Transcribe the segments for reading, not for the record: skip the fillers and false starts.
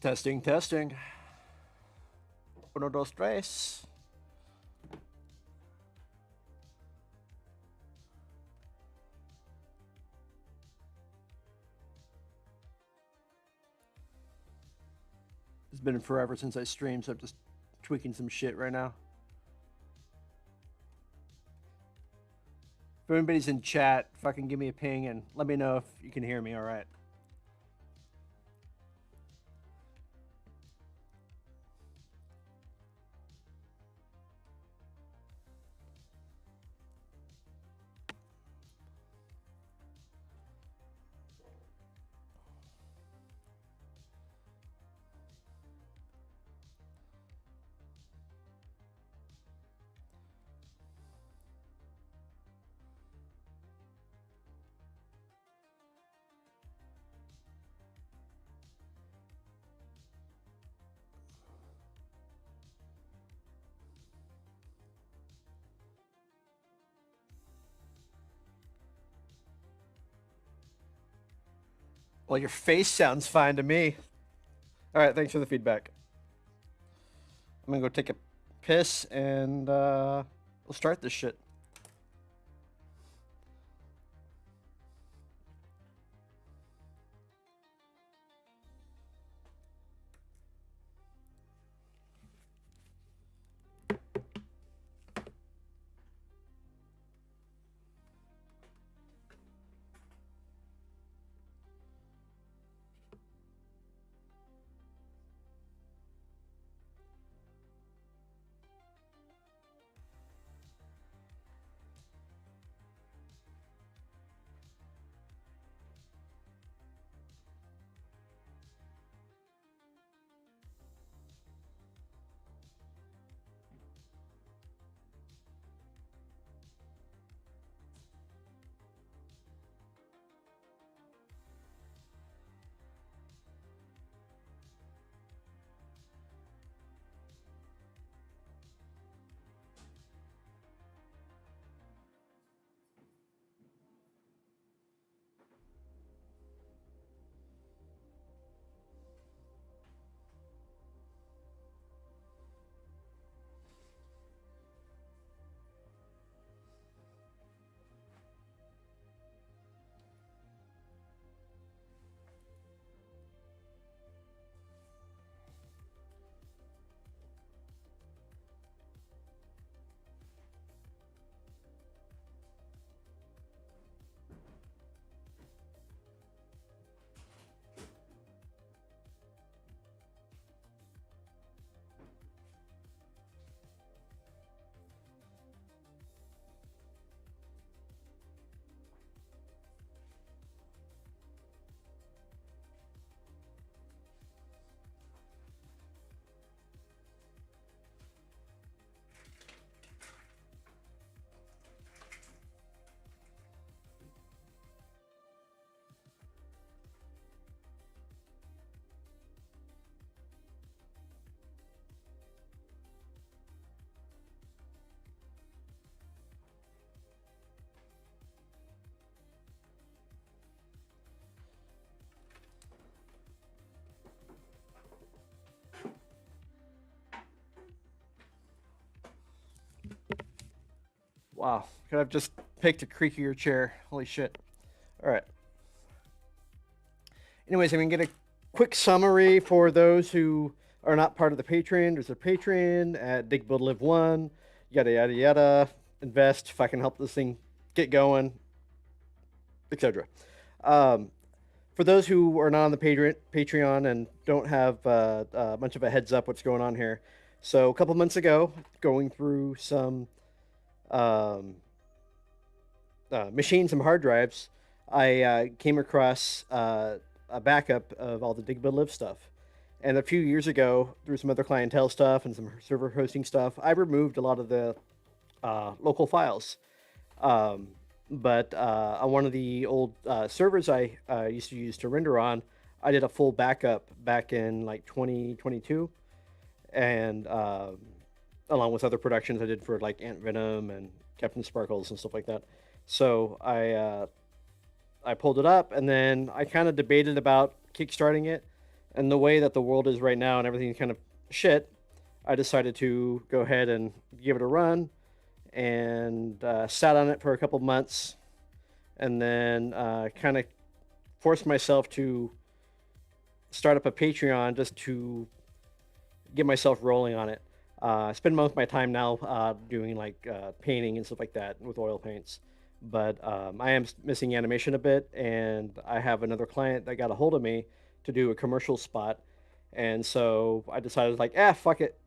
Testing, testing. Uno, dos, tres. It's been forever since I streamed, so I'm just tweaking some shit right now. If anybody's in chat, fucking give me a ping and let me know if you can hear me all right. Well, your face sounds fine to me. All right, thanks for the feedback. I'm gonna go take a piss and we'll start this shit. Wow, could have just picked a creakier chair. Holy shit. All right. Anyways, I'm going to get a quick summary for those who are not part of the Patreon. There's a Patreon at DigBuildLive 1, yada, yada, yada. Invest if I can help this thing get going, etc. For those who are not on the Patreon and don't have much of a heads up what's going on here. So a couple months ago, going through some machines, some hard drives, I came across a backup of all the DigBuildLive stuff. And a few years ago, through some other clientele stuff and some server hosting stuff, I removed a lot of the local files. But on one of the old servers I used to use to render on, I did a full backup back in like 2022. And along with other productions I did for like Ant Venom and Captain Sparkles and stuff like that. So I pulled it up, and then I kind of debated about kickstarting it, And the way that the world is right now and everything's kind of shit, I decided to go ahead and give it a run, and sat on it for a couple months, and then kind of forced myself to start up a Patreon just to get myself rolling on it. I spend most of my time now doing like painting and stuff like that with oil paints, but I am missing animation a bit, and I have another client that got a hold of me to do a commercial spot, and so I decided like, fuck it,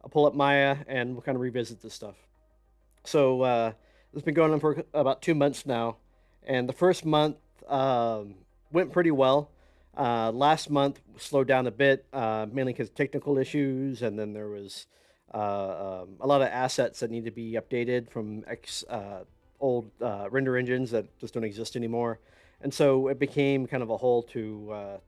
I'll pull up Maya and we'll kind of revisit this stuff. So it's been going on for about 2 months now, and the first month went pretty well. Last month slowed down a bit, mainly because technical issues, and then there was a lot of assets that need to be updated from old render engines that just don't exist anymore, and so it became kind of a whole to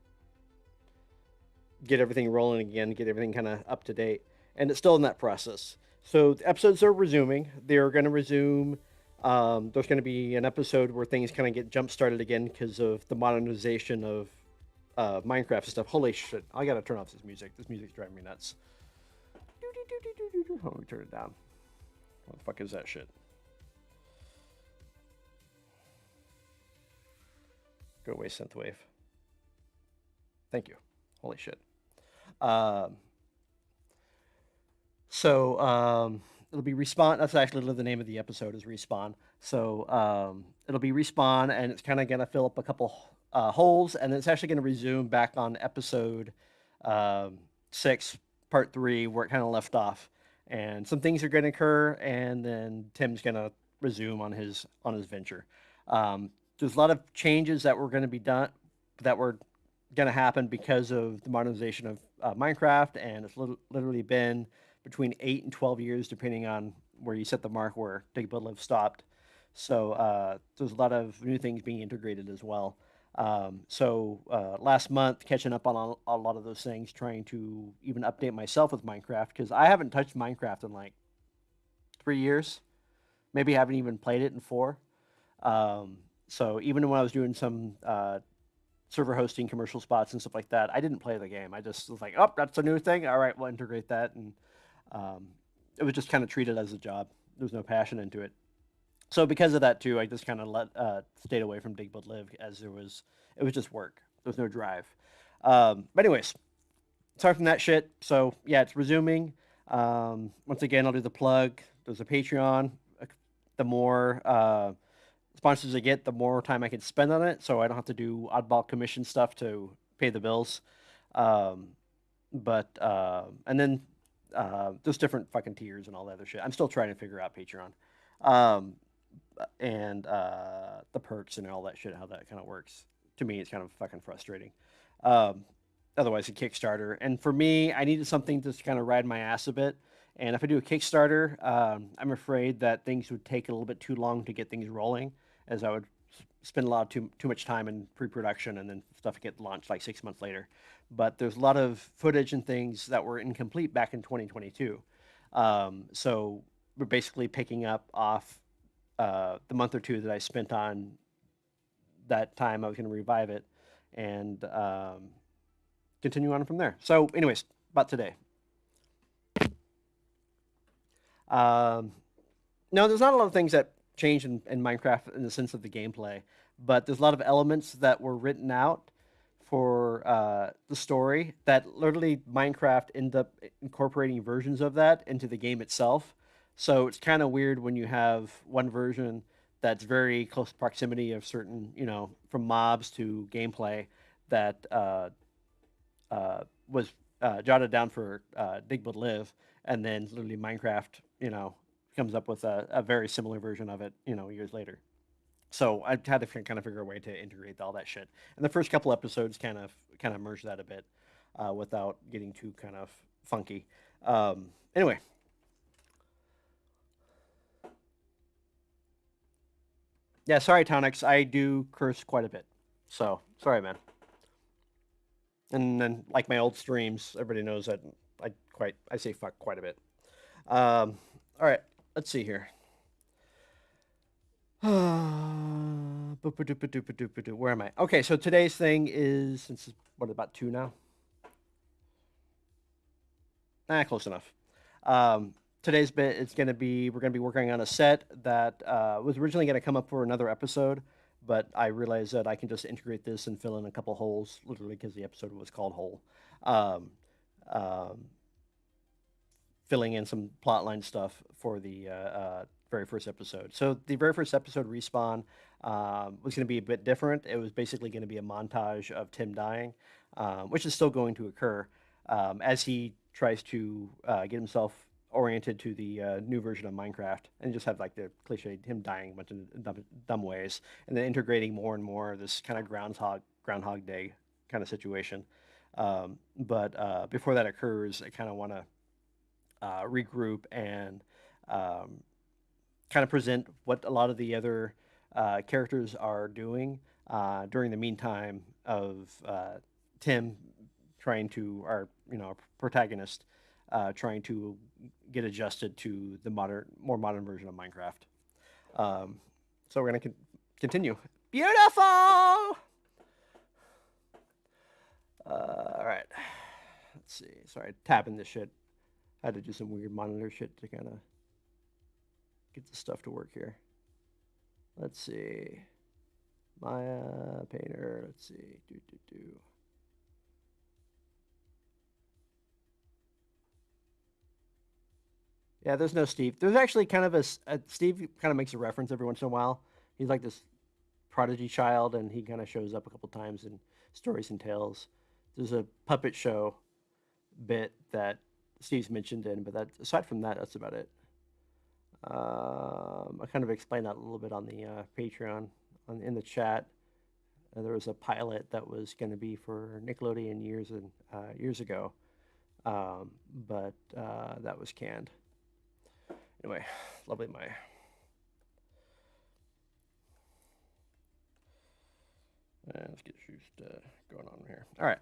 get everything rolling again, get everything kind of up to date, and it's still in that process. So the episodes are resuming. They're going to resume. There's going to be an episode where things kind of get jump started again because of the modernization of Minecraft and stuff. Holy shit! I gotta turn off this music. This music's driving me nuts. Let me turn it down. What the fuck is that shit? Go away, synthwave. Thank you. Holy shit. Um, so it'll be respawn. That's actually the name of the episode is respawn. So it'll be respawn, and it's kind of gonna fill up a couple holes, and it's actually gonna resume back on episode 6, part 3, where it kind of left off. And some things are gonna occur, and then Tim's gonna resume on his venture. There's a lot of changes that were gonna be done that were going to happen because of the modernization of Minecraft, and it's literally been between 8 and 12 years, depending on where you set the mark where DigBuildLive stopped. So there's a lot of new things being integrated as well. So last month, catching up on a lot of those things, trying to even update myself with Minecraft, because I haven't touched Minecraft in like 3 years. Maybe I haven't even played it in 4. So even when I was doing some server hosting commercial spots and stuff like that, I didn't play the game. I just was like, oh, that's a new thing. All right, we'll integrate that. And um, it was just kind of treated as a job. There was no passion into it. So because of that too, I just kind of stayed away from DigBuildLive, as it was just work. There was no drive. But anyways, aside from that shit, so yeah, it's resuming. Once again, I'll do the plug. There's a Patreon. The more sponsors I get, the more time I can spend on it, so I don't have to do oddball commission stuff to pay the bills. Um, and then there's different fucking tiers and all that other shit. I'm still trying to figure out Patreon, um, and the perks and all that shit, how that kind of works. To me, it's kind of fucking frustrating. Um, Otherwise, a Kickstarter, and for me, I needed something to kind of ride my ass a bit. And if I do a Kickstarter, I'm afraid that things would take a little bit too long to get things rolling, as I would spend a lot of too much time in pre-production, and then stuff get launched like 6 months later. But there's a lot of footage and things that were incomplete back in 2022. So we're basically picking up off the month or two that I spent on that time. I was going to revive it and continue on from there. So, anyways, about today. No, there's not a lot of things that change in Minecraft in the sense of the gameplay, but there's a lot of elements that were written out for the story that literally Minecraft ended up incorporating versions of that into the game itself. So it's kind of weird when you have one version that's very close proximity of certain, from mobs to gameplay that was jotted down for DigBuildLive, and then literally Minecraft, comes up with a very similar version of it, years later. So I had to kind of figure a way to integrate all that shit. And the first couple episodes kind of merged that a bit without getting too kind of funky. Anyway. Yeah, sorry, Tonix. I do curse quite a bit. So, sorry, man. And then, like my old streams, everybody knows that I say fuck quite a bit. All right, let's see here. Where am I? Okay, so today's thing is, since it's, what, about 2 now? Close enough. Today's bit is going to be, we're going to be working on a set that was originally going to come up for another episode, but I realized that I can just integrate this and fill in a couple holes, literally because the episode was called Hole. Um, um, Filling in some plotline stuff for the very first episode. So the very first episode, Respawn, was going to be a bit different. It was basically going to be a montage of Tim dying, which is still going to occur as he tries to get himself oriented to the new version of Minecraft, and just have like the cliche him dying a bunch of dumb ways, and then integrating more and more of this kind of Groundhog Day kind of situation. But before that occurs, I kind of want to regroup and kind of present what a lot of the other characters are doing during the meantime of Tim trying to, our protagonist, trying to get adjusted to the more modern version of Minecraft. So we're gonna continue. Beautiful. All right. Let's see. Sorry, tapping this shit. I had to do some weird monitor shit to kind of get the stuff to work here. Let's see. Maya Painter. Let's see. Yeah, there's no Steve. There's actually kind of a Steve kind of makes a reference every once in a while. He's like this prodigy child, and he kind of shows up a couple times in Stories and Tales. There's a puppet show bit that Steve's mentioned in, but that aside from that, that's about it. I kind of explained that a little bit on the Patreon, in the chat. There was a pilot that was going to be for Nickelodeon years ago, but that was canned. Anyway, lovely Maya. Let's get shoes going on here. All right,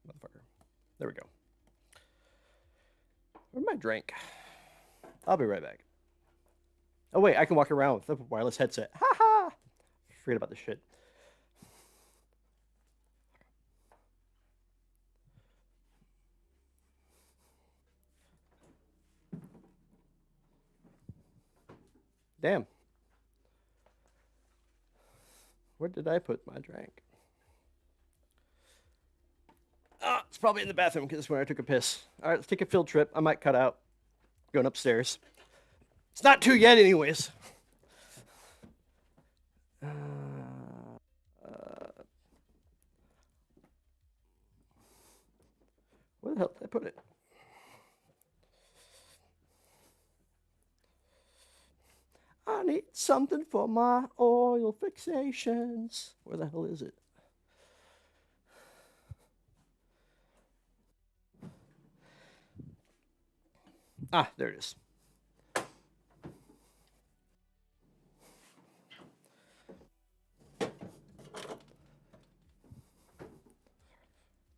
motherfucker. There we go. Where's my drink? I'll be right back. Oh wait, I can walk around with the wireless headset. Ha ha! Forget about this shit. Damn. Where did I put my drink? Oh, it's probably in the bathroom because it's where I took a piss. All right, let's take a field trip. I might cut out going upstairs. It's not 2 yet, anyways. Where the hell did I put it? I need something for my oil fixations. Where the hell is it? Ah, there it is.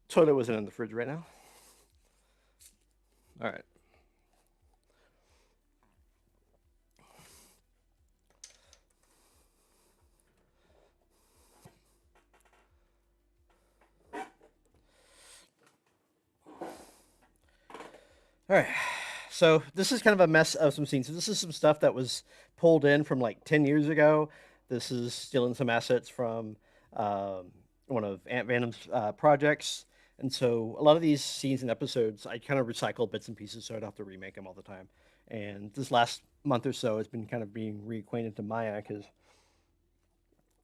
Toilet wasn't in the fridge right now. All right. All right. So this is kind of a mess of some scenes. So this is some stuff that was pulled in from like 10 years ago. This is stealing some assets from one of Aunt Venom's projects. And so a lot of these scenes and episodes, I kind of recycle bits and pieces so I don't have to remake them all the time. And this last month or so has been kind of being reacquainted to Maya because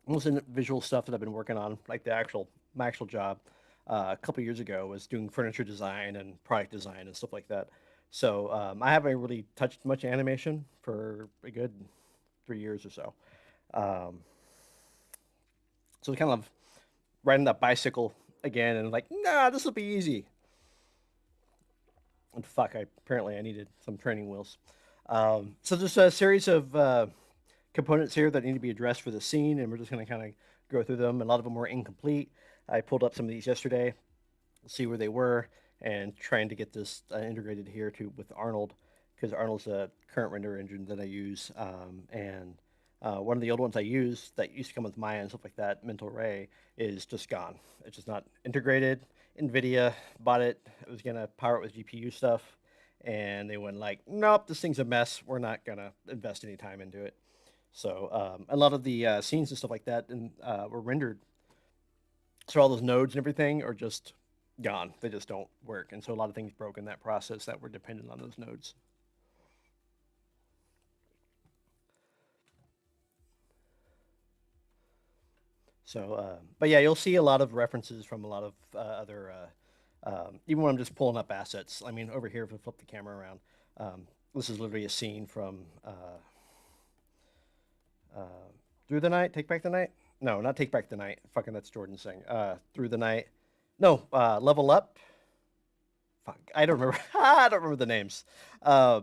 most of the visual stuff that I've been working on, like my actual job, a couple years ago was doing furniture design and product design and stuff like that. So I haven't really touched much animation for a good 3 years or so. Um, so kind of riding that bicycle again and like, nah, this will be easy. And fuck, apparently I needed some training wheels. So there's a series of components here that need to be addressed for the scene, and we're just going to kind of go through them. A lot of them were incomplete. I pulled up some of these yesterday, see where they were, and trying to get this integrated here with Arnold, because Arnold's a current render engine that I use, and One of the old ones I used that used to come with Maya and stuff like that, Mental Ray, is just gone. It's just not integrated. NVIDIA bought it. It was gonna power it with GPU stuff, and they went like, nope, this thing's a mess. We're not gonna invest any time into it. So a lot of the scenes and stuff like that were rendered. So all those nodes and everything are just gone. They just don't work, and so a lot of things broke in that process that were dependent on those nodes. So, but yeah, you'll see a lot of references from a lot of other, even when I'm just pulling up assets. I mean, over here, if we flip the camera around, this is literally a scene from uh, Through the Night, Take Back the Night. No, not Take Back the Night. Fucking, that's Jordan saying. Through the Night. No, Level Up. Fuck, I don't remember. I don't remember the names. Uh,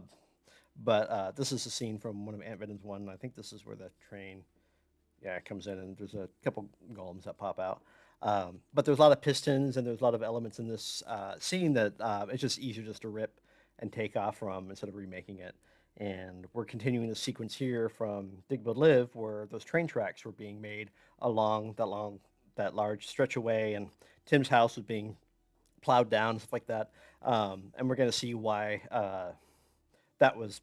but this is a scene from one of Ant Venom's one. I think this is where the train yeah, it comes in and there's a couple golems that pop out. But there's a lot of pistons and there's a lot of elements in this scene that it's just easier just to rip and take off from instead of remaking it. And we're continuing the sequence here from DigBuildLive where those train tracks were being made along that large stretch away, and Tim's house was being plowed down and stuff like that. And we're going to see why that was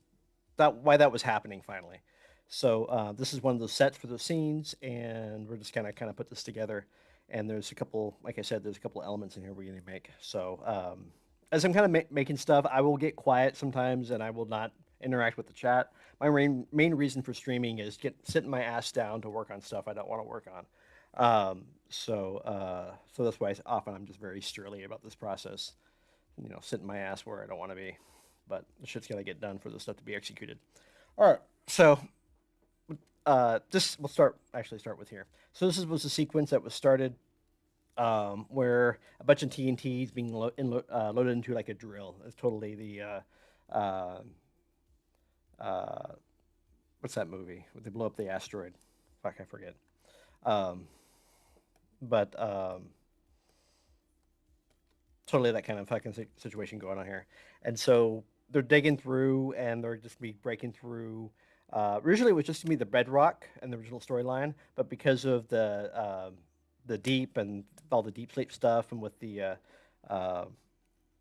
why that was happening finally. So this is one of those sets for those scenes, and we're just kind of put this together. And there's a couple, like I said, there's a couple elements in here we're gonna make. So as I'm kind of making stuff, I will get quiet sometimes, and I will not interact with the chat. My main reason for streaming is sitting my ass down to work on stuff I don't want to work on. So that's why often I'm just very surly about this process. You know, sitting my ass where I don't want to be, but the shit's got to get done for the stuff to be executed. All right, so this we'll start with here. So was a sequence that was started where a bunch of TNT is being loaded into like a drill. It's totally the uh, what's that movie? They blow up the asteroid. Fuck, I forget. Um, but totally that kind of fucking situation going on here. And so they're digging through and they're just be breaking through. Originally, it was just to be the bedrock and the original storyline, but because of the deep and all the deep sleep stuff, and with the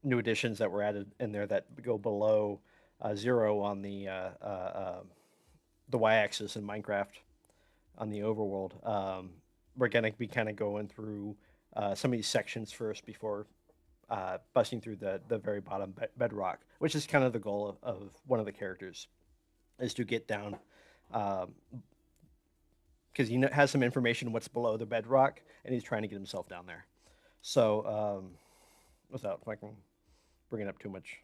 new additions that were added in there that go below zero on the y-axis in Minecraft on the overworld, we're gonna be kind of going through some of these sections first before busting through the very bottom bedrock, which is kind of the goal of one of the characters, is to get down, because he has some information what's below the bedrock, and he's trying to get himself down there. So, without fucking bringing up too much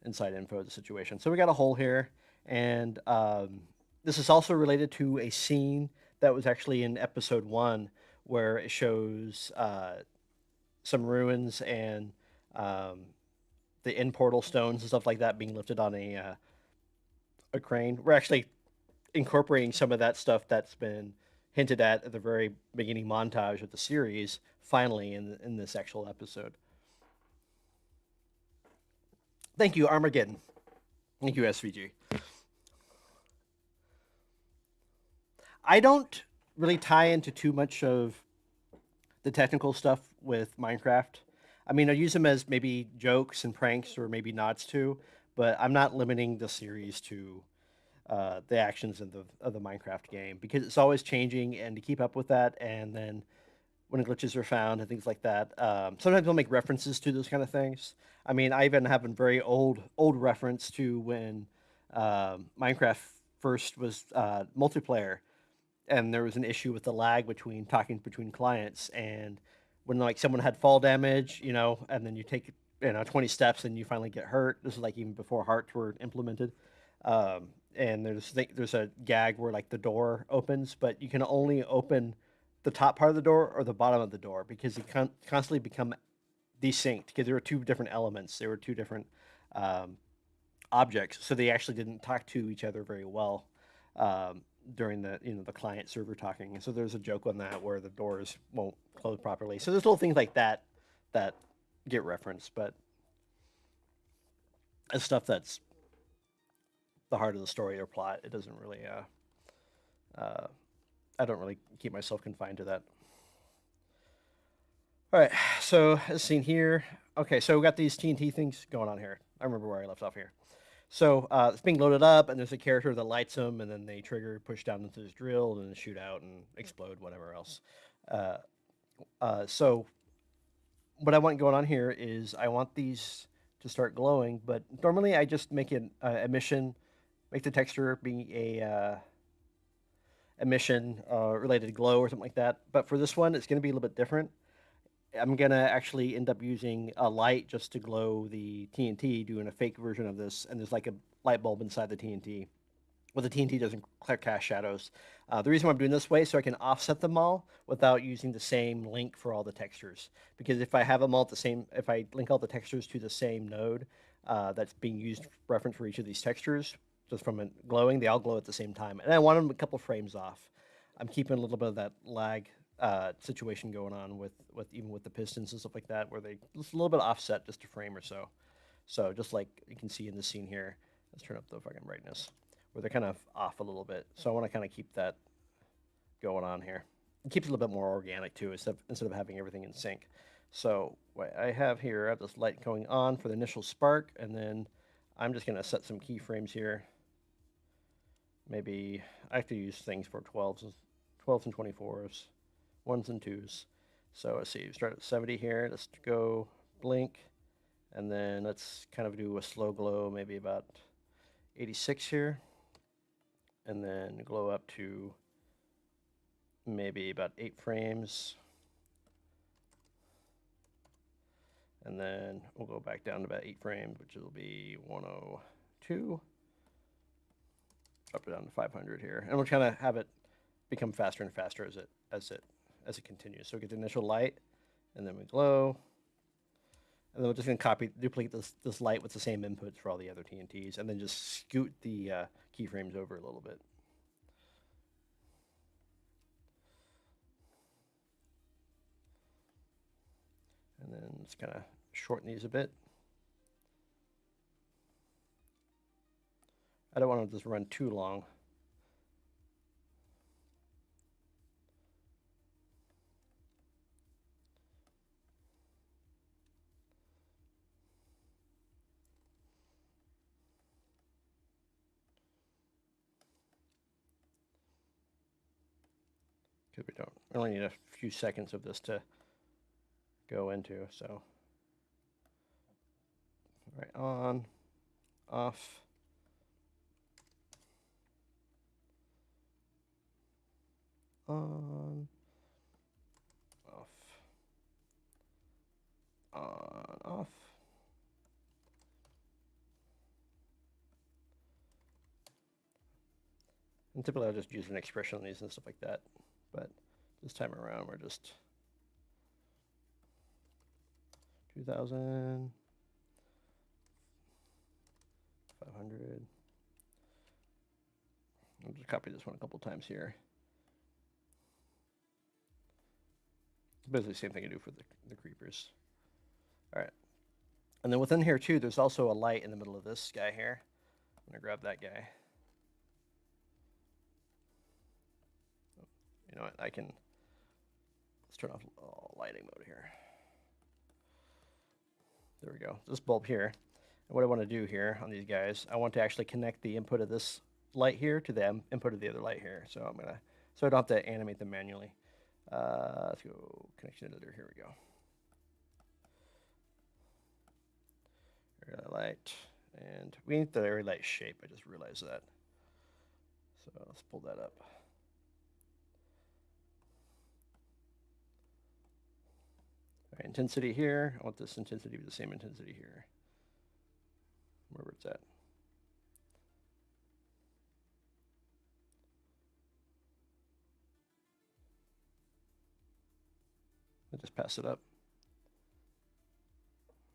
inside info of the situation, so we got a hole here, and this is also related to a scene that was actually in episode 1, where it shows some ruins and the end portal stones and stuff like that being lifted on a crane. We're actually incorporating some of that stuff that's been hinted at the very beginning montage of the series, finally in this actual episode. Thank you, Armageddon. Thank you, SVG. I don't really tie into too much of the technical stuff with Minecraft. I mean, I use them as maybe jokes and pranks or maybe nods too, but I'm not limiting the series to the actions of the Minecraft game, because it's always changing, and to keep up with that, and then when glitches are found and things like that, sometimes they'll make references to those kind of things. I mean, I even have a very old reference to when Minecraft first was multiplayer, and there was an issue with the lag between talking between clients, and when like someone had fall damage, you know, and then you take 20 steps and you finally get hurt. This is like even before hearts were implemented. And there's a gag where like the door opens, but you can only open the top part of the door or the bottom of the door, because they constantly become desynced, because there were two different elements. There were two different objects, so they actually didn't talk to each other very well during the client server talking. And so there's a joke on that where the doors won't close properly. So there's little things like that that get referenced, but as stuff that's the heart of the story or plot, it doesn't really I don't really keep myself confined to that. All right, so as seen here, okay, so we got these TNT things going on here. I remember where I left off here. So it's being loaded up, and there's a character that lights them, and then they trigger, push down into this drill, and then shoot out and explode, whatever else. Uh, so what I want going on here is I want these to start glowing, but normally I just make an emission, make the texture be a emission related glow or something like that. But for this one, it's going to be a little bit different. I'm going to actually end up using a light just to glow the TNT, doing a fake version of this, and there's like a light bulb inside the TNT. Well, the TNT doesn't cast shadows. The reason why I'm doing this way so I can offset them all without using the same link for all the textures. Because if I have them all at the same, if I link all the textures to the same node that's being used reference for each of these textures, just from glowing, they all glow at the same time. And I want them a couple frames off. I'm keeping a little bit of that lag situation going on with even with the pistons and stuff like that, where they just a little bit offset, just a frame or so. So just like you can see in the scene here, let's turn up the fucking brightness, where they're kind of off a little bit. So I want to kind of keep that going on here. It keeps it a little bit more organic too, instead of having everything in sync. So what I have here, I have this light going on for the initial spark, and then I'm just going to set some keyframes here. Maybe I have to use things for 12s and 24s, 1s and 2s. So let's see, start at 70 here. Let's go blink, and then let's kind of do a slow glow, maybe about 86 here, and then glow up to maybe about 8 frames, and then we'll go back down to about 8 frames, which will be 102. Drop it down to 500 here, and we'll kind of have it become faster and faster as it continues. So we get the initial light, and then we glow, and then we're just going to duplicate this light with the same inputs for all the other TNTs, and then just scoot the keyframes over a little bit. And then let's kind of shorten these a bit. I don't want to just run too long. Because we only need a few seconds of this to go into, so. All right, on, off. On, off, on, off. And typically I'll just use an expression on these and stuff like that, but this time around we're just 2,000, 500. I'll just copy this one a couple times here. Basically the same thing I do for the creepers. All right. And then within here too, there's also a light in the middle of this guy here. I'm gonna grab that guy. You know what, let's turn off lighting mode here. There we go, this bulb here. And what I want to do here on these guys, I want to actually connect the input of this light here to the input of the other light here. So so I don't have to animate them manually. Let's go connection editor, here we go. Area light, and we need the area light shape, I just realized that. So let's pull that up. All right, intensity here, I want this intensity to be the same intensity here, wherever it's at. I just pass it up.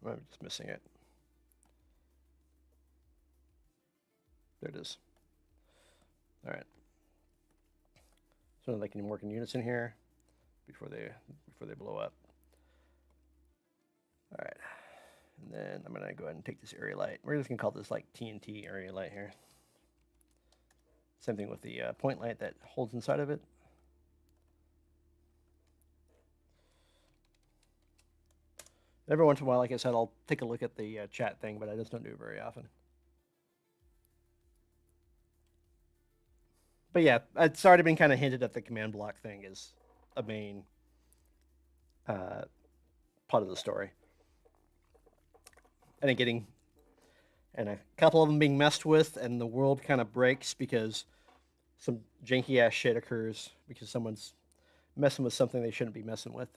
I'm just missing it. There it is. All right. So they can work in unison here before they blow up. All right. And then I'm gonna go ahead and take this area light. We're just gonna call this like TNT area light here. Same thing with the point light that holds inside of it. Every once in a while, like I said, I'll take a look at the chat thing, but I just don't do it very often. But yeah, it's already been kind of hinted at the command block thing is a main part of the story. And a couple of them being messed with, and the world kind of breaks because some janky ass shit occurs because someone's messing with something they shouldn't be messing with.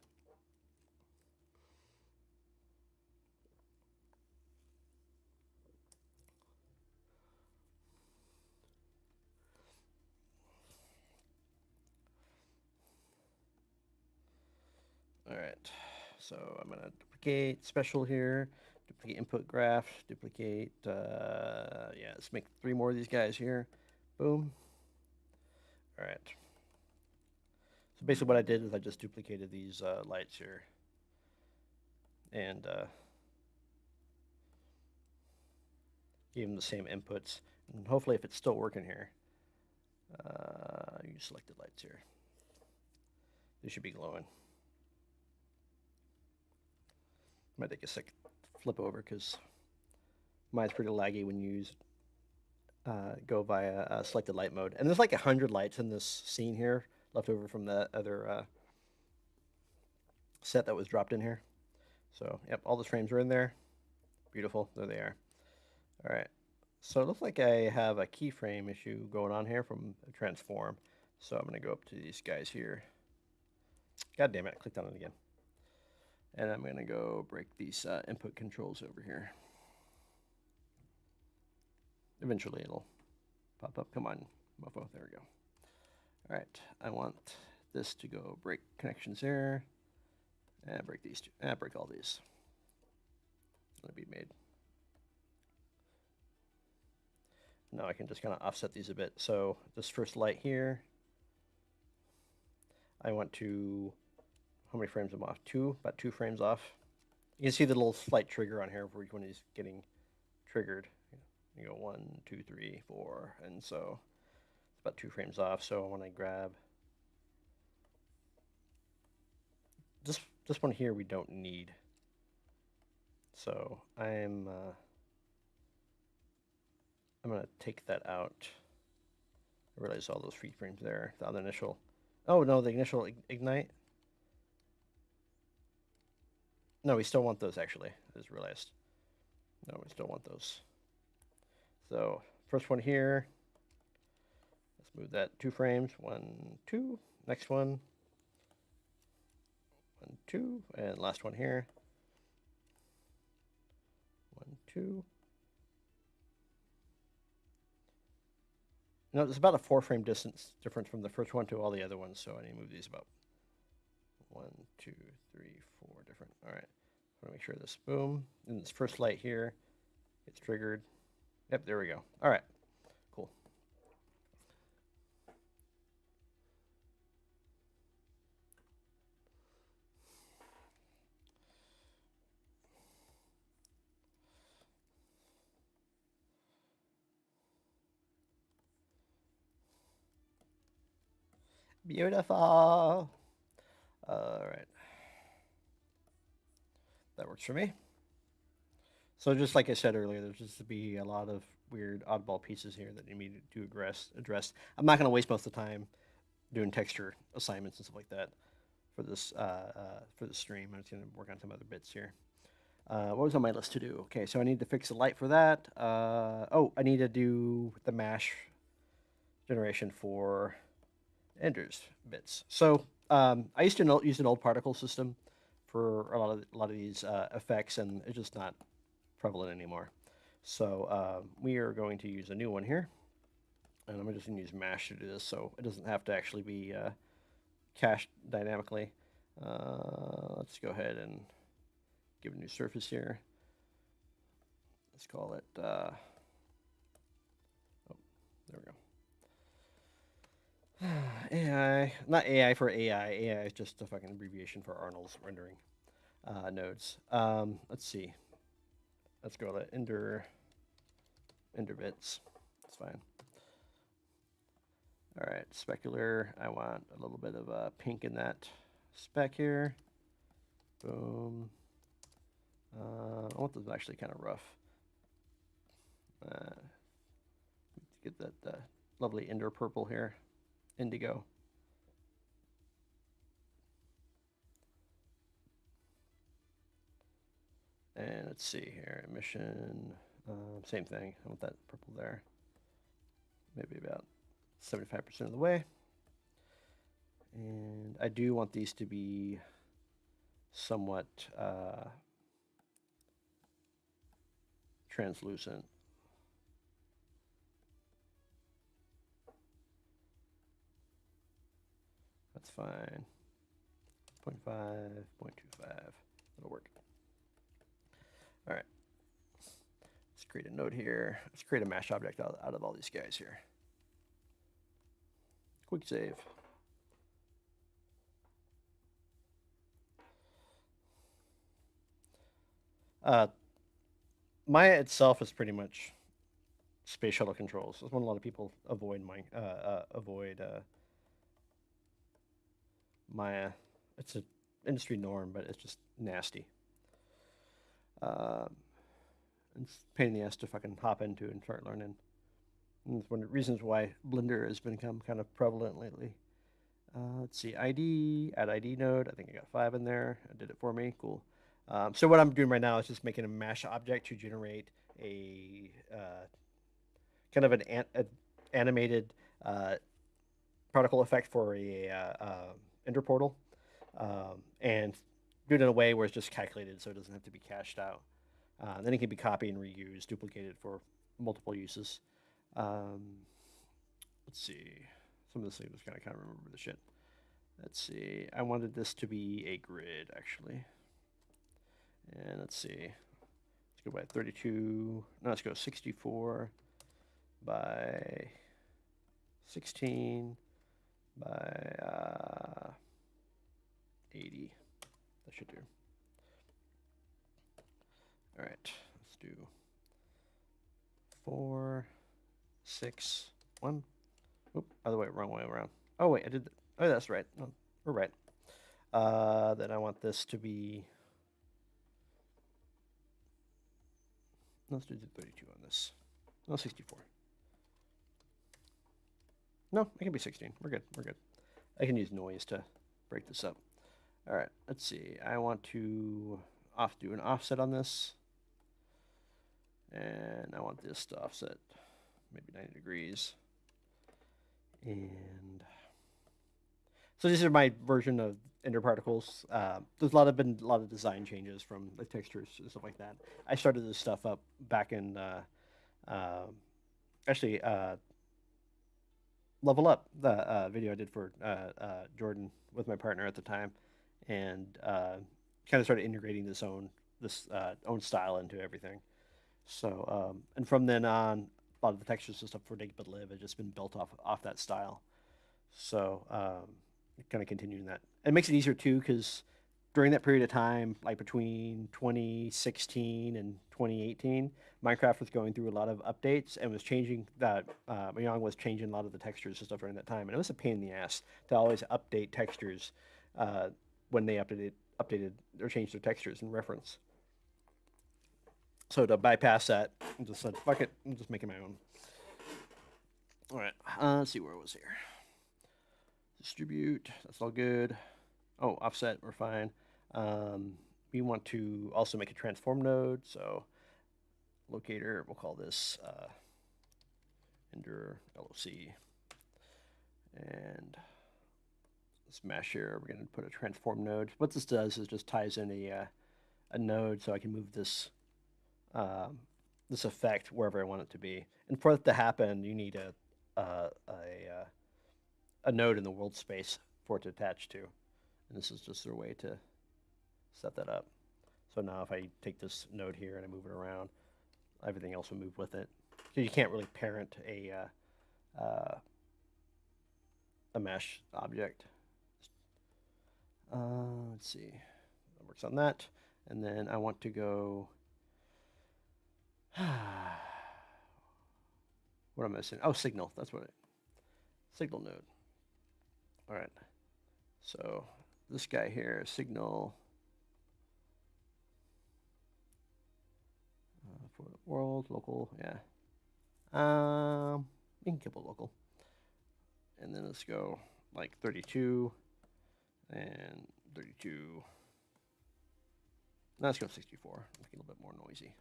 All right, so I'm gonna duplicate special here, duplicate input graph, duplicate, yeah, let's make 3 more of these guys here. Boom. All right. So basically what I did is I just duplicated these lights here. And gave them the same inputs. And hopefully if it's still working here, use selected lights here. They should be glowing. Might take a sec to flip over because mine's pretty laggy when you use go via selected light mode. And there's like 100 lights in this scene here left over from the other set that was dropped in here. So, yep, all the frames are in there. Beautiful. There they are. All right. So it looks like I have a keyframe issue going on here from transform. So I'm going to go up to these guys here. God damn it, I clicked on it again. And I'm going to go break these input controls over here. Eventually it'll pop up. Come on, mofo. There we go. All right. I want this to go break connections there. And break these two. And break all these. Let it be made. Now I can just kind of offset these a bit. So this first light here, I want to, how many frames am I off? About 2 frames off. You can see the little slight trigger on here for when he's getting triggered. You go 1, 2, 3, 4, and so it's about 2 frames off. So when I grab this one here, we don't need. So I'm gonna take that out. I realize all those free frames there. The initial. Oh no, the initial ignite. No, we still want those actually. I just realized. No, we still want those. So first one here. Let's move that 2 frames. 1, 2. Next one. 1, 2, and last one here. 1, 2. No, there's about a 4 frame distance difference from the first one to all the other ones, so I need to move these about 1, 2, 3, 4 different. All right, I want to make sure this boom, and this first light here gets triggered. Yep, there we go. All right, cool. Beautiful. All right. That works for me. So just like I said earlier, there's just to be a lot of weird oddball pieces here that you need to address. I'm not going to waste most of the time doing texture assignments and stuff like that for this stream. I'm just going to work on some other bits here. What was on my list to do? Okay, so I need to fix the light for that. Oh, I need to do the mesh generation for Ender's bits. So I used to use an old particle system for a lot of these effects, and it's just not prevalent anymore. So we are going to use a new one here, and I'm just going to use mesh to do this, so it doesn't have to actually be cached dynamically. Let's go ahead and give a new surface here. Let's call it. Oh, there we go. AI, not AI for AI. AI is just a fucking abbreviation for Arnold's rendering nodes. Let's see. Let's go to Ender bits. That's fine. All right, specular. I want a little bit of pink in that spec here. Boom. I want this actually kind of rough. Get that lovely ender purple here, indigo. And let's see here, emission, same thing. I want that purple there. Maybe about 75% of the way. And I do want these to be somewhat translucent. That's fine. 0.5, 0.25. That'll work. All right. Let's create a node here. Let's create a mesh object out of all these guys here. Quick save. Maya itself is pretty much space shuttle controls. That's when a lot of people avoid Maya. It's an industry norm, but it's just nasty. It's a pain in the ass to fucking hop into and start learning. And it's one of the reasons why Blender has become kind of prevalent lately. Let's see, ID, add ID node. I think I got 5 in there. It did it for me. Cool. So what I'm doing right now is just making a mesh object to generate a kind of an animated particle effect for a ender portal, and do it in a way where it's just calculated so it doesn't have to be cached out. Then it can be copied and reused, duplicated for multiple uses. Let's see. Some of this thing was kind of remember the shit. Let's see. I wanted this to be a grid, actually. And let's see. Let's go by 32. No, let's go 64 by 16 by 80. That should do. All right. Let's do 4, 6, 1. Oop, other way, wrong way around. Oh, wait, I did. Oh, that's right. No, we're right. Then I want this to be. Let's do 32 on this. No, 64. No, it can be 16. We're good. We're good. I can use noise to break this up. All right, let's see. I want to do an offset on this. And I want this to offset maybe 90 degrees. And so these are my version of ender particles. There's been a lot of design changes from the textures and stuff like that. I started this stuff up back in actually Level Up, the video I did for Jordan with my partner at the time, and kind of started integrating this own style into everything. So and from then on, a lot of the textures and stuff for DigBuildLive has just been built off that style. So kind of continuing that. It makes it easier too because during that period of time, like between 2016 and 2018, Minecraft was going through a lot of updates and was changing that. Mojang was changing a lot of the textures and stuff during that time, and it was a pain in the ass to always update textures when they updated or changed their textures in reference. So to bypass that, I just said, fuck it, I'm just making my own. All right, let's see where it was here. Distribute, that's all good. Oh, offset, we're fine. We want to also make a transform node, so locator, we'll call this ender LOC. And this mesh here, we're going to put a transform node. What this does is just ties in a node so I can move this this effect wherever I want it to be. And for it to happen, you need a node in the world space for it to attach to. And this is just their way to set that up. So now if I take this node here and I move it around, everything else will move with it. So you can't really parent a mesh object. Let's see. That works on that. And then I want to go... what am I missing? Oh, signal. That's what it... signal node. All right. So this guy here, signal for the world, local, yeah. You can keep it local. And then let's go like 32 and 32. Now let's go 64, make it a little bit more noisy.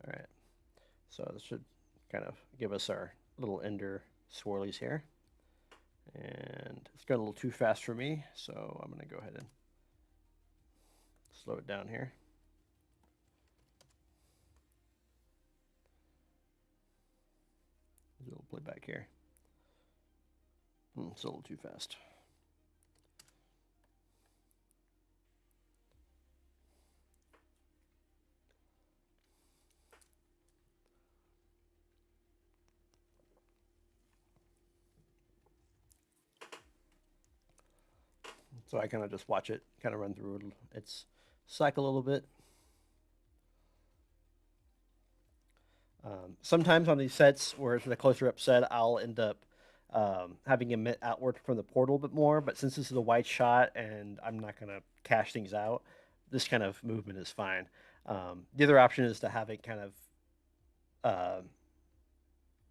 All right. So this should kind of give us our little ender swirlies here. And it's going a little too fast for me, so I'm going to go ahead and slow it down here. Do a little playback here. It's a little too fast. So I kind of just watch it kind of run through its cycle a little bit. Sometimes on these sets where it's a closer up set, I'll end up having emit outward from the portal a bit more, but since this is a wide shot and I'm not going to cache things out, this kind of movement is fine. The other option is to have it kind of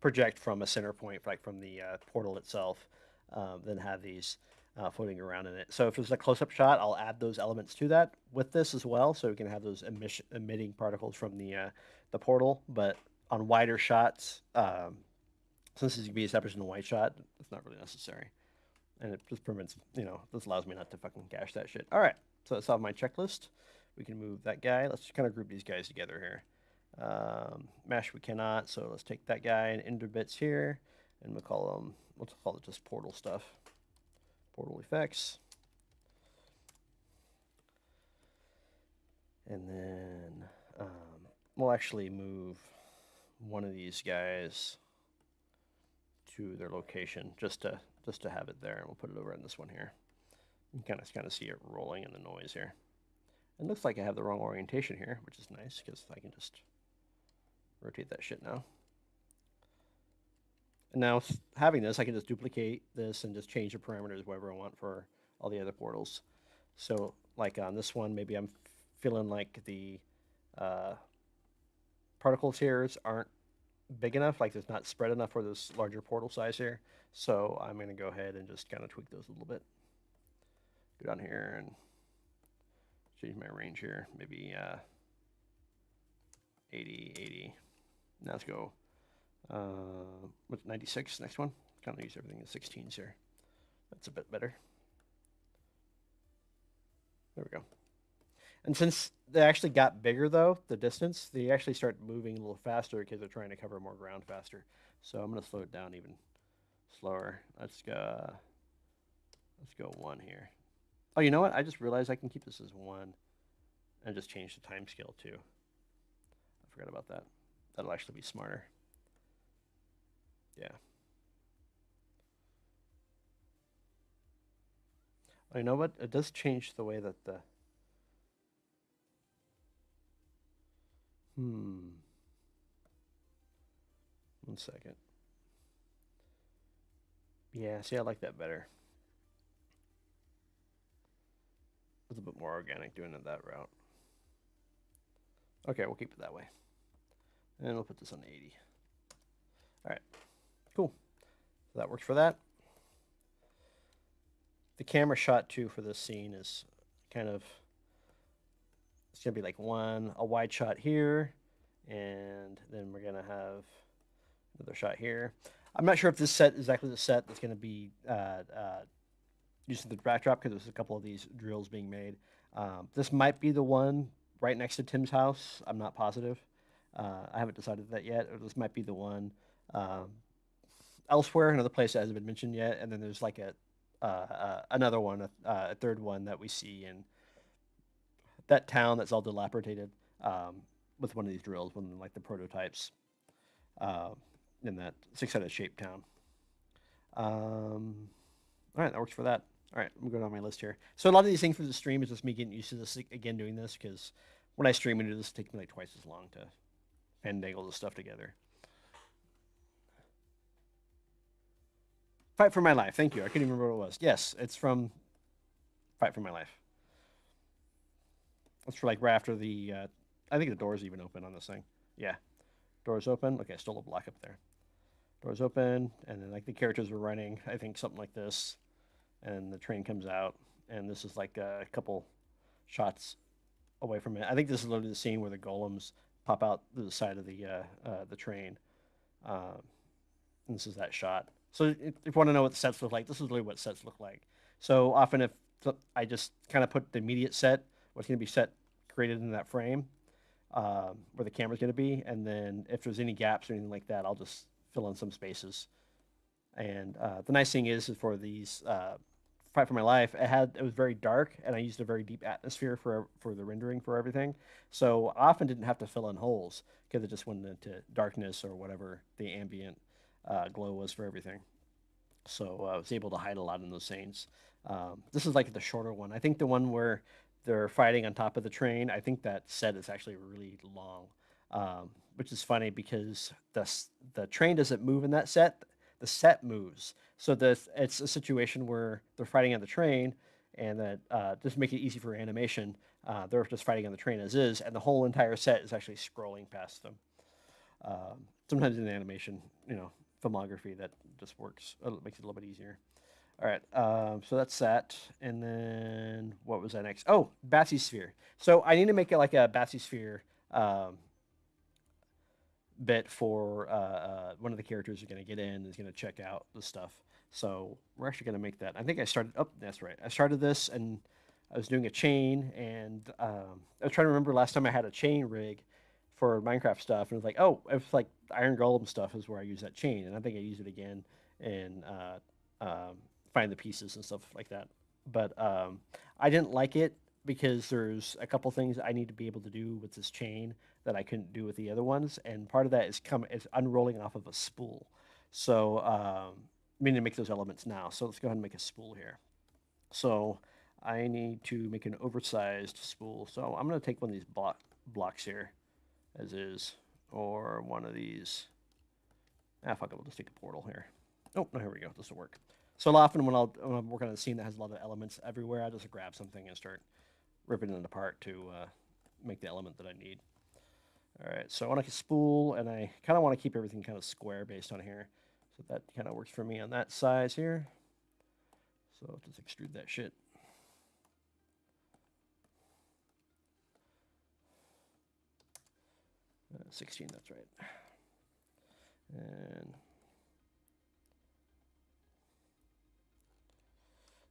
project from a center point, like from the portal itself, then have these floating around in it. So if it's a close-up shot, I'll add those elements to that with this as well, so we can have those emitting particles from the portal. But on wider shots, since this can be established in a wide shot, it's not really necessary. And it just prevents, this allows me not to fucking cache that shit. All right, so that's off my checklist. We can move that guy. Let's just kind of group these guys together here. Mesh we cannot, so let's take that guy and ender bits here, and we'll call it just portal stuff. Portal effects. And then we'll actually move one of these guys to their location just to have it there, and we'll put it over in this one here. You can kind of see it rolling in the noise here. It looks like I have the wrong orientation here, which is nice because I can just rotate that shit now. And now having this, I can just duplicate this and just change the parameters wherever I want for all the other portals. So like on this one, maybe I'm feeling like the particle tiers aren't big enough, like there's not spread enough for this larger portal size here. So I'm going to go ahead and just kind of tweak those a little bit. Go down here and change my range here, maybe 80, 80. Now let's go, what's 96, next one? Kind of use everything in 16s here. That's a bit better. There we go. And since they actually got bigger though, the distance, they actually start moving a little faster because they're trying to cover more ground faster. So I'm going to slow it down even slower. Let's go 1 here. Oh, you know what? I just realized I can keep this as 1 and just change the time scale too. I forgot about that. That'll actually be smarter. Yeah. Oh, you know what? It does change the way that the... 1 second. Yeah, see, I like that better. It's a bit more organic doing it that route. Okay, we'll keep it that way. And we'll put this on 80. All right, cool. So that works for that. The camera shot too for this scene is kind of, it's gonna be like a wide shot here, and then we're gonna have another shot here. I'm not sure if this set is exactly the set that's gonna be using the backdrop because there's a couple of these drills being made. This might be the one right next to Tim's house. I'm not positive. I haven't decided that yet. Or this might be the one elsewhere, another place that hasn't been mentioned yet. And then there's like another one, a third one that we see in that town that's all dilapidated with one of these drills, one of like the prototypes in that 6-sided shaped town. All right, that works for that. All right, I'm going down my list here. So a lot of these things for the stream is just me getting used to this again, doing this, because when I stream and do this, it takes me like twice as long to fandangle this stuff together. Fight for My Life. Thank you. I couldn't even remember what it was. Yes, it's from Fight for My Life. It's for like right after the. I think the door's even open on this thing. Yeah, door's open. Okay, still a block up there. Doors open, and then like the characters are running. I think something like this, and the train comes out, and this is like a couple shots away from it. I think this is literally the scene where the golems pop out the side of the train. Um, and this is that shot. So if you want to know what the sets look like, this is really what sets look like. So often if I just kind of put the immediate set, what's going to be set created in that frame, where the camera's going to be, and then if there's any gaps or anything like that, I'll just fill in some spaces. And the nice thing is for these Fight for My Life, it was very dark, and I used a very deep atmosphere for the rendering for everything. So I often didn't have to fill in holes because it just went into darkness or whatever the ambient glow was for everything. So I was able to hide a lot in those scenes. This is like the shorter one. I think the one where they're fighting on top of the train. I think that set is actually really long, which is funny because the train doesn't move in that set. The set moves. So it's a situation where they're fighting on the train, and that just make it easy for animation. They're just fighting on the train as is, and the whole entire set is actually scrolling past them. Sometimes in animation, filmography that just works. It makes it a little bit easier. All right, so that's that. And then what was that next? Oh, Batsy Sphere. So I need to make it like a Batsy Sphere bit for one of the characters are going to get in, is going to check out the stuff. So we're actually going to make that. I think I started, oh, that's right. I started this and I was doing a chain, and I was trying to remember last time I had a chain rig for Minecraft stuff, and it was like, oh, it's like Iron Golem stuff is where I use that chain, and I think I use it again and find the pieces and stuff like that. But I didn't like it because there's a couple things I need to be able to do with this chain that I couldn't do with the other ones, and part of that is unrolling off of a spool. So I need to make those elements now. So let's go ahead and make a spool here. So I need to make an oversized spool. So I'm going to take one of these blocks here as is, or one of these. Fuck it, we'll just take a portal here. Oh, no, here we go. This will work. So often when I'm working on a scene that has a lot of elements everywhere, I just grab something and start ripping it apart to make the element that I need. All right, so I want to spool, and I kind of want to keep everything kind of square based on here. So that kind of works for me on that size here. So just extrude that shit. 16, that's right. And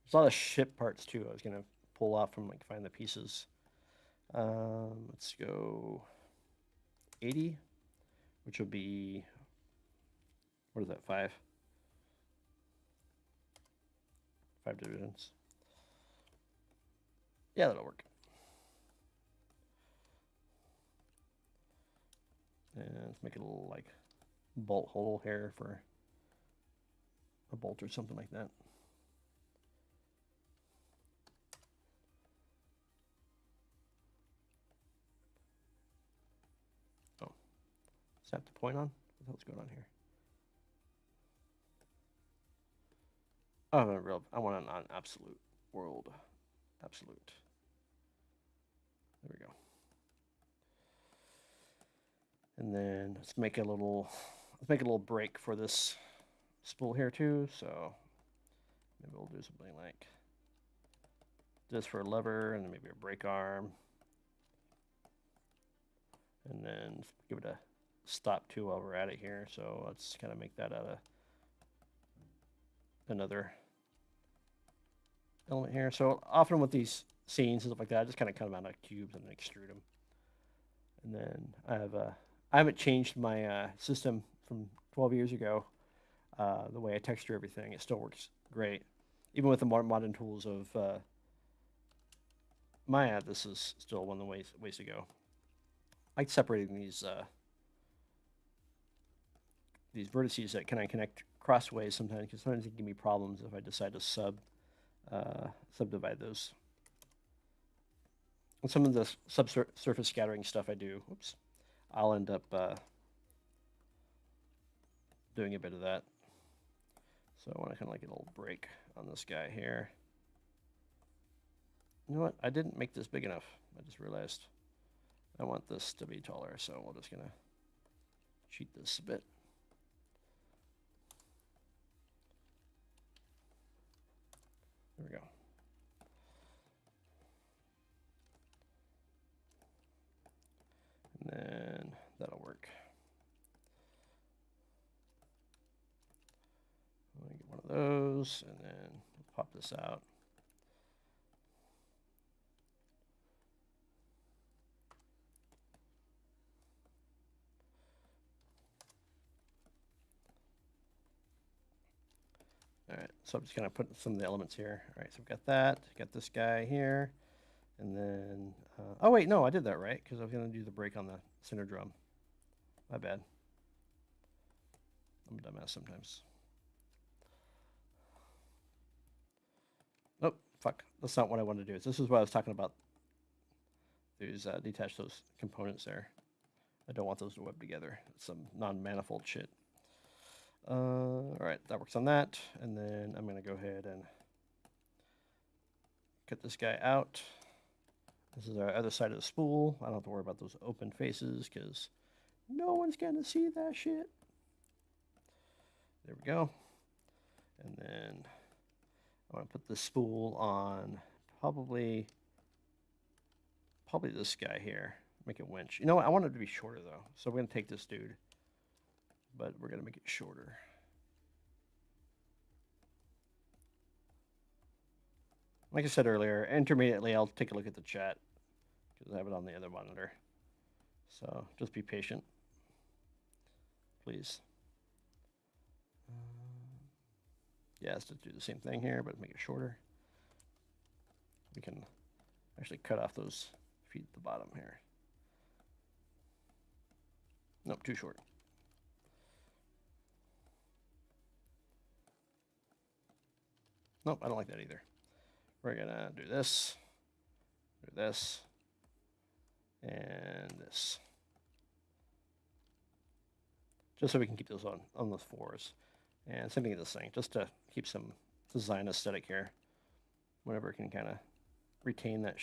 there's a lot of ship parts too. I was gonna pull off from like find the pieces. Let's go 80, which will be, what is that, 5 divisions. Yeah, that'll work. And let's make it a little like bolt hole here for a bolt or something like that. Oh, set the point on? What the hell's going on here? Oh, I want it on absolute world. Absolute. There we go. And then let's make a little break for this spool here too. So maybe we'll do something like this for a lever, and then maybe a brake arm, and then give it a stop too while we're at it here. So let's kind of make that out of another element here. So often with these scenes and stuff like that, I just kind of cut them out of cubes and extrude them. And then I haven't changed my system from 12 years ago. The way I texture everything, it still works great. Even with the more modern tools of Maya, this is still one of the ways to go. I like separating these vertices that can I connect crossways sometimes, because sometimes it can give me problems if I decide to subdivide those. And some of the subsurface scattering stuff I do, I'll end up doing a bit of that. So I want to kind of like get a little break on this guy here. You know what? I didn't make this big enough. I just realized I want this to be taller, so we're just gonna cheat this a bit. There we go. And then that'll work. Let me get one of those, and then pop this out. All right, so I'm just gonna put some of the elements here. All right, so we've got that, got this guy here, and then, oh wait, no, I did that right, because I was gonna do the break on the center drum. My bad. I'm a dumbass sometimes. Nope, fuck, that's not what I wanted to do. This is what I was talking about. These, detach those components there. I don't want those to web together. It's some non-manifold shit. All right, that works on that. And then I'm gonna go ahead and cut this guy out. This is our other side of the spool. I don't have to worry about those open faces because no one's gonna see that shit. There we go. And then I want to put the spool on probably this guy here. Make it winch. You know what? I want it to be shorter though. So we're gonna take this dude, but we're gonna make it shorter. Like I said earlier, intermediately I'll take a look at the chat because I have it on the other monitor. So just be patient, please. Yeah, let's just do the same thing here, but make it shorter. We can actually cut off those feet at the bottom here. Nope, too short. Nope, I don't like that either. We're gonna do this, and this. Just so we can keep those on those fours. And same thing with this thing, just to keep some design aesthetic here. Whenever it can kind of retain that.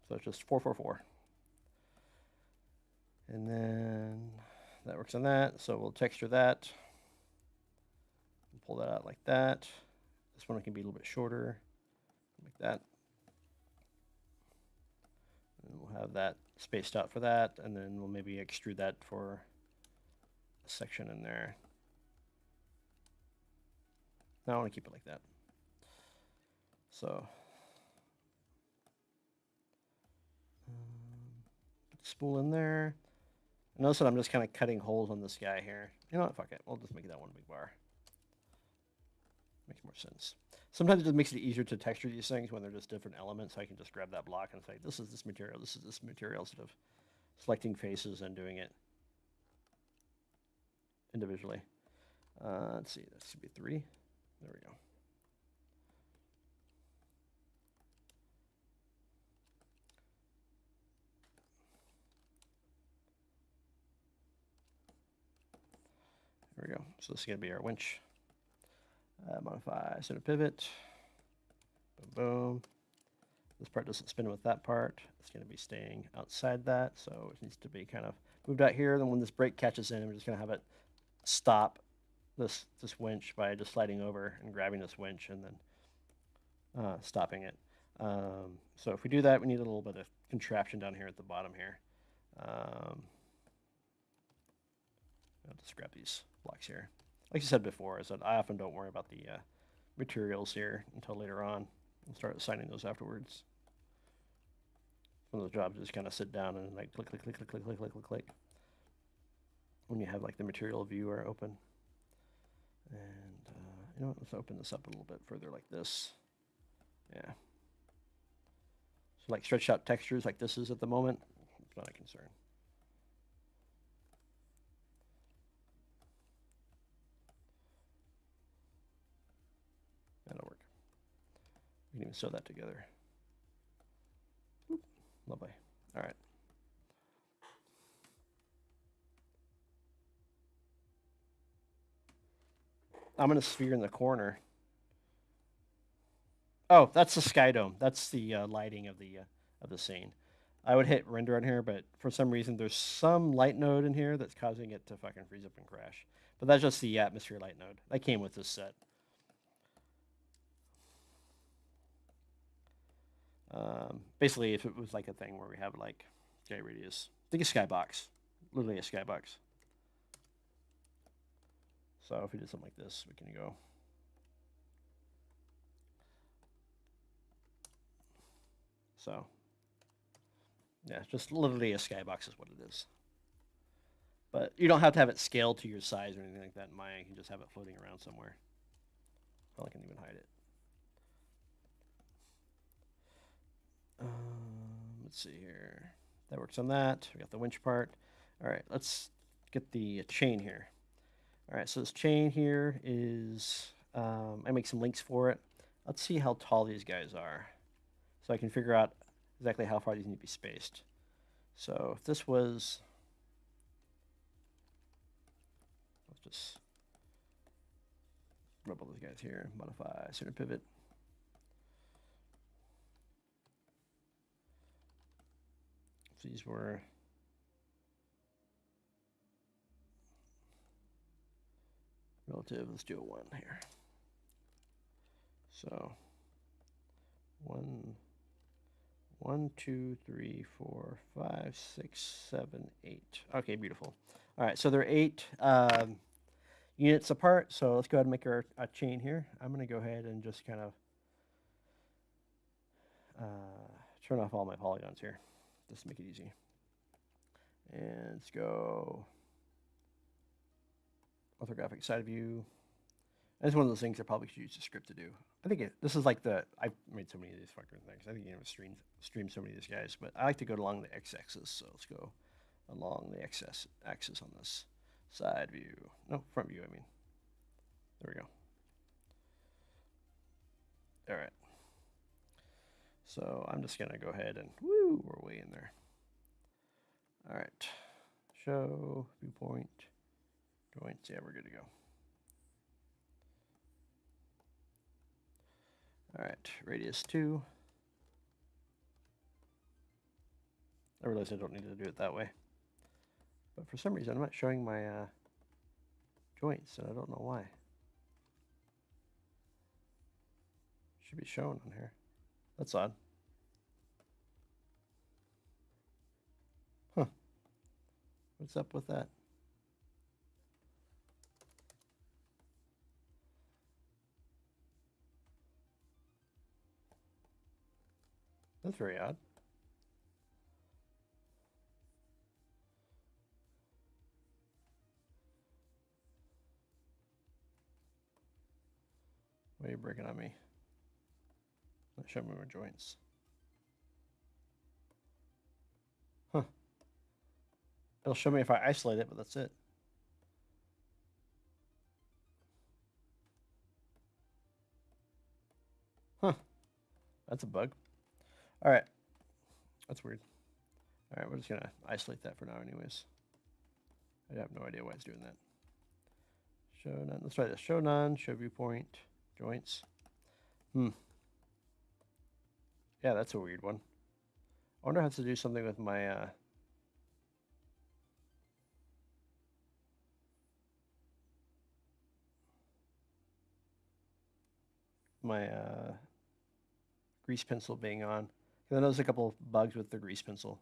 So it's just 4, 4, 4. And then that works on that. So we'll texture that. Pull that out like that. This one can be a little bit shorter, like that. And we'll have that spaced out for that. And then we'll maybe extrude that for a section in there. Now I want to keep it like that. So put the spool in there. And notice that I'm just kind of cutting holes on this guy here. You know what? Fuck it. We'll just make that one big bar. Makes more sense. Sometimes it just makes it easier to texture these things when they're just different elements. I can just grab that block and say, this is this material, this is this material, instead of selecting faces and doing it individually. Let's see, that should be 3. There we go. There we go. So this is going to be our winch. Modify center pivot. Boom, boom. This part doesn't spin with that part. It's going to be staying outside that, so it needs to be kind of moved out here. Then when this brake catches in, we're just going to have it stop this winch by just sliding over and grabbing this winch and then stopping it. So if we do that, we need a little bit of contraption down here at the bottom here. I'll just grab these blocks here. Like I said before, I often don't worry about the materials here until later on. We'll start assigning those afterwards. One of those jobs is kind of sit down and like click, click, click, click, click, click, click, click, click. When you have like the material viewer open. And you know what, let's open this up a little bit further like this. Yeah. So like stretched out textures like this is at the moment, it's not a concern. That'll work. We can even sew that together. Oop, lovely. All right. I'm gonna sphere in the corner. Oh, that's the sky dome. That's the lighting of the scene. I would hit render on here, but for some reason there's some light node in here that's causing it to fucking freeze up and crash. But that's just the atmosphere light node. That came with this set. Basically, if it was like a thing where we have like J radius, think a skybox, literally a skybox. So if we did something like this, we can go. So yeah, just literally a skybox is what it is. But you don't have to have it scaled to your size or anything like that in Maya. You can just have it floating around somewhere. Well, I can even hide it. Let's see here. That works on that. We got the winch part. All right, let's get the chain here. All right, so this chain here is, I make some links for it. Let's see how tall these guys are, so I can figure out exactly how far these need to be spaced. So if this was, let's just rub all those guys here, modify center pivot. If these were relative, let's do a 1 here. So 1, 2, 3, 4, 5, 6, 7, 8. Okay, beautiful. All right, so they're 8 units apart. So let's go ahead and make our chain here. I'm going to go ahead and just kind of turn off all my polygons here, just to make it easy. And let's go orthographic side view. That's one of those things I probably should use the script to do. I think this is like I've made so many of these fucking things. I think you can stream so many of these guys, but I like to go along the x-axis. So let's go along the x-axis on this side view. No, front view, I mean. There we go. All right. So I'm just going to go ahead and, woo, we're way in there. All right. Show, viewpoint, joints. Yeah, we're good to go. All right, radius 2. I realize I don't need to do it that way. But for some reason, I'm not showing my joints, and I don't know why. Should be shown on here. That's odd. Huh. What's up with that? That's very odd. Why are you breaking on me? Show me my joints. Huh. It'll show me if I isolate it, but that's it. Huh. That's a bug. All right. That's weird. All right, we're just going to isolate that for now anyways. I have no idea why it's doing that. Show none. Let's try this. Show none, show viewpoint, joints. Yeah, that's a weird one. I wonder if it has to do something with my grease pencil being on. I know there's a couple of bugs with the grease pencil.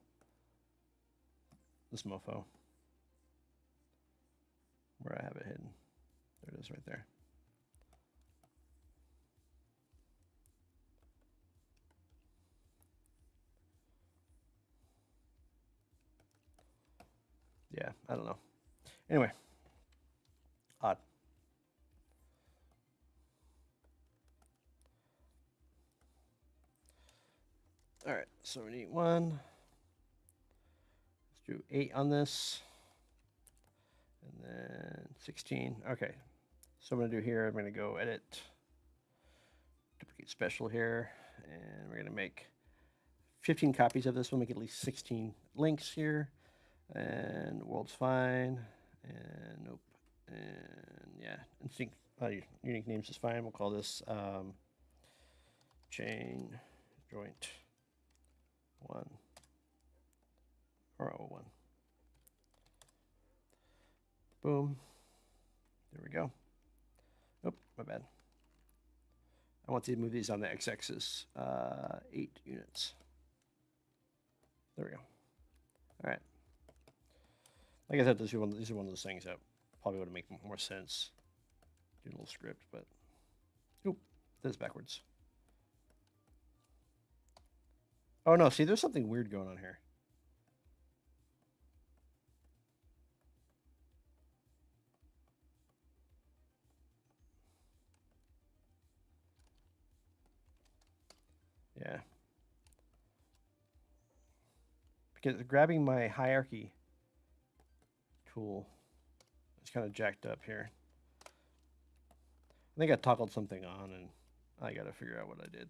This mofo. Where I have it hidden. There it is right there. Yeah, I don't know. Anyway, odd. All right, so we need 1. Let's do 8 on this. And then 16. Okay, so I'm going to do here, I'm going to go edit, duplicate special here, and we're going to make 15 copies of this. We'll make at least 16 links here. And world's fine. And nope. And yeah, instinct unique names is fine. We'll call this chain joint 1 or O1. Boom. There we go. Oh, my bad. I want to move these on the x-axis 8 units. There we go. All right. Like I said, these are one of those things that probably would make more sense. Do a little script, but oop, this is backwards. Oh no, see, there's something weird going on here. Yeah. Because grabbing my hierarchy tool is kind of jacked up here. I think I toggled something on and I got to figure out what I did.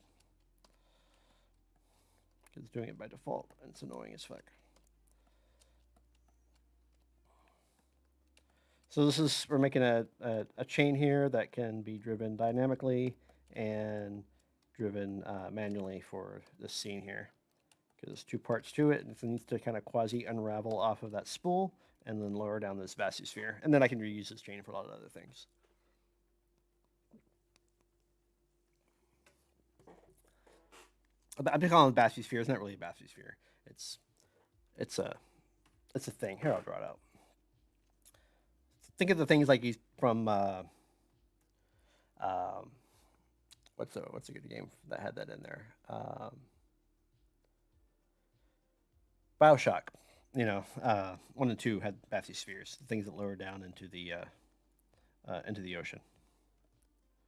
Because it's doing it by default and it's annoying as fuck. So this is, we're making a chain here that can be driven dynamically and driven manually for this scene here. Because there's 2 parts to it, and it needs to kind of quasi unravel off of that spool and then lower down this basiosphere. And then I can reuse this chain for a lot of other things. I'm calling it basiosphere. It's not really a basiosphere. It's a thing. Here, I'll draw it out. Think of the things like he's from what's a good game that had that in there? BioShock. You know, 1 and 2 had basiospheres, things that lower down into the ocean.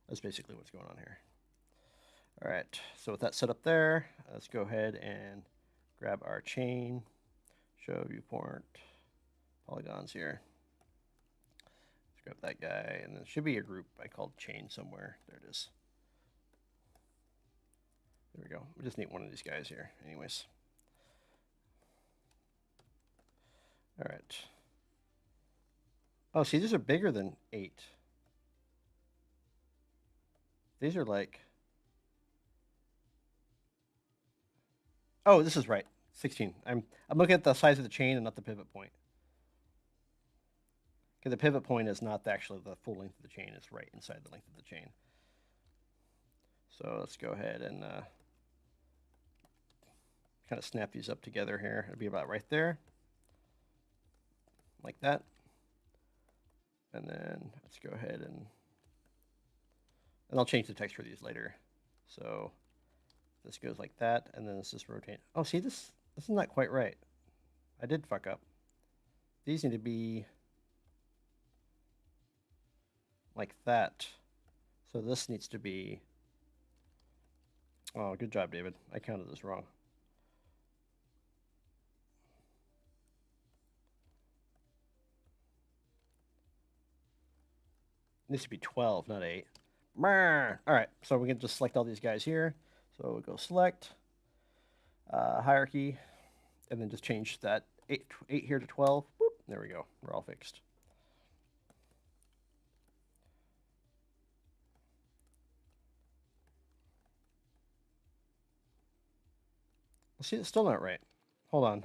That's basically what's going on here. All right, so with that set up there, let's go ahead and grab our chain, show viewport, polygons here. Let's grab that guy, and there should be a group I called chain somewhere. There it is. There we go. We just need one of these guys here, anyways. All right. Oh, see, these are bigger than 8. These are like... Oh, this is right. 16. I'm looking at the size of the chain and not the pivot point. Because the pivot point is not actually the full length of the chain. It's right inside the length of the chain. So let's go ahead and kind of snap these up together here. It'll be about right there. Like that. And then let's go ahead and I'll change the text for these later. So this goes like that, and then this is rotate. Oh, see, this is not quite right. I did fuck up. These need to be like that. So this needs to be... Oh, good job, David. I counted this wrong. It needs to be 12, not 8. All right, so we can just select all these guys here. So we'll go select, hierarchy, and then just change that 8 here to 12. Boop, there we go. We're all fixed. See, it's still not right. Hold on.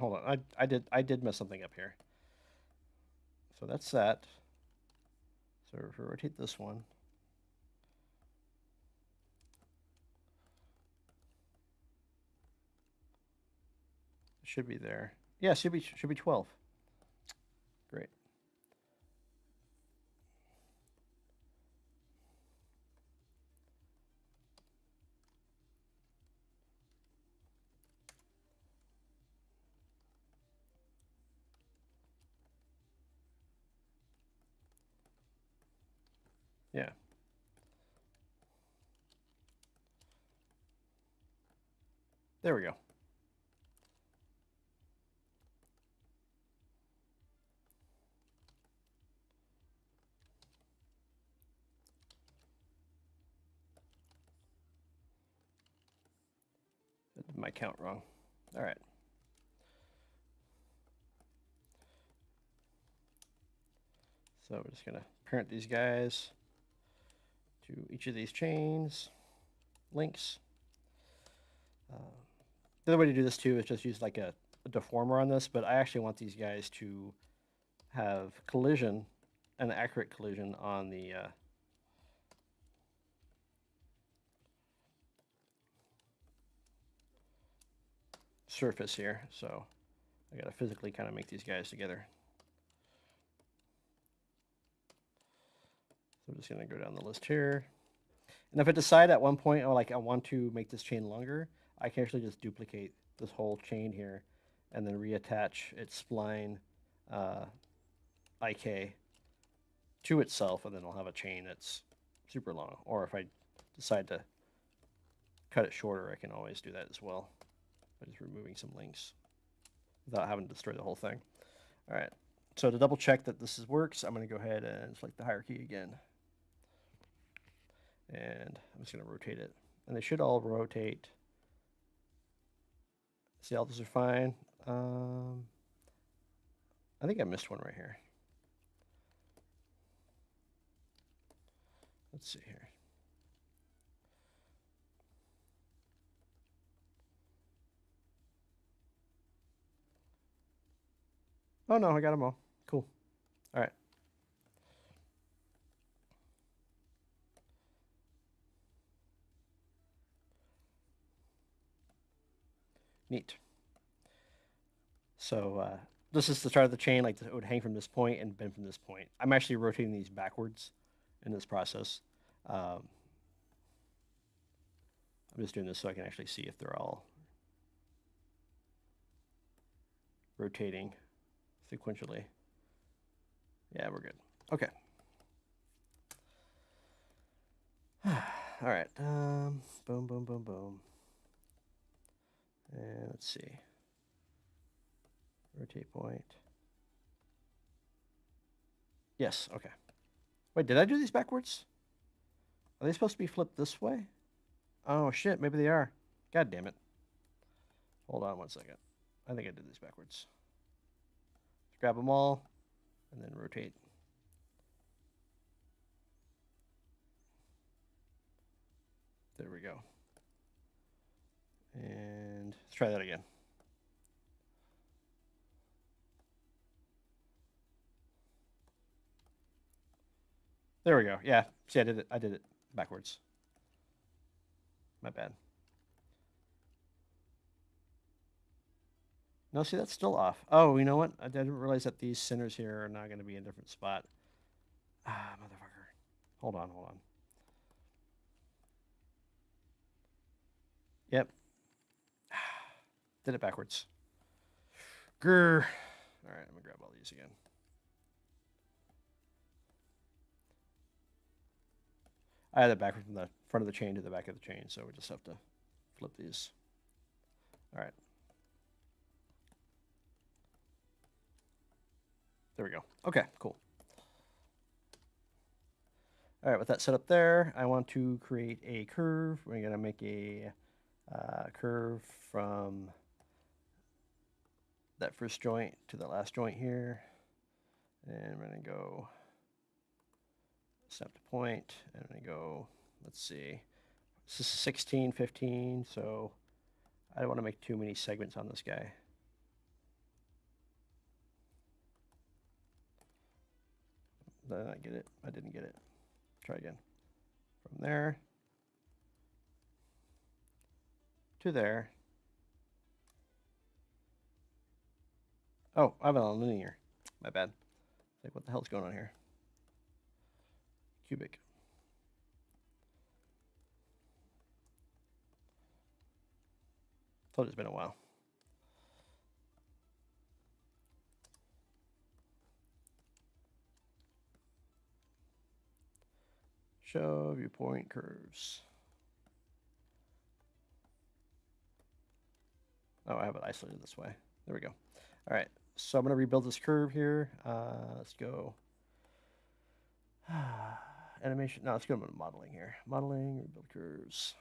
I did mess something up here. So that's that. So if we rotate this one, it should be there. Yeah, should be 12. Great. Yeah. There we go. I did my count wrong. All right. So we're just going to parent these guys. to each of these chains, links. The other way to do this too is just use like a deformer on this, but I actually want these guys to have collision, an accurate collision on the surface here. So I got to physically kind of make these guys together. So I'm just going to go down the list here. And if I decide at one point, oh, like I want to make this chain longer, I can actually just duplicate this whole chain here and then reattach its spline IK to itself, and then I'll have a chain that's super long. Or if I decide to cut it shorter, I can always do that as well by just removing some links without having to destroy the whole thing. All right, so to double check that this works, I'm going to go ahead and select the hierarchy again. And I'm just going to rotate it. And they should all rotate. See, all those are fine. I think I missed one right here. Let's see here. Oh no, I got them all. Cool. All right. Neat. So this is the start of the chain. Like it would hang from this point and bend from this point. I'm actually rotating these backwards in this process. I'm just doing this so I can actually see if they're all rotating sequentially. Yeah, we're good. Okay. All right. Boom, boom, boom, boom. And let's see. Rotate point. Yes, okay. Wait, did I do these backwards? Are they supposed to be flipped this way? Oh shit, maybe they are. God damn it. Hold on one second. I think I did these backwards. Just grab them all and then rotate. There we go. And let's try that again. There we go. Yeah. See, I did it backwards. My bad. No, see, that's still off. Oh, you know what? I didn't realize that these centers here are now going to be in a different spot. Ah, motherfucker. Hold on. Yep. Did it backwards. Grr. All right, I'm going to grab all these again. I had it backwards from the front of the chain to the back of the chain, so we just have to flip these. All right. There we go. Okay, cool. All right, with that set up there, I want to create a curve. We're going to make a curve from that first joint to the last joint here. And we're going to go snap to point, and I'm going to go, let's see, this is 16, 15, so I don't want to make too many segments on this guy. Did I get it? I didn't get it. Try again. From there to there. Oh, I have it on linear. My bad. Like, what the hell's going on here? Cubic. Thought it's been a while. Show viewpoint curves. Oh, I have it isolated this way. There we go. All right, so I'm going to rebuild this curve here. Let's go. Animation. No, let's go to modeling here. Modeling, rebuild curves.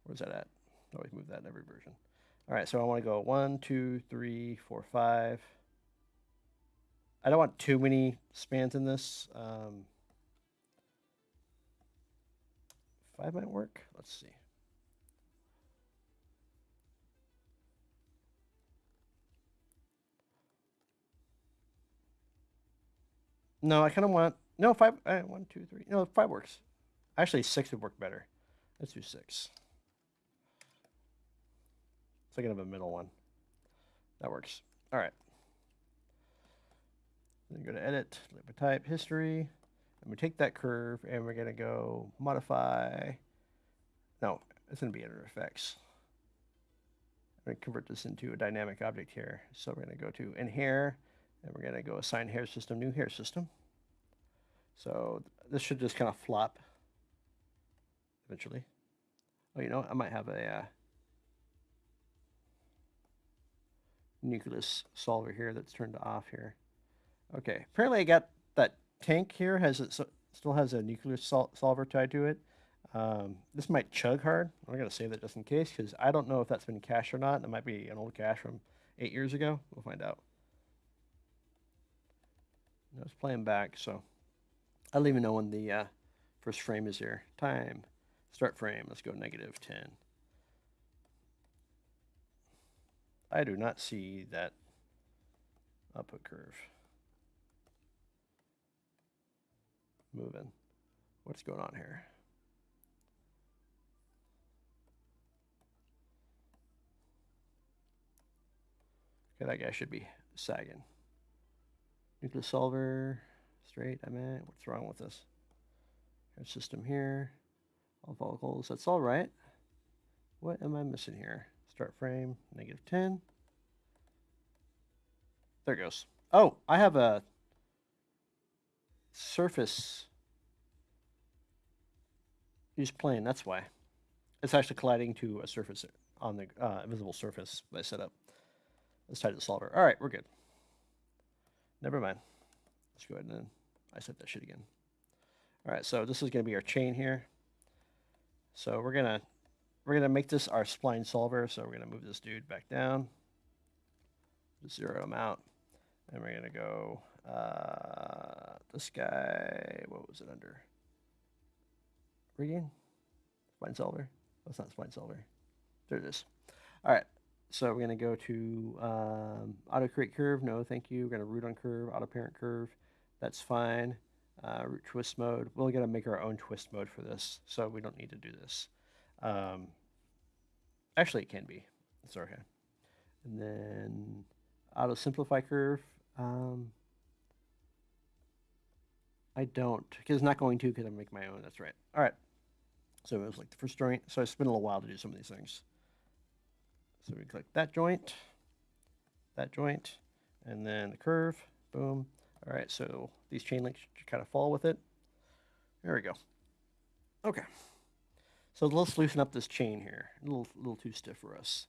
Where's that at? I always move that in every version. All right, so I want to go 1, 2, 3, 4, 5. I don't want too many spans in this. 5 might work. Let's see. No, I kind of want no 5. 1, 2, 3. No, 5 works. Actually, 6 would work better. Let's do 6. Thinking of a middle one. That works. All right. Then go to edit, label type, history, and we take that curve and we're gonna go modify. No, it's gonna be editor effects. I'm gonna convert this into a dynamic object here. So we're gonna go to in hair, and we're gonna go assign hair system, new hair system. So this should just kind of flop eventually. Oh, you know what? I might have a nucleus solver here that's turned off here. Okay, apparently I got that tank here still has a nucleus solver tied to it. This might chug hard. I'm gonna save that just in case because I don't know if that's been cached or not. It might be an old cache from 8 years ago. We'll find out. No, it's playing back, so I don't even know when the first frame is here. Time, start frame. Let's go -10. I do not see that output curve moving. What's going on here? Okay, that guy should be sagging. Nucleus solver, straight, what's wrong with this? Here's system here, all follicles, that's all right. What am I missing here? Start frame, -10. There it goes. Oh, I have a surface use plane, that's why. It's actually colliding to a surface on the invisible surface that I set up. Let's tie to the solver. All right, we're good. Never mind. Let's go ahead and I set that shit again. All right, so this is going to be our chain here. So we're gonna make this our spline solver. So we're gonna move this dude back down, just zero him out, and we're gonna go this guy. What was it under? Rigging, spline solver. That's not spline solver. There it is. All right. So we're going to go to auto create curve. No, thank you. We're going to root on curve, auto parent curve. That's fine. Root twist mode. We're going to make our own twist mode for this, so we don't need to do this. Actually, it can be. It's okay. And then auto simplify curve. I don't, because it's not going to, because I'm making my own. That's right. All right. So it was like the first joint. So it's been a little while to do some of these things. So we click that joint, and then the curve, boom. All right, so these chain links should kind of fall with it. There we go. Okay. So let's loosen up this chain here. A little too stiff for us.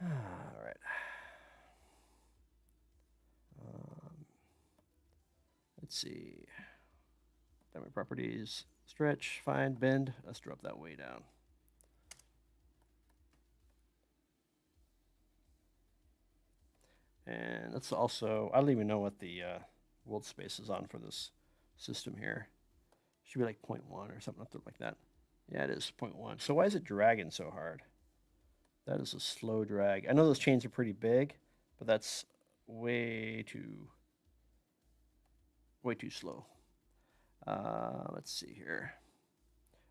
All right. Let's see. Dynamic properties, stretch, fine, bend. Let's drop that way down. And let's also, I don't even know what the world space is on for this system here. Should be like 0.1 or something like that. Yeah, it is 0.1. So why is it dragging so hard? That is a slow drag. I know those chains are pretty big, but that's way too slow. Let's see here.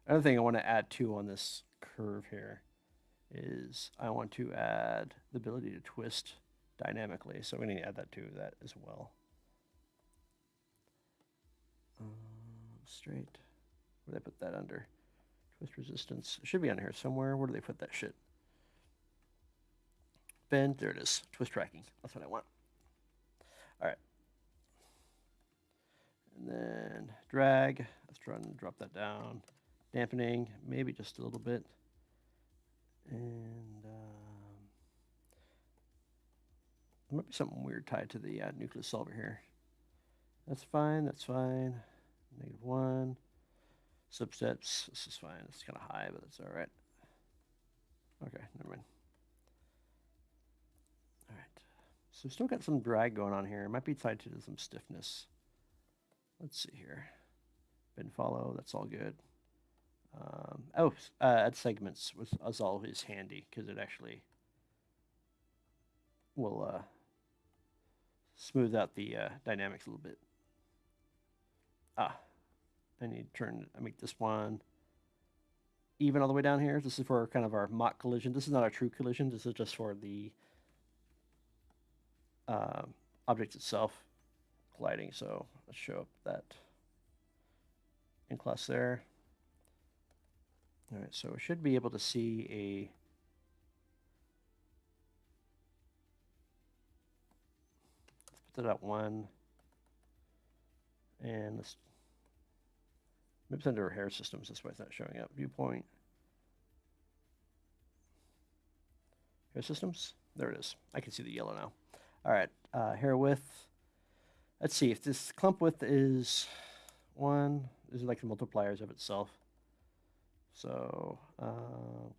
Another thing I want to add too on this curve here is I want to add the ability to twist dynamically. So I'm going to add that to that as well. Straight. Where do they put that under? Twist resistance. It should be under here somewhere. Where do they put that shit? Bend. There it is. Twist tracking. That's what I want. All right. And then drag. Let's try and drop that down. Dampening. Maybe just a little bit. And there might be something weird tied to the nucleus solver here. That's fine. That's fine. -1. Substeps. This is fine. It's kind of high, but that's all right. Okay, never mind. All right. So still got some drag going on here. It might be tied to some stiffness. Let's see here. Bend follow. That's all good. Add segments was always handy because it actually will smooth out the dynamics a little bit. I need to make this one even all the way down here. This is for kind of our mock collision. This is not a true collision. This is just for the object itself colliding. So let's show up that in class there. All right, so we should be able to see a let's put that at 1, and let's maybe it's under hair systems. That's why it's not showing up. Viewpoint, hair systems. There it is. I can see the yellow now. All right, hair width. Let's see if this clump width is 1. This is like the multipliers of itself. So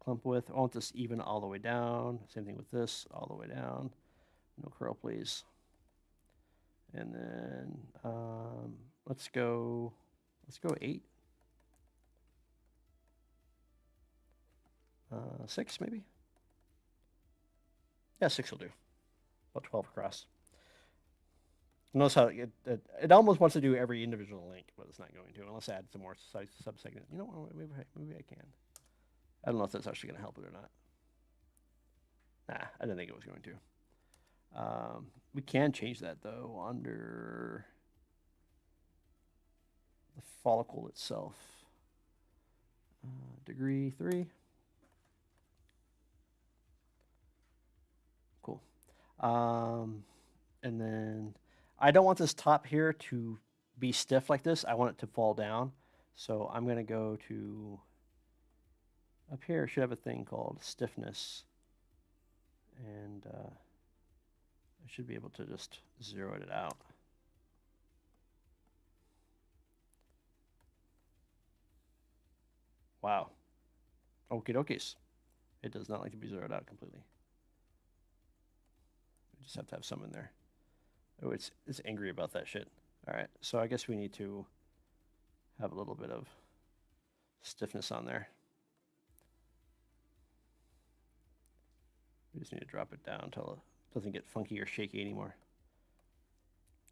clump width, I want this even all the way down. Same thing with this, all the way down. No curl, please. And then let's go 8. 6 maybe. Yeah, 6 will do. About 12 across. Notice how it almost wants to do every individual link, but it's not going to unless I add some more subsegment. You know what? Maybe I can. I don't know if that's actually going to help it or not. Nah, I didn't think it was going to. We can change that though under the follicle itself. Degree 3. Cool. And then I don't want this top here to be stiff like this. I want it to fall down. So I'm going to go to up here. Should have a thing called stiffness. And I should be able to just zero it out. Wow. Okie dokies. It does not like to be zeroed out completely. We just have to have some in there. Oh, it's angry about that shit. All right, so I guess we need to have a little bit of stiffness on there. We just need to drop it down until it doesn't get funky or shaky anymore.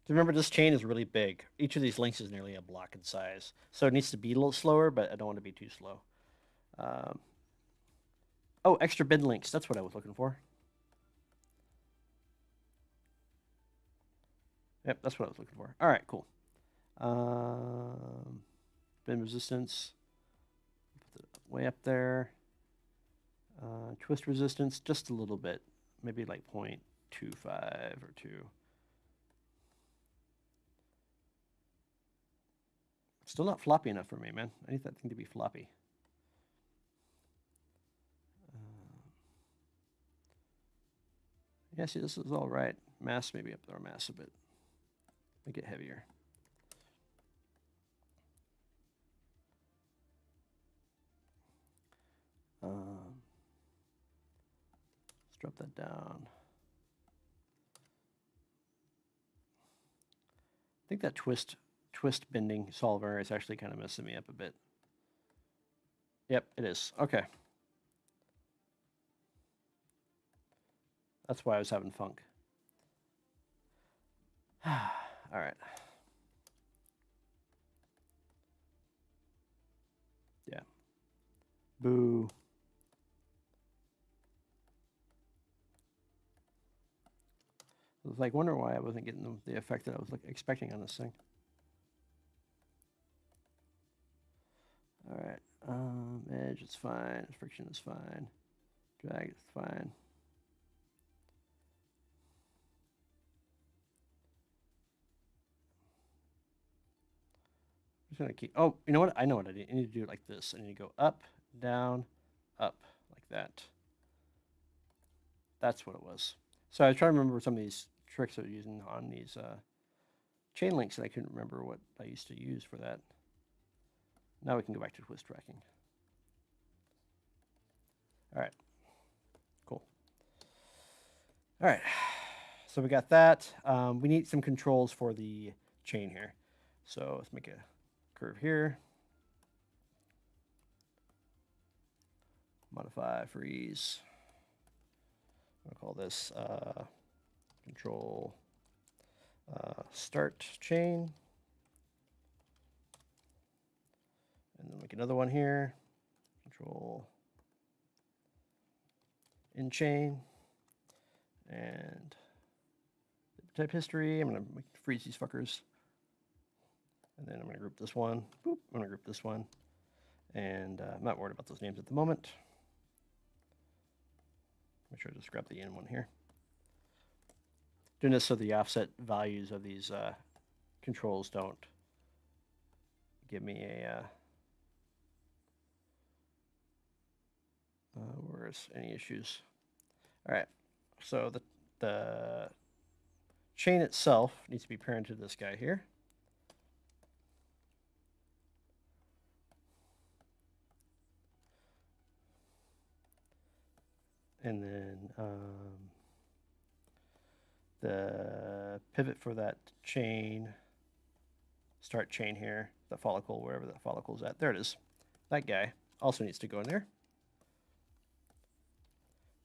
So remember, this chain is really big. Each of these links is nearly a block in size. So it needs to be a little slower, but I don't want to be too slow. Oh, extra bin links. That's what I was looking for. Yep, that's what I was looking for. All right, cool. Bin resistance. Put it way up there. Twist resistance, just a little bit. Maybe like 0.25 or 2. Still not floppy enough for me, man. I need that thing to be floppy. Yeah, see, this is all right. Mass maybe up there, mass a bit. Make it heavier. Let's drop that down. I think that twist bending solver is actually kind of messing me up a bit. Yep, it is. Okay. That's why I was having funk. All right. Yeah. Boo. I was like, wondering why I wasn't getting the effect that I was expecting on this thing. All right. Edge is fine. Friction is fine. Drag is fine. I'm just gonna keep. Oh, you know what? I know what I need. I need to do it like this. I need to go up, down, up, like that. That's what it was. So I was trying to remember some of these tricks I was using on these chain links, and I couldn't remember what I used to use for that. Now we can go back to twist tracking. All right, cool. All right, so we got that. We need some controls for the chain here. So let's make a curve here. modify freeze. I'll call this control start chain. And then make another one here. Control in chain. And type history. I'm going to freeze these fuckers. And then I'm going to group this one. Boop. I'm going to group this one. And I'm not worried about those names at the moment. Make sure I just grab the in one here. Doing this so the offset values of these controls don't give me a where's any issues. All right, so the chain itself needs to be parented to this guy here. And then the pivot for that chain, start chain here, the follicle, wherever that follicle is at. There it is. That guy also needs to go in there.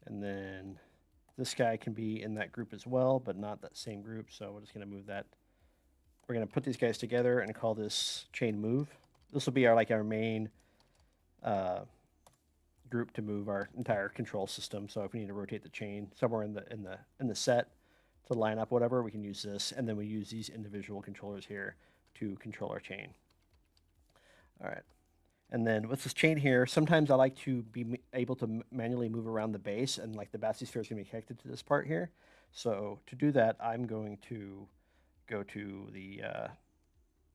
And then this guy can be in that group as well, but not that same group. So we're just going to move that. We're going to put these guys together and call this chain move. This will be our main group to move our entire control system. So if we need to rotate the chain somewhere in the set to line up whatever, we can use this, and then we use these individual controllers here to control our chain. All right. And then with this chain here, sometimes I like to be able to manually move around the base, and like the bathysphere is going to be connected to this part here. So to do that, I'm going to go to the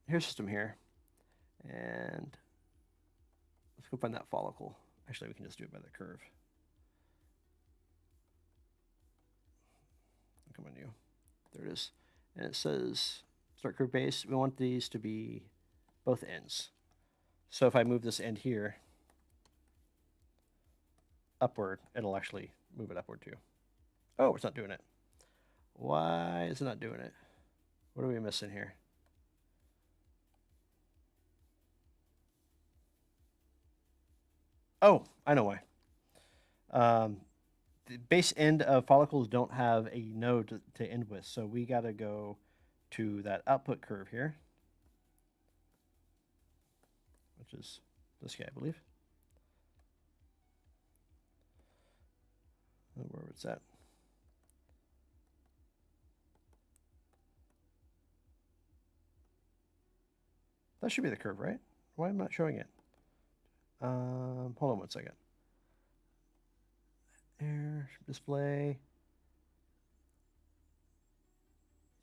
hair system here, and let's go find that follicle. Actually, we can just do it by the curve. Come on, you. There it is. And it says start curve base. We want these to be both ends. So if I move this end here upward, it'll actually move it upward too. Oh, it's not doing it. Why is it not doing it? What are we missing here? Oh, I know why. The base end of follicles don't have a node to end with, so we got to go to that output curve here, which is this guy, I believe. Where was that? That should be the curve, right? Why am I not showing it? Hold on one second. Air display.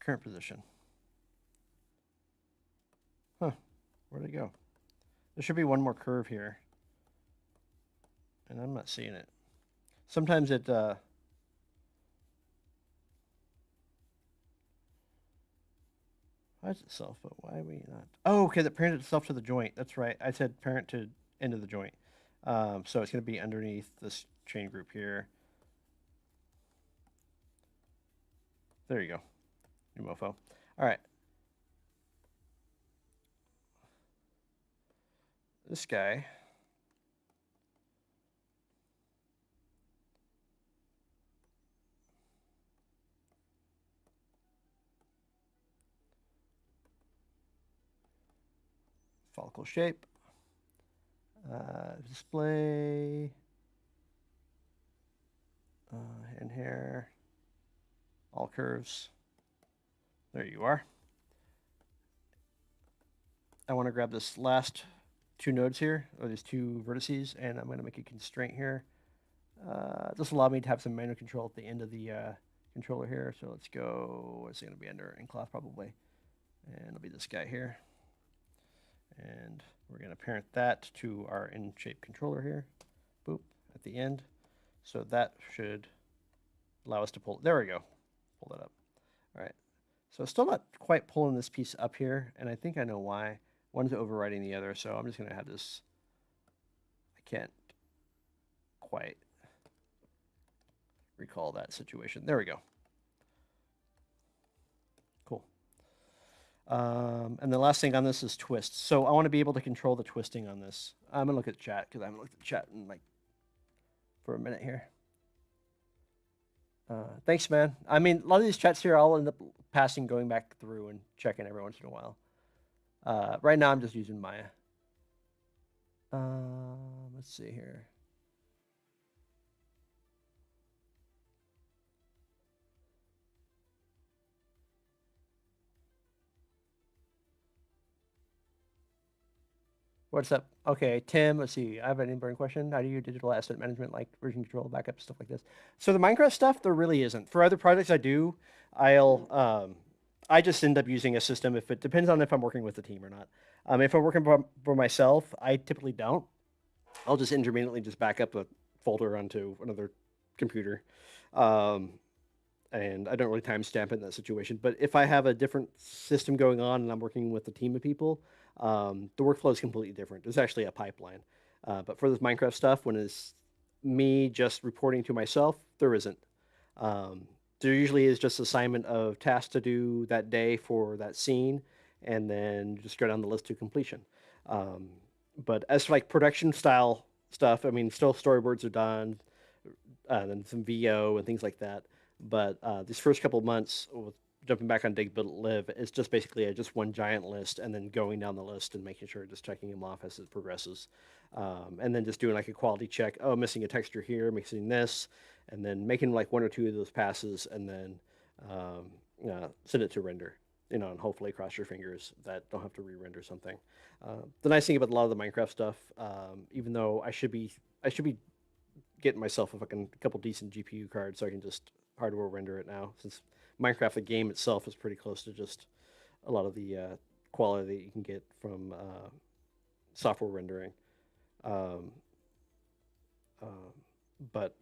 Current position. Huh, where'd it go? There should be one more curve here. And I'm not seeing it. Sometimes it hides itself, but why are we not? Oh, okay, that parented itself to the joint. That's right. I said parent to end of the joint. So it's going to be underneath this chain group here. There you go. You mofo. All right. This guy. Follicle shape. Display. And hair. All curves. There you are. I want to grab this last two nodes here, or these two vertices, and I'm going to make a constraint here. This will allow me to have some manual control at the end of the controller here. So let's go, what's it going to be under? Encloth probably. And it'll be this guy here. And we're going to parent that to our in-shape controller here. Boop, at the end. So that should allow us to pull, there we go. Pull that up. All right. So still not quite pulling this piece up here, and I think I know why. One's overriding the other, so I'm just going to have this. I can't quite recall that situation. There we go. Cool. And the last thing on this is twist. So I want to be able to control the twisting on this. I'm going to look at chat because I haven't looked at chat in like for a minute here. Thanks, man. I mean, a lot of these chats here, I'll end up passing, going back through and checking every once in a while. Right now, I'm just using Maya. Let's see here. What's up? Okay, Tim, let's see. I have an inborn question. How do you digital asset management, like version control, backup, stuff like this? So the Minecraft stuff, there really isn't. For other projects I do, I just end up using a system if it depends on if I'm working with the team or not. If I'm working for myself, I typically don't. I'll just intermittently just back up a folder onto another computer. And I don't really timestamp it in that situation. But if I have a different system going on and I'm working with a team of people, the workflow is completely different. There's actually a pipeline. But for this Minecraft stuff, when it's me just reporting to myself, there isn't. There usually is just assignment of tasks to do that day for that scene, and then just go down the list to completion. But as for like production style stuff, I mean, still storyboards are done, and some VO and things like that. But these first couple of months, with jumping back on DigBuildLive, it's just basically just one giant list, and then going down the list and making sure just checking them off as it progresses, and then just doing like a quality check. Oh, missing a texture here, missing this, and then making like one or two of those passes, and then send it to render. And hopefully cross your fingers that don't have to re-render something. The nice thing about a lot of the Minecraft stuff, even though I should be getting myself a couple decent GPU cards so I can just hardware render it now, since Minecraft, the game itself, is pretty close to just a lot of the quality that you can get from software rendering. But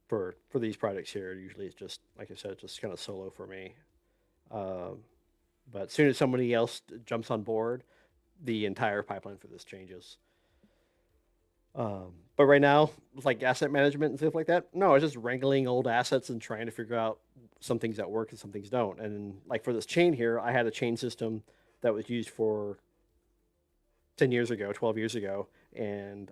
for these projects here, usually it's just, like I said, just kind of solo for me. But as soon as somebody else jumps on board, the entire pipeline for this changes. But right now, with like asset management and stuff like that, no, it's just wrangling old assets and trying to figure out some things that work and some things don't. And like for this chain here, I had a chain system that was used for 10 years ago, 12 years ago, and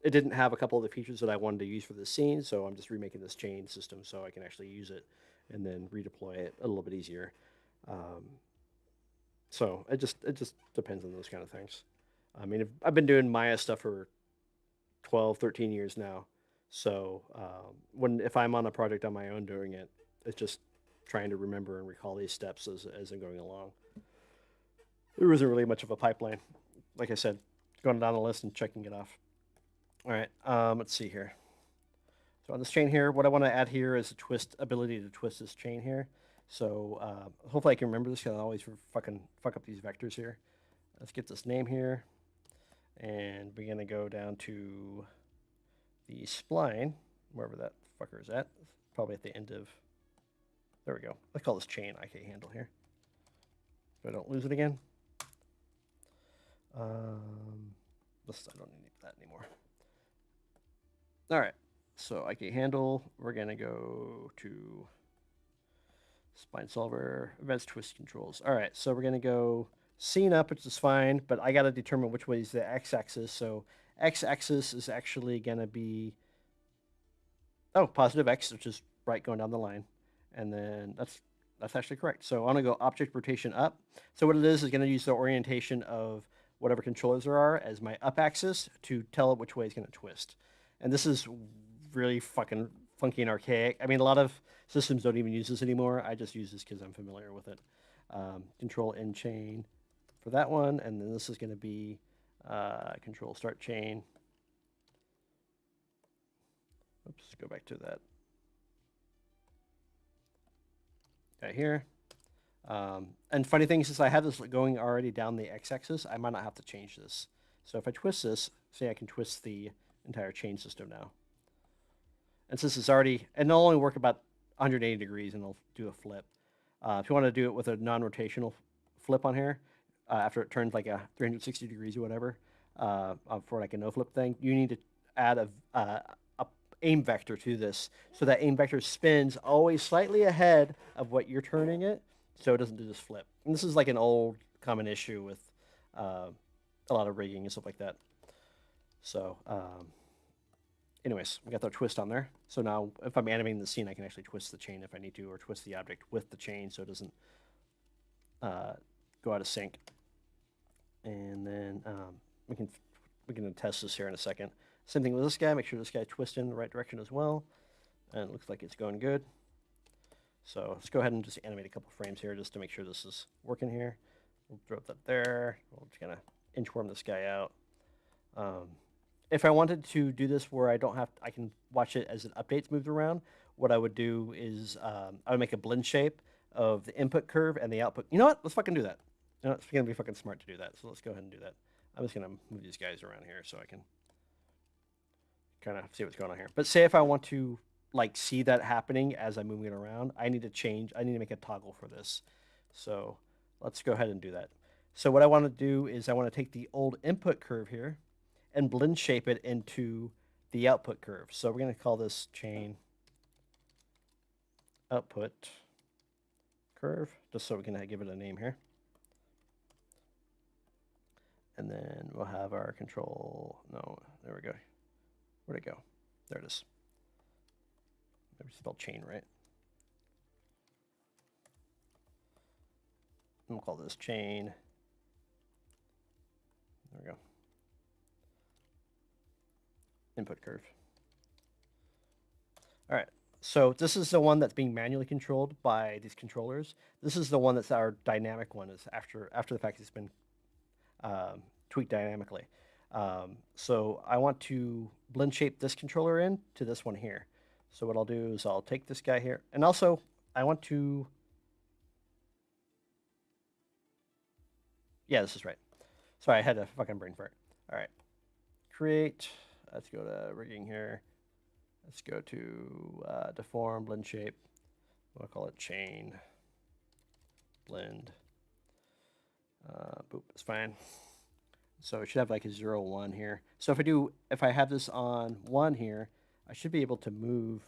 it didn't have a couple of the features that I wanted to use for this scene, so I'm just remaking this chain system so I can actually use it and then redeploy it a little bit easier. So it just depends on those kind of things. I mean, I've been doing Maya stuff for 12, 13 years now. So if I'm on a project on my own doing it, it's just trying to remember and recall these steps as I'm going along. There isn't really much of a pipeline. Like I said, going down the list and checking it off. All right, let's see here. So on this chain here, what I want to add here is a ability to twist this chain here. So hopefully I can remember this, because I always fuck up these vectors here. Let's get this name here. And we're going to go down to the spline, wherever that fucker is at. Probably at the end of... There we go. Let's call this chain IK handle here, so I don't lose it again. I don't need that anymore. All right. So IK handle, we're going to go to spline solver, events, twist controls. All right. So we're going to go scene up, which is fine, but I got to determine which way is the x-axis. So x-axis is actually going to be, positive x, which is right going down the line. And then that's actually correct. So I'm going to go object rotation up. So what it is going to use the orientation of whatever controllers there are as my up axis to tell it which way it's going to twist. And this is really fucking funky and archaic. I mean, a lot of systems don't even use this anymore. I just use this because I'm familiar with it. Control end chain for that one, and then this is going to be control start chain. Oops, go back to that guy here. And funny thing is, since I have this going already down the x-axis, I might not have to change this. So if I twist this, say I can twist the entire chain system now. And since it's already, and it'll only work about 180 degrees, and it'll do a flip. If you want to do it with a non-rotational flip on here, after it turns like a 360 degrees or whatever, for like a no-flip thing, you need to add a aim vector to this, so that aim vector spins always slightly ahead of what you're turning it, so it doesn't do this flip. And this is like an old common issue with a lot of rigging and stuff like that. So anyways, we got the twist on there. So now if I'm animating the scene, I can actually twist the chain if I need to, or twist the object with the chain so it doesn't go out of sync. And then we can test this here in a second. Same thing with this guy. Make sure this guy twists in the right direction as well. And it looks like it's going good. So let's go ahead and just animate a couple frames here just to make sure this is working here. We'll throw that there. We'll just kind of inchworm this guy out. If I wanted to do this where I don't have, I can watch it as it updates moved around. What I would do is I would make a blend shape of the input curve and the output. You know what? Let's fucking do that. You know, it's gonna be fucking smart to do that. So let's go ahead and do that. I'm just gonna move these guys around here so I can kind of see what's going on here. But say if I want to like see that happening as I'm moving it around, I need to make a toggle for this. So let's go ahead and do that. So what I want to do is I want to take the old input curve here and blend shape it into the output curve. So we're going to call this chain output curve, just so we can give it a name here. And then we'll have our control. No, there we go. Where'd it go? There it is. Maybe spelled chain right. And we'll call this chain. There we go. Input curve. All right. So this is the one that's being manually controlled by these controllers. This is the one that's our dynamic one. Is after the fact it's been tweaked dynamically. So I want to blend shape this controller in to this one here. So what I'll do is I'll take this guy here, and also I want to. Yeah, this is right. Sorry, I had a fucking brain fart. All right, create. Let's go to rigging here. Let's go to deform, blend shape. I'll call it chain blend. Boop, it's fine. So it should have like a 0, 1 here. So if I have this on 1 here, I should be able to move.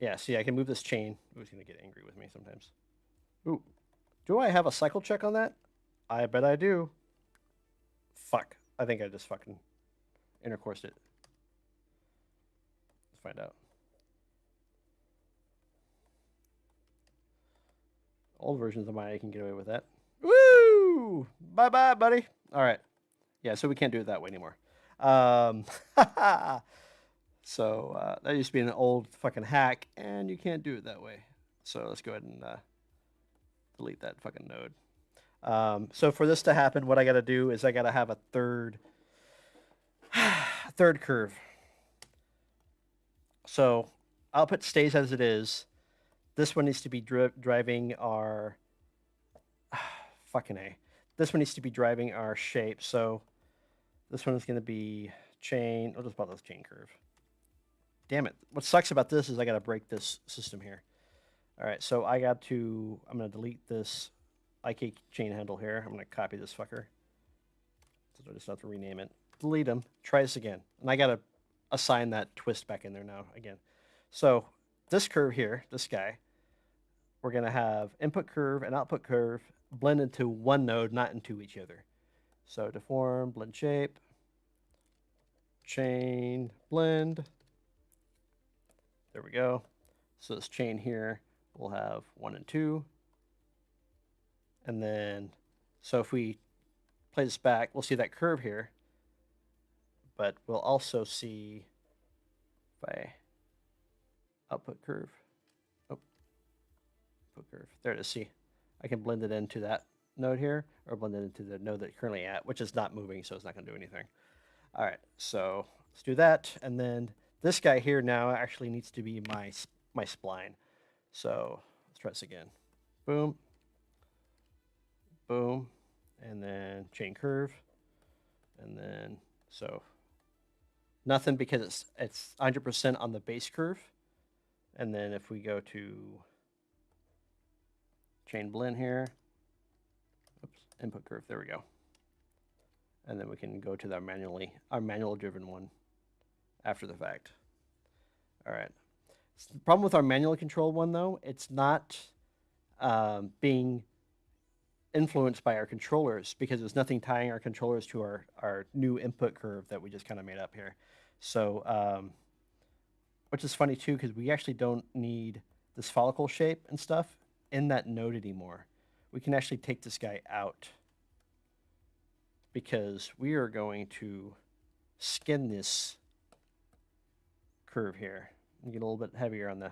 Yeah, see, I can move this chain. Ooh, it's gonna get angry with me sometimes. Ooh, do I have a cycle check on that? I bet I do. Fuck, I think I just fucking intercoursed it. Let's find out. Old versions of mine, I can get away with that. Woo! Bye-bye, buddy. All right. Yeah, so we can't do it that way anymore. So that used to be an old fucking hack, and you can't do it that way. So let's go ahead and delete that fucking node. So for this to happen, what I got to do is I got to have a third curve. So output stays as it is. This one needs to be driving our fucking A. This one needs to be driving our shape. So this one is going to be chain. I'll just call this chain curve. Damn it. What sucks about this is I got to break this system here. All right, so I'm going to delete this IK chain handle here. I'm going to copy this fucker. So I just have to rename it. Delete them. Try this again. And I got to assign that twist back in there now again. So this curve here, this guy, we're going to have input curve and output curve blend into one node, not into each other. So deform, blend shape, chain, blend. There we go. So this chain here will have 1 and 2. And then, so if we play this back, we'll see that curve here. But we'll also see by output curve. Oh, output curve. There it is. See, I can blend it into that node here, or blend it into the node that it's currently at, which is not moving, so it's not going to do anything. All right, so let's do that. And then this guy here now actually needs to be my spline. So let's try this again. Boom. Boom. And then chain curve. And then, so nothing because it's 100% on the base curve. And then if we go to chain blend here, oops, input curve, there we go. And then we can go to our manual driven one after the fact. All right. The problem with our manually controlled one though, it's not being influenced by our controllers because there's nothing tying our controllers to our new input curve that we just kind of made up here. So, which is funny too, because we actually don't need this follicle shape and stuff in that node anymore. We can actually take this guy out because we are going to skin this curve here and get a little bit heavier on the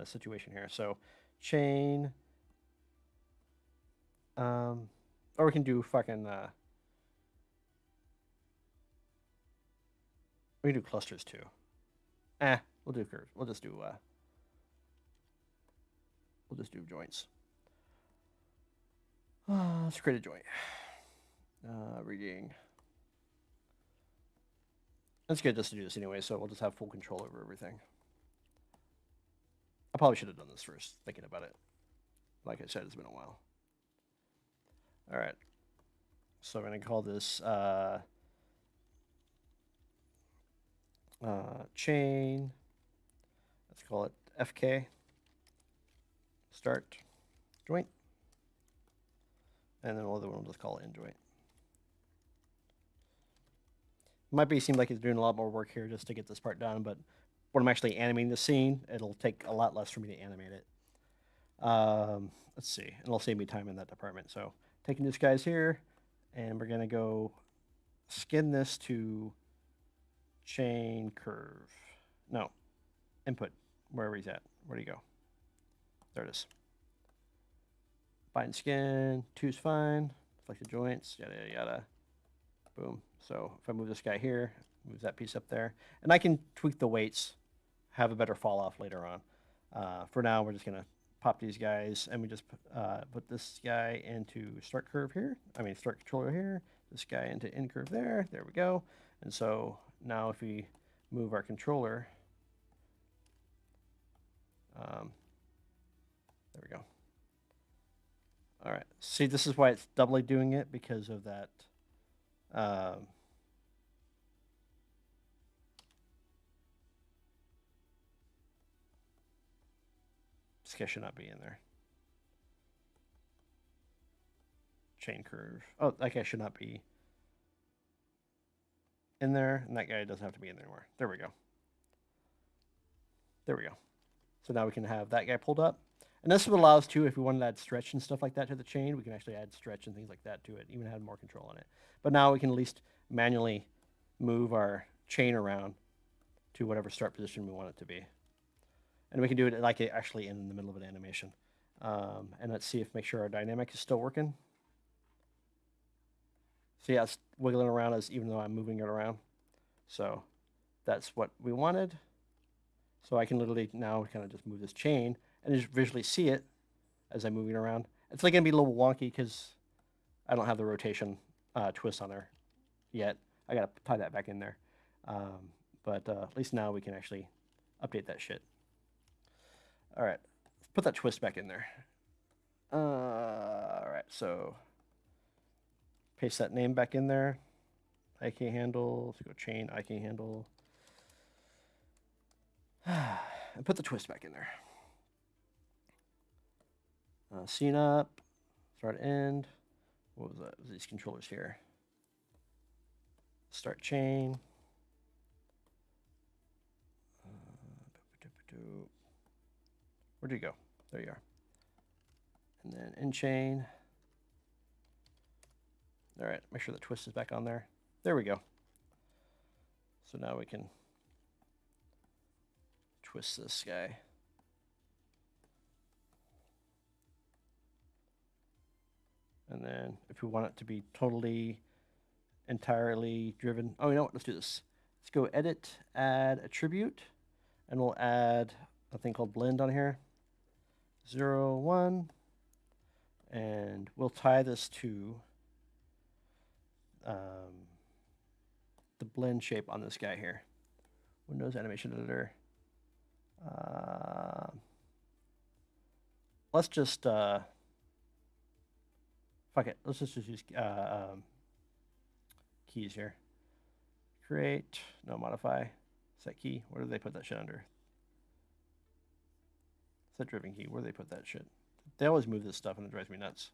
situation here. So chain, or we can do fucking we can do clusters too. We'll do curves. We'll just do joints. Let's create a joint. Reading. That's good just to do this anyway, so we'll just have full control over everything. I probably should have done this first, thinking about it. Like I said, it's been a while. All right. So I'm going to call this chain. Let's call it FK. Start joint. And then the other one we'll just call it end joint. Might seem like it's doing a lot more work here just to get this part done, but when I'm actually animating the scene, it'll take a lot less for me to animate it. Let's see, and it'll save me time in that department. So taking these guys here, and we're gonna go skin this to chain curve. No, input, wherever he's at. Where'd he go? There it is. Bind skin, 2's fine. Select the joints, yada, yada, yada. Boom. So if I move this guy here, move that piece up there, and I can tweak the weights, have a better fall off later on. For now, we're just gonna pop these guys, and we just put this guy into start curve here. I mean, start controller here. This guy into end curve there. There we go. And so now if we move our controller, there we go. All right. See, this is why it's doubly doing it, because of that. This guy should not be in there. Chain curve. Oh, that guy should not be in there, and that guy doesn't have to be in there anymore. There we go. There we go. So now we can have that guy pulled up. And this would allow us to, if we wanted to add stretch and stuff like that to the chain, we can actually add stretch and things like that to it, even have more control on it. But now we can at least manually move our chain around to whatever start position we want it to be. And we can do it like it actually in the middle of an animation. And let's see make sure our dynamic is still working. See how it's wiggling around even though I'm moving it around. So that's what we wanted. So I can literally now kind of just move this chain and just visually see it as I'm moving around. It's like going to be a little wonky because I don't have the rotation twist on there yet. I got to tie that back in there. But at least now we can actually update that shit. All right, let's put that twist back in there. All right, so paste that name back in there. IK handle, let's go chain, IK handle. And put the twist back in there. Scene up, start end. What was that? It was these controllers here. Start chain. Where'd you go? There you are. And then end chain. All right, make sure the twist is back on there. There we go. So now we can twist this guy. And then if we want it to be totally, entirely driven. Oh, you know what? Let's do this. Let's go edit, add attribute, and we'll add a thing called blend on here. 0, 1. And we'll tie this to the blend shape on this guy here. Windows Animation Editor. Let's just fuck it. Let's just use keys here. Create, no, modify, set key. Where do they put that shit under? Set driven key. Where do they put that shit? They always move this stuff and it drives me nuts.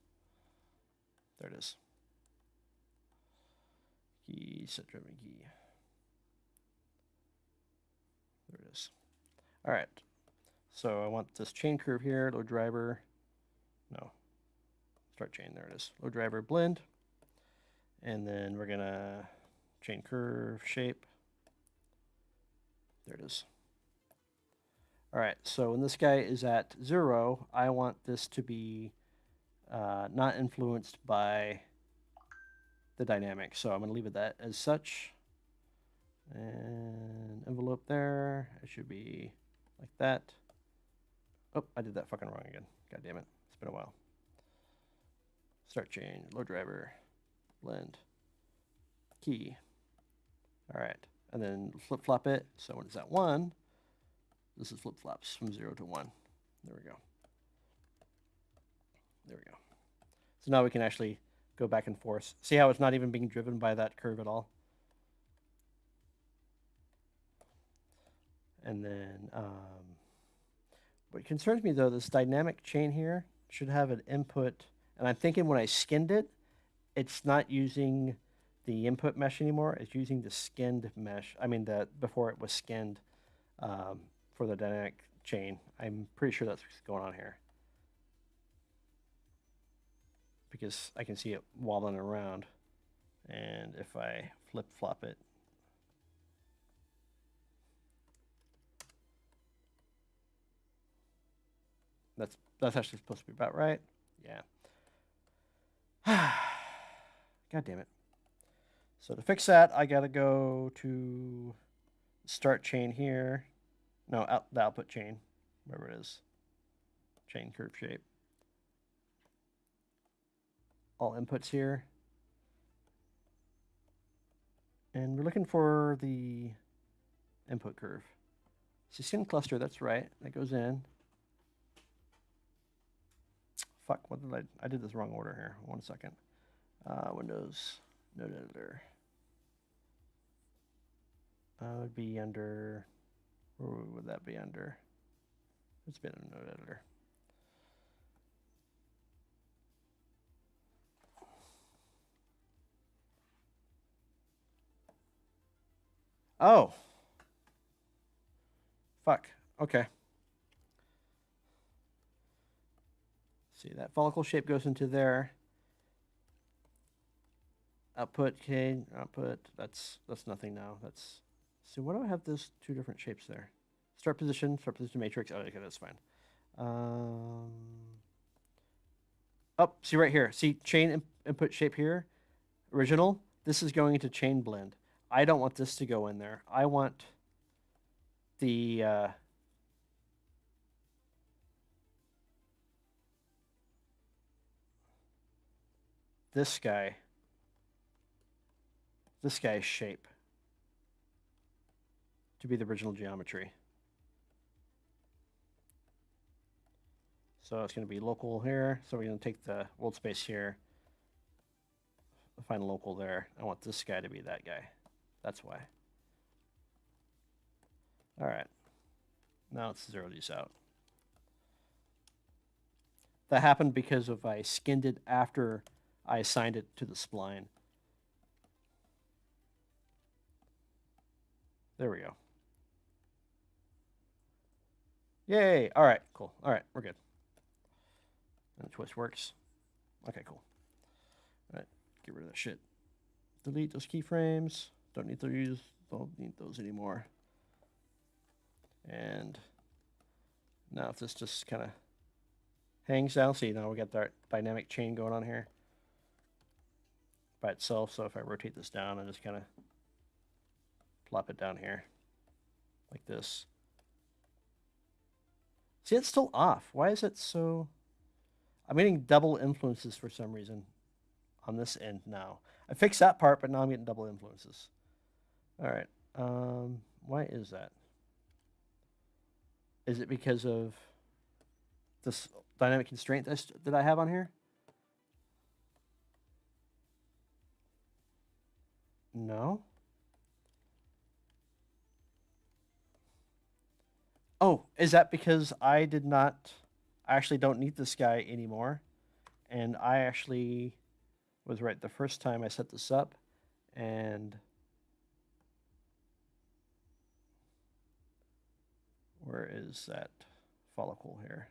There it is. Key, set driven key. is. All right. So I want this chain curve here, load driver. No. Start chain, there it is. Load driver blend. And then we're gonna chain curve shape. There it is. All right, so when this guy is at 0, I want this to be not influenced by the dynamic. So I'm going to leave it that as such. And envelope there, it should be like that. Oh, I did that fucking wrong again. God damn it. It's been a while. Start chain, load driver, blend, key. All right, and then flip flop it. So when it's at 1, this is flip flops from 0 to 1. There we go. There we go. So now we can actually go back and forth. See how it's not even being driven by that curve at all? And then what concerns me though, this dynamic chain here should have an input. And I'm thinking when I skinned it, it's not using the input mesh anymore. It's using the skinned mesh. I mean, before it was skinned for the dynamic chain. I'm pretty sure that's what's going on here, because I can see it wobbling around. And if I flip flop it, that's actually supposed to be about right. Yeah. God damn it. So to fix that, I gotta go to start chain here. No, the output chain, wherever it is. Chain curve shape. All inputs here. And we're looking for the input curve. See, skin cluster, that's right. That goes in. Fuck, what did I did this wrong order here. 1 second. Windows, node editor. Would be under, where would that be under? It's been a node editor. Oh. Fuck. Okay. See, that follicle shape goes into there. Output, okay, output, that's nothing now. That's, so why do I have those 2 different shapes there? Start position matrix. Oh, okay, that's fine. Oh, see right here. See chain input shape here, original. This is going into chain blend. I don't want this to go in there. I want the this guy's shape to be the original geometry. So it's going to be local here. So we're going to take the world space here, find local there. I want this guy to be that guy. That's why. All right. Now let's zero these out. That happened because of I skinned it after I assigned it to the spline. There we go. Yay. All right, cool. All right, we're good. And the twist works. Okay, cool. All right, get rid of that shit. Delete those keyframes. Don't need those anymore. And now if this just kind of hangs down, see, now we got that dynamic chain going on here by itself. So if I rotate this down and just kind of plop it down here like this. See, it's still off. Why is it so... I'm getting double influences for some reason on this end now. I fixed that part, but now I'm getting double influences. All right. Why is that? Is it because of this dynamic constraint that I have on here? No. Oh, is that because I actually don't need this guy anymore? And I actually was right the first time I set this up, and Where is that follicle here?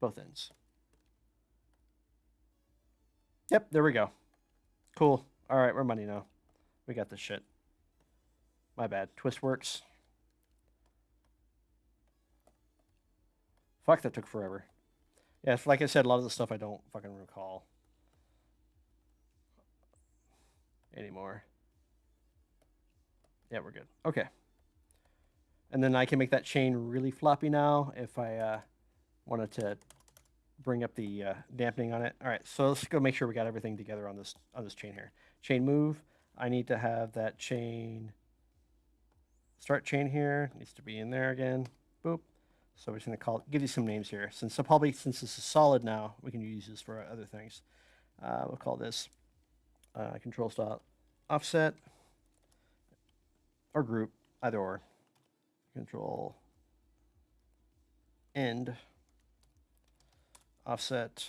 Both ends. Yep, there we go. Cool. All right, we're money now. We got this shit. My bad. Twist works. Fuck, that took forever. Yeah, like I said, a lot of the stuff I don't fucking recall anymore. Yeah, we're good. Okay. And then I can make that chain really floppy now if I wanted to bring up the dampening on it. All right, so let's go make sure we got everything together on this chain here. Chain move. I need to have that chain. Start chain here needs to be in there again. Boop. So we're just gonna give you some names here. Since this is solid now, we can use this for other things. We'll call this control stop offset or group, either or. Control end offset.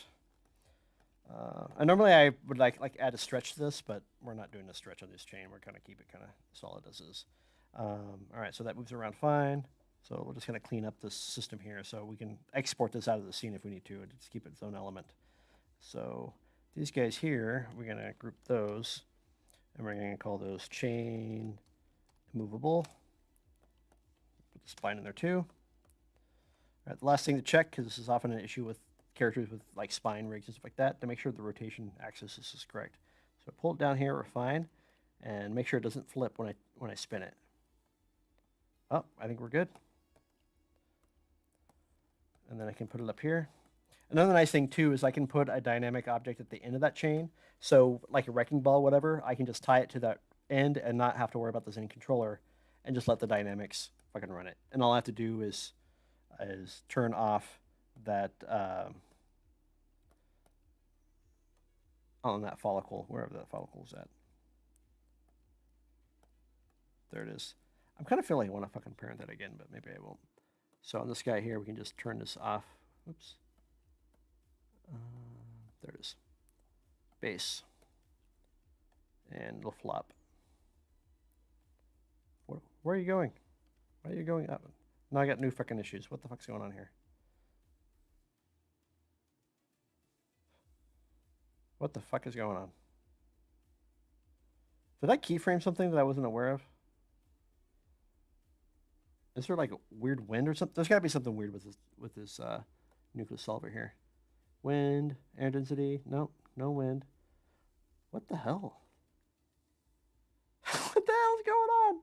And normally I would like add a stretch to this, but we're not doing a stretch on this chain. We're gonna keep it kind of solid as is. All right, so that moves around fine. So we're just gonna clean up this system here, so we can export this out of the scene if we need to, and just keep its own element. So these guys here, we're gonna group those, and we're gonna call those chain movable. Put the spine in there too. All right, the last thing to check, because this is often an issue with characters with like spine rigs and stuff like that, to make sure the rotation axis is correct. So pull it down here, we're fine, and make sure it doesn't flip when I spin it. Oh, I think we're good. And then I can put it up here. Another nice thing too is I can put a dynamic object at the end of that chain. So like a wrecking ball, whatever, I can just tie it to that end and not have to worry about this in controller, and just let the dynamics fucking run it. And all I have to do is turn off that on that follicle, wherever that follicle is at. There it is. I'm kind of feeling like I want to fucking parent that again, but maybe I won't. So on this guy here, we can just turn this off. Oops. There it is. Base. And it'll flop. Where are you going? Why are you going up? Now I got new fucking issues. What the fuck's going on here? What the fuck is going on? Did I keyframe something that I wasn't aware of? Is there like a weird wind or something? There's gotta be something weird with this nucleus solver here. Wind, air density. Nope, no wind. What the hell? What the hell is going on?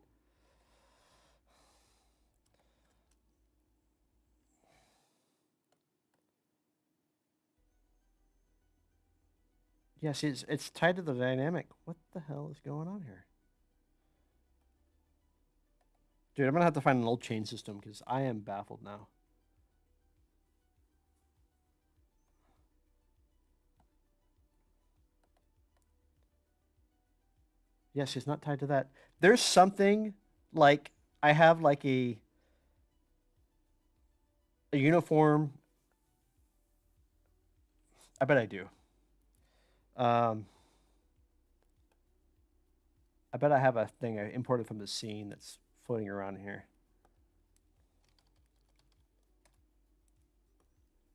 Yes, it's tied to the dynamic. What the hell is going on here? Dude, I'm gonna have to find an old chain system because I am baffled now. Yes, it's not tied to that. There's something like I have like a uniform. I bet I do. I bet I have a thing I imported from the scene that's floating around here.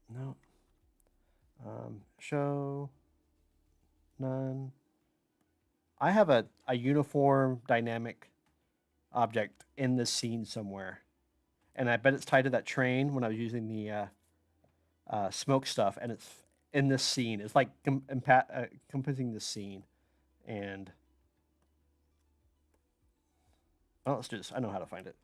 No. Show. None. I have a uniform dynamic object in this scene somewhere. And I bet it's tied to that train when I was using the smoke stuff. And it's in this scene. It's like encompassing this scene. And oh, let's do this. I know how to find it.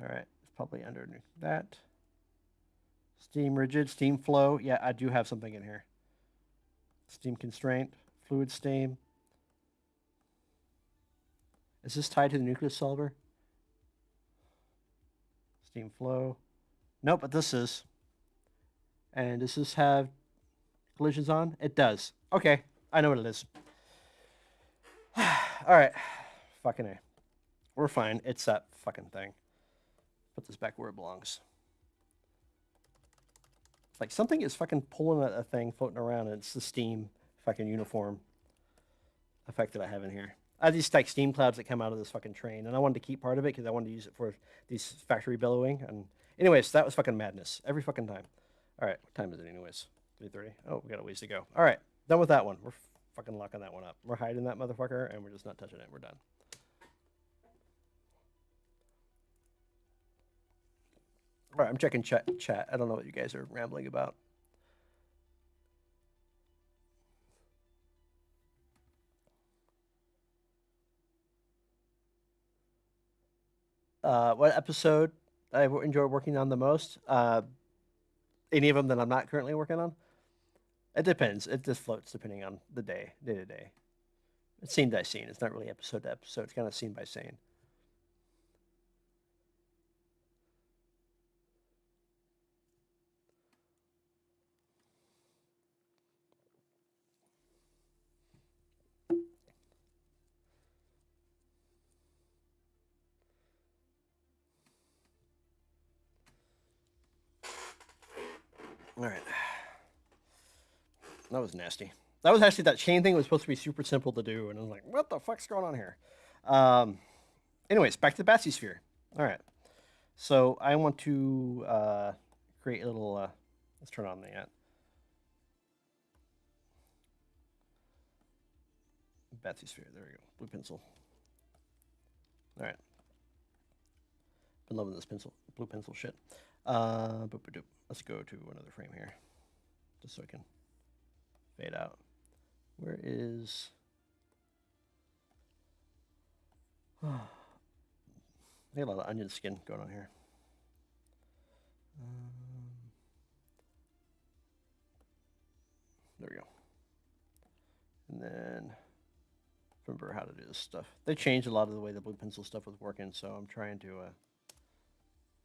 All right, it's probably underneath that. Steam rigid, steam flow. Yeah, I do have something in here. Steam constraint, fluid steam. Is this tied to the nucleus solver? Steam flow. Nope, but this is. And does this have collisions on? It does. Okay, I know what it is. All right, fucking A. We're fine. It's that fucking thing. Put this back where it belongs. It's like something is fucking pulling a thing floating around, and it's the steam fucking uniform effect that I have in here. I have these like steam clouds that come out of this fucking train, and I wanted to keep part of it because I wanted to use it for these factory billowing. And anyways, that was fucking madness every fucking time. All right, what time is it anyways? 3:30. Oh, we got a ways to go. All right, done with that one. We're fucking locking that one up. We're hiding that motherfucker, and we're just not touching it. We're done. All right, I'm checking chat. I don't know what you guys are rambling about. What episode I enjoy working on the most? Any of them that I'm not currently working on? It depends. It just floats depending on the day to day. It's scene by scene. It's not really episode to episode. It's kind of scene by scene. All right. That was nasty. That was actually that chain thing was supposed to be super simple to do, and I was like, what the fuck's going on here? Anyways, back to the bathysphere. All right. So I want to create a little. Let's turn on the bathysphere. There we go. Blue pencil. All right. Been loving this blue pencil shit. Let's go to another frame here, just so I can fade out. Where is? I got a lot of onion skin going on here. There we go. And then remember how to do this stuff. They changed a lot of the way the blue pencil stuff was working, so I'm trying to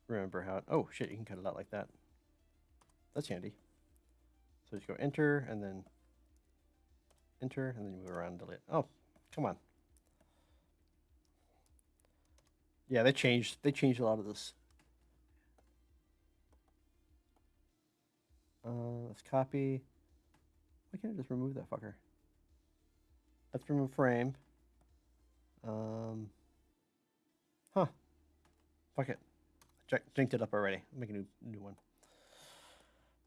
remember how. Oh shit! You can cut it out like that. That's handy. So just go enter and then enter and then you move around and delete. Oh, come on. Yeah, they changed a lot of this. Let's copy. Why can't I just remove that fucker? Let's remove frame. Huh. Fuck it. Jinked it up already. I'll make a new one.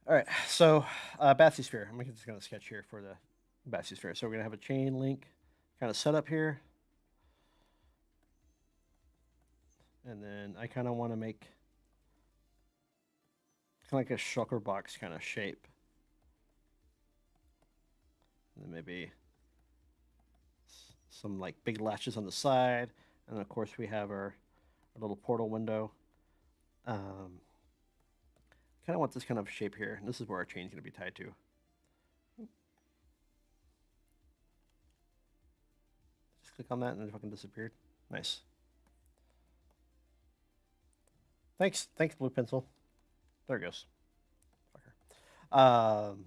All right, so bathysphere. I'm just going to sketch here for the bathysphere. So we're going to have a chain link kind of set up here. And then I kind of want to make kind of like a shulker box kind of shape. And then maybe some like big latches on the side. And then of course we have our little portal window. Kind of want this kind of shape here. And this is where our chain's going to be tied to. Just click on that and it fucking disappeared. Nice. Thanks, blue pencil. There it goes. Fucker.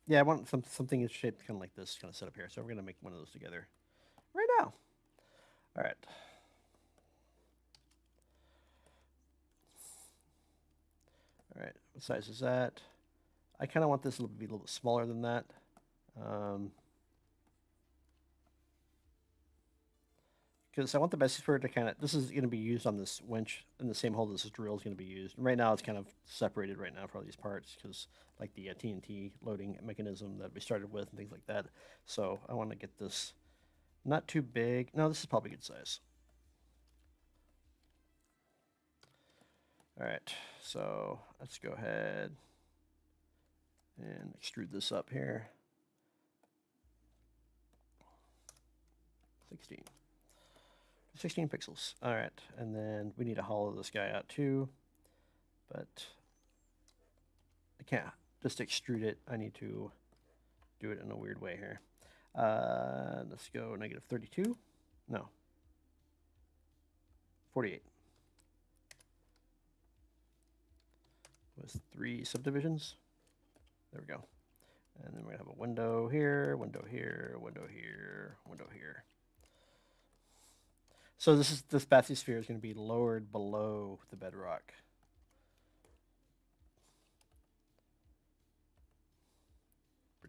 Yeah, I want something shaped kind of like this, kind of set up here. So we're gonna make one of those together right now. All right. All right. What size is that? I kind of want this to be a little bit smaller than that. Because I want the bathysphere to kind of, this is going to be used on this winch in the same hole this drill is going to be used. And right now it's kind of separated right now for all these parts because like the TNT loading mechanism that we started with and things like that. So I want to get this not too big. No, this is probably good size. All right, so let's go ahead and extrude this up here. 16 pixels. All right, and then we need to hollow this guy out too, but I can't just extrude it. I need to do it in a weird way here. Let's go -32. No, 48. Was 3 subdivisions. There we go. And then we're gonna have a window here, window here, window here, window here. So this bathysphere is going to be lowered below the bedrock.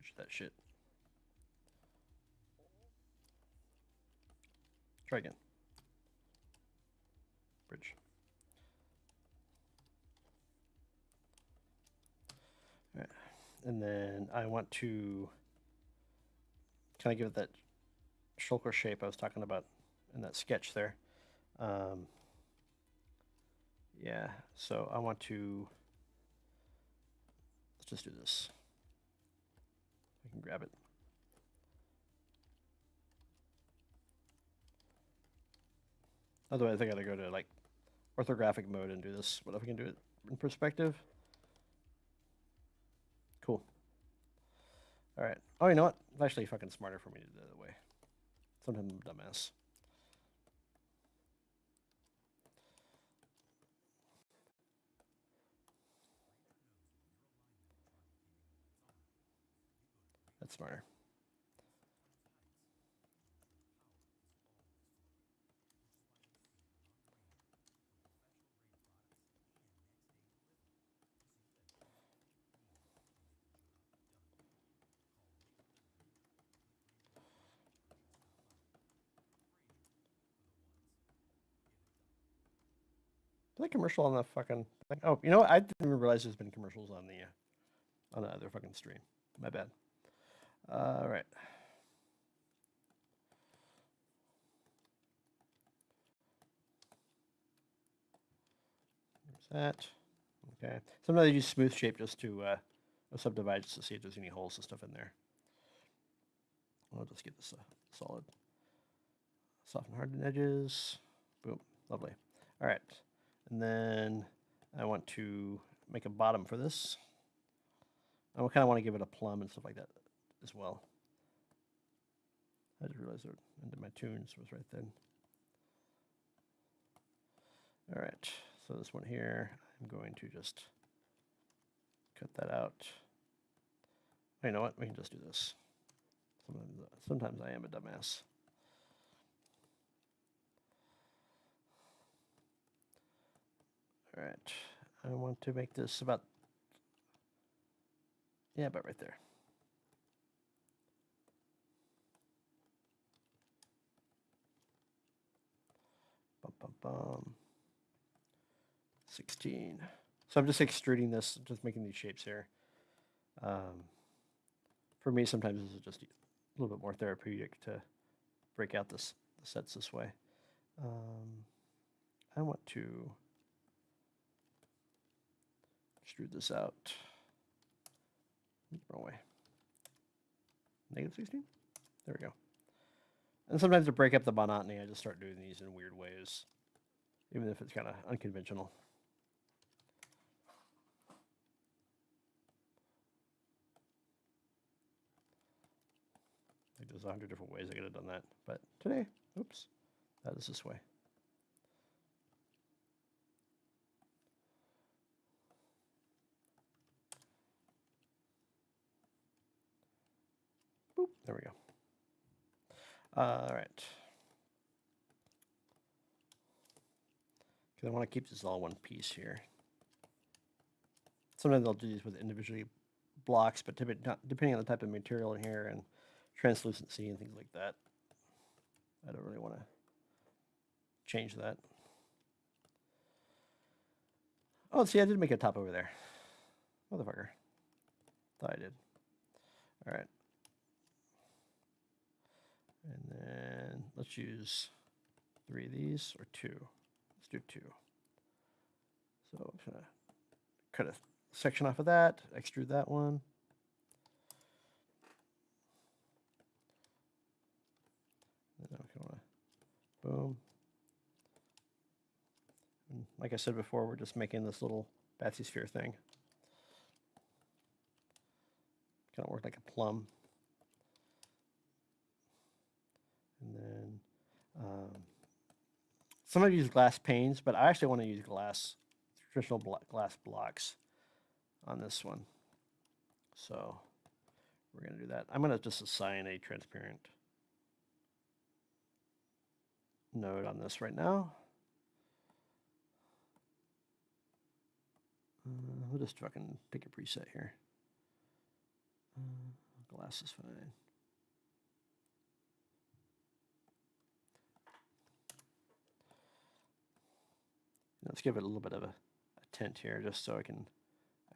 Bridge that shit. Try again. Bridge. All right. And then I want to kind of give it that shulker shape I was talking about in that sketch there. Yeah, so I want to, let's just do this. I can grab it. Otherwise I gotta go to like orthographic mode and do this. What if I can do it in perspective? Cool. All right. Oh, you know what? It's actually fucking smarter for me to do it the other way. Sometimes I'm a dumbass. That's smarter. Is that commercial on the fucking thing? Oh, you know what? I didn't even realize there's been commercials on the other fucking stream. My bad. All right. There's that. Okay. Sometimes I use smooth shape just to subdivide just to see if there's any holes and stuff in there. I'll just get this solid. Soften hardened edges. Boom. Lovely. All right. And then I want to make a bottom for this. I kind of want to give it a plumb and stuff like that as well. I just realized that into my tunes was right then. All right. So this one here, I'm going to just cut that out. Oh, you know what? We can just do this. Sometimes I am a dumbass. All right. I want to make this about, yeah, about right there. Bum, bum, bum. 16. So I'm just extruding this, just making these shapes here. For me, sometimes this is just a little bit more therapeutic to break out the sets this way. I want to extrude this out. Wrong way. Negative 16? There we go. And sometimes to break up the monotony, I just start doing these in weird ways, even if it's kind of unconventional. Like there's 100 different ways I could have done that, but today, oops, that is this way. Boop, there we go. All right. Because I want to keep this all one piece here. Sometimes I'll do these with individually blocks, but depending on the type of material in here and translucency and things like that, I don't really want to change that. Oh, see, I did make a top over there. Motherfucker. Thought I did. All right. And then let's use 3 of these, or 2. Let's do 2. So I'm just going to cut a section off of that, extrude that one. And then I'm going to boom. And like I said before, we're just making this little Batsy sphere thing. Kind of work like a plum. And then some of you use glass panes, but I actually want to use traditional glass blocks on this one. So we're going to do that. I'm going to just assign a transparent node on this right now. We'll just fucking pick a preset here. across is fine. Let's give it a little bit of a tint here just so I can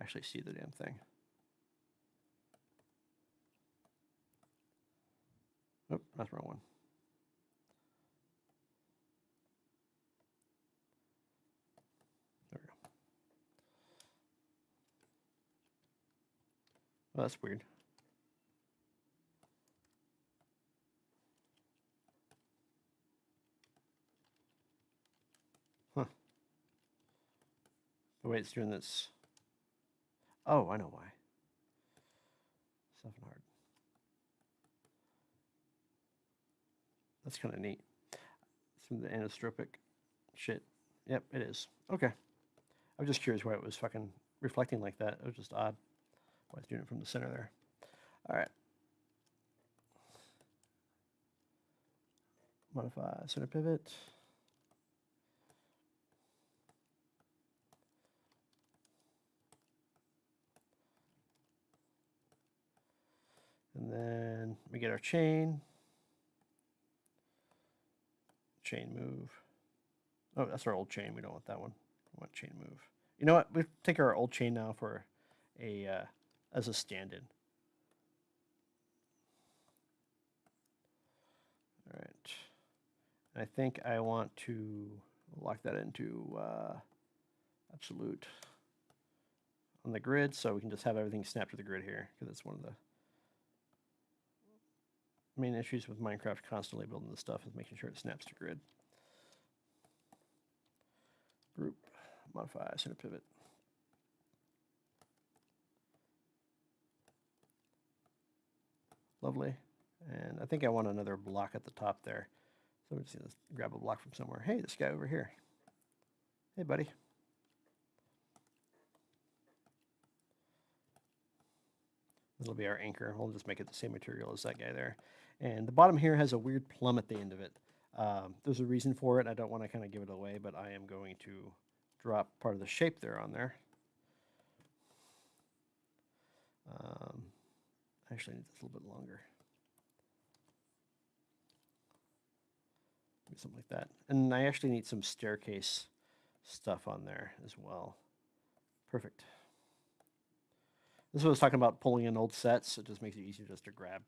actually see the damn thing. Oh, that's the wrong one. There we go. Oh, that's weird. Huh. The way it's doing this. Oh, I know why. Something hard. That's kind of neat. It's from the anisotropic shit. Yep, it is. Okay. I was just curious why it was fucking reflecting like that. It was just odd why it's doing it from the center there. All right. Modify center pivot. And then we get our chain. Chain move. Oh, that's our old chain. We don't want that one. We want chain move. You know what? We take our old chain now for a as a stand-in. All right. And I think I want to lock that into absolute on the grid, so we can just have everything snap to the grid here, because it's one of the main issues with Minecraft constantly building this stuff is making sure it snaps to grid. Group, modify, center pivot. Lovely. And I think I want another block at the top there. So I'm just going to grab a block from somewhere. Hey, this guy over here. Hey, buddy. This will be our anchor. We'll just make it the same material as that guy there. And the bottom here has a weird plumb at the end of it. There's a reason for it. I don't want to kind of give it away, but I am going to drop part of the shape there on there. I actually need this a little bit longer. Maybe something like that. And I actually need some staircase stuff on there as well. Perfect. This is what I was talking about, pulling in old sets. It just makes it easier just to grab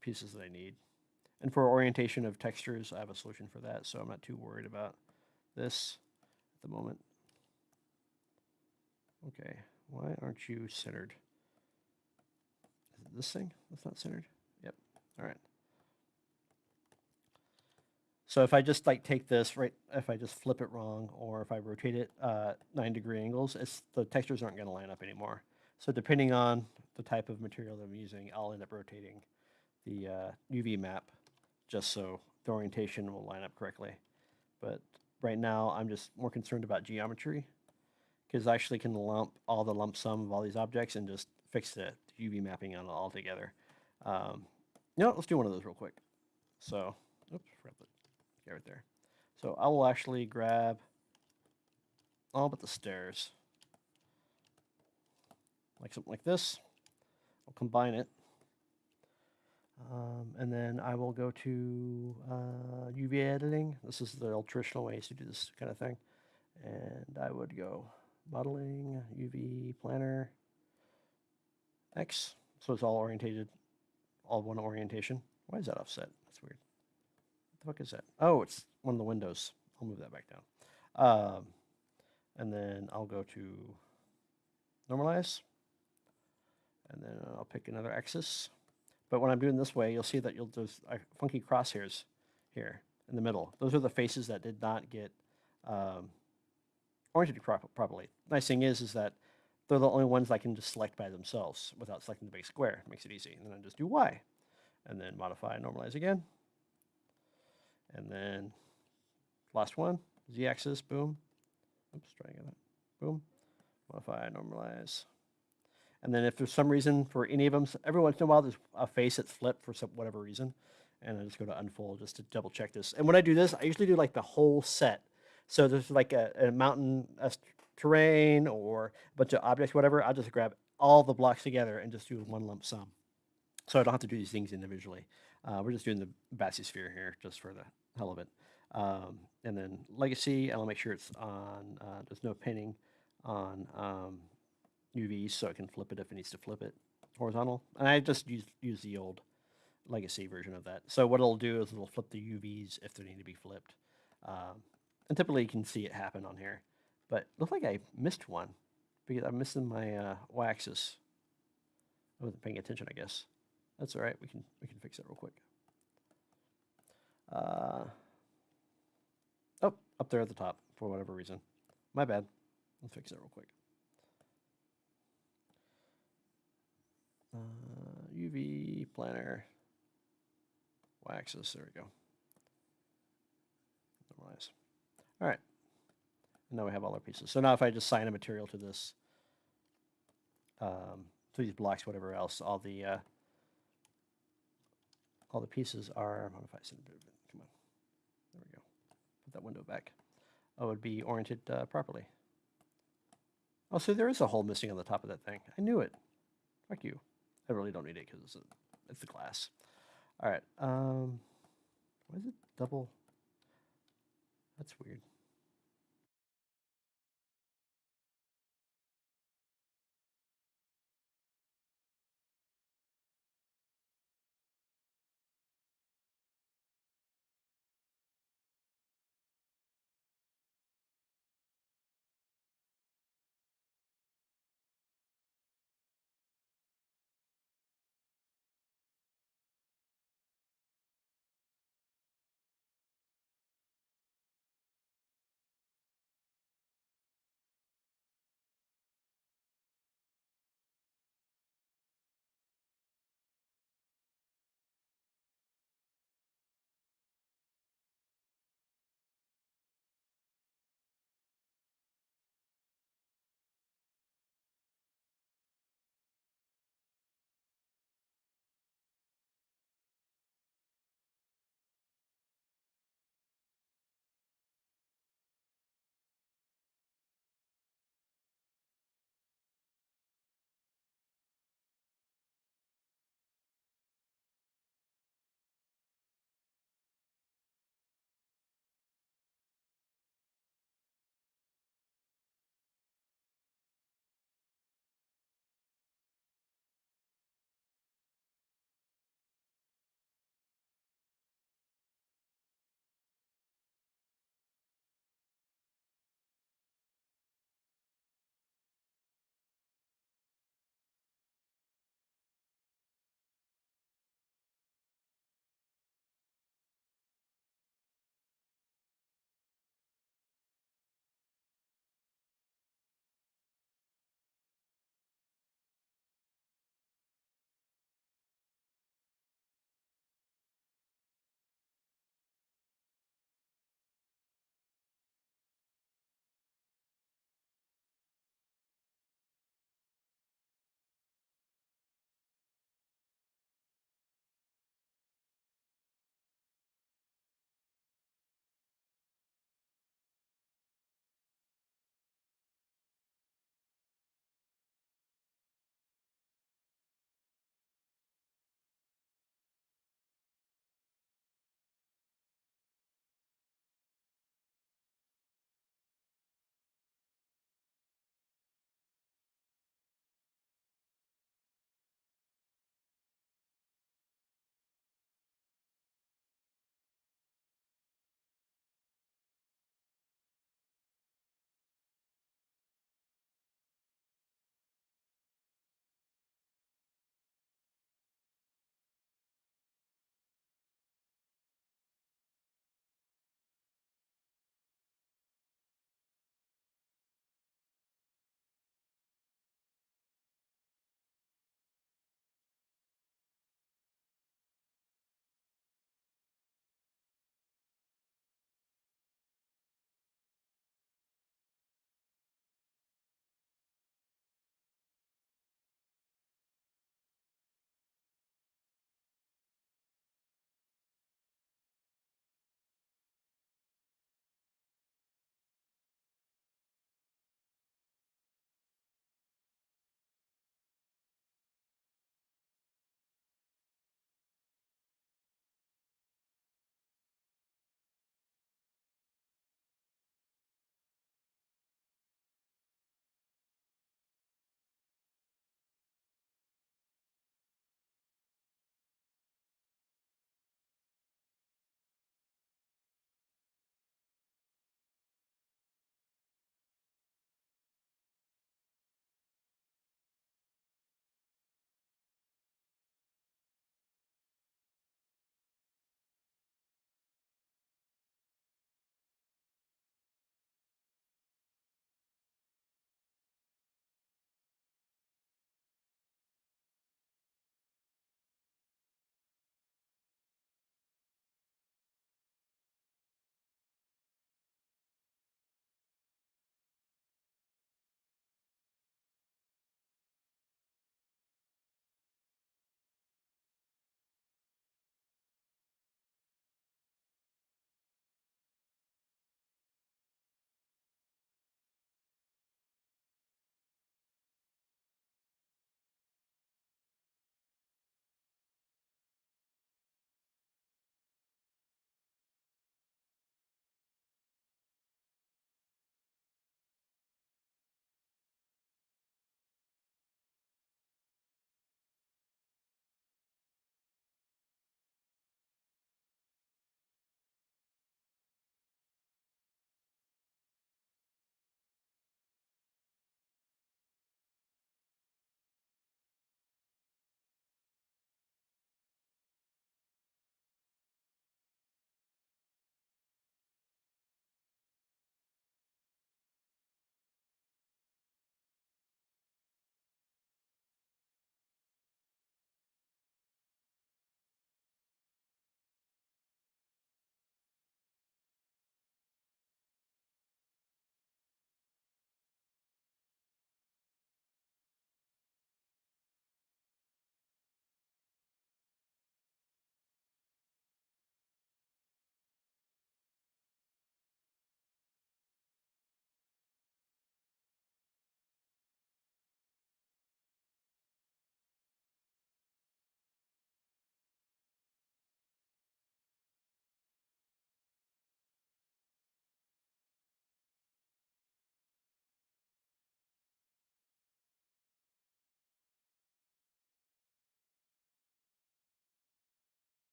pieces that I need. And for orientation of textures, I have a solution for that, so I'm not too worried about this at the moment. Okay, why aren't you centered? Is it this thing that's not centered? Yep, all right. So if I just like take this, right, if I just flip it wrong, or if I rotate it 9-degree angles, the textures aren't going to line up anymore. So depending on the type of material that I'm using, I'll end up rotating the UV map just so the orientation will line up correctly. But right now, I'm just more concerned about geometry, because I actually can lump all the lump sum of all these objects and just fix the UV mapping on it all together. You know, let's do one of those real quick. So, oops, forgot the guy right there. So I will actually grab all but the stairs, like something like this. I'll combine it. And then I will go to UV editing. This is the old traditional ways to do this kind of thing. And I would go modeling, UV planner, X. So it's all orientated, all one orientation. Why is that offset? That's weird. What the fuck is that? Oh, it's one of the windows. I'll move that back down. And then I'll go to normalize. And then I'll pick another axis. But when I'm doing this way, you'll see that there's funky crosshairs here in the middle. Those are the faces that did not get oriented properly. Nice thing is that they're the only ones I can just select by themselves without selecting the big square. It makes it easy. And then I just do Y. And then modify, normalize again. And then last one, Z-axis, boom. Oops, try again. Boom. Modify, normalize. And then if there's some reason for any of them, every once in a while there's a face that's flipped for whatever reason. And I just go to unfold just to double check this. And when I do this, I usually do like the whole set. So there's like a mountain terrain or a bunch of objects, whatever. I'll just grab all the blocks together and just do one lump sum. So I don't have to do these things individually. We're just doing the bathysphere here just for the hell of it. And then legacy, I'll make sure it's on, there's no pinning on UVs, so I can flip it if it needs to flip it horizontal. And I just use the old legacy version of that. So what it'll do is it'll flip the UVs if they need to be flipped. And typically you can see it happen on here. But it looks like I missed one because I'm missing my y-axis. I wasn't paying attention, I guess. That's all right. We can fix it real quick. Oh, up there at the top for whatever reason. My bad. Let's fix it real quick. UV planner y-axis. There we go. Normalize. All right. And now we have all our pieces. So now if I just assign a material to this, to these blocks, whatever else, all the pieces are, modify send movement. Come on. There we go. Put that window back. Oh, it would be oriented properly. Oh, so there is a hole missing on the top of that thing. I knew it. Fuck you. I really don't need it because it's the glass. All right. Why is it double? That's weird.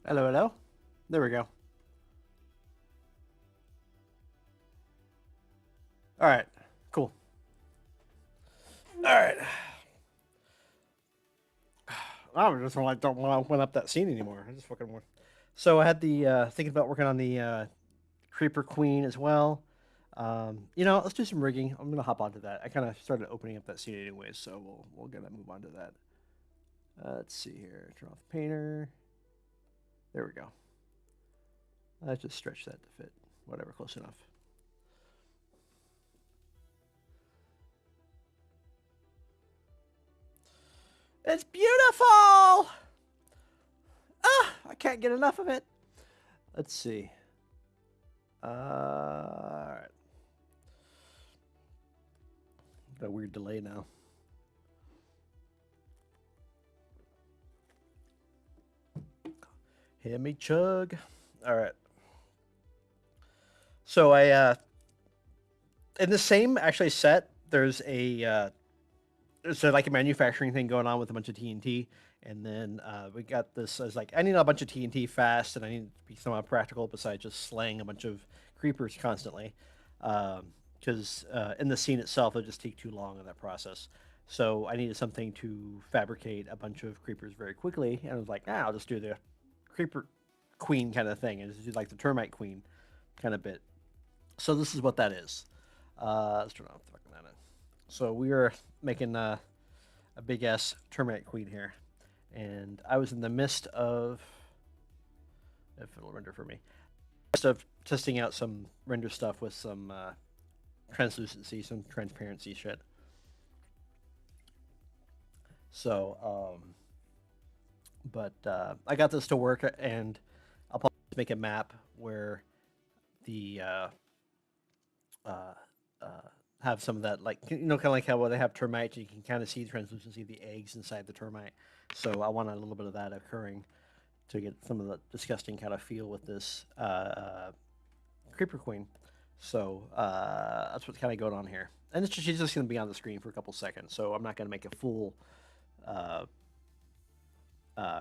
Hello, hello. There we go. All right, cool. All right. I just don't want to open up that scene anymore. I just fucking want. So I had the thinking about working on the Creeper Queen as well. Let's do some rigging. I'm gonna hop onto that. I kind of started opening up that scene anyways, so we'll gonna move on to that. Let's see here. Turn off the painter. There we go. Let's just stretch that to fit. Whatever, close enough. It's beautiful! I can't get enough of it. Let's see. All right. Got a weird delay now. Hear me chug. All right. So I in the same actually set, there's a like a manufacturing thing going on with a bunch of TNT, and then we got this. I was like, I need a bunch of TNT fast, and I need to be somewhat practical besides just slaying a bunch of creepers constantly, because in the scene itself, it'll just take too long in that process. So I needed something to fabricate a bunch of creepers very quickly, and I was like, I'll just do the creeper queen kind of thing, and just do like the termite queen kind of bit. So this is what that is. Let's turn off the fucking that. So we are making a big ass termite queen here, and I was in the midst of, if it'll render for me, of testing out some render stuff with some translucency, some transparency shit. So, but I got this to work, and I'll probably make a map where the have some of that, like, kind of like how they have termites, you can kind of see the translucency of the eggs inside the termite. So I want a little bit of that occurring to get some of the disgusting kind of feel with this creeper queen. So that's what's kind of going on here, and she's just going to be on the screen for a couple seconds. So I'm not going to make a full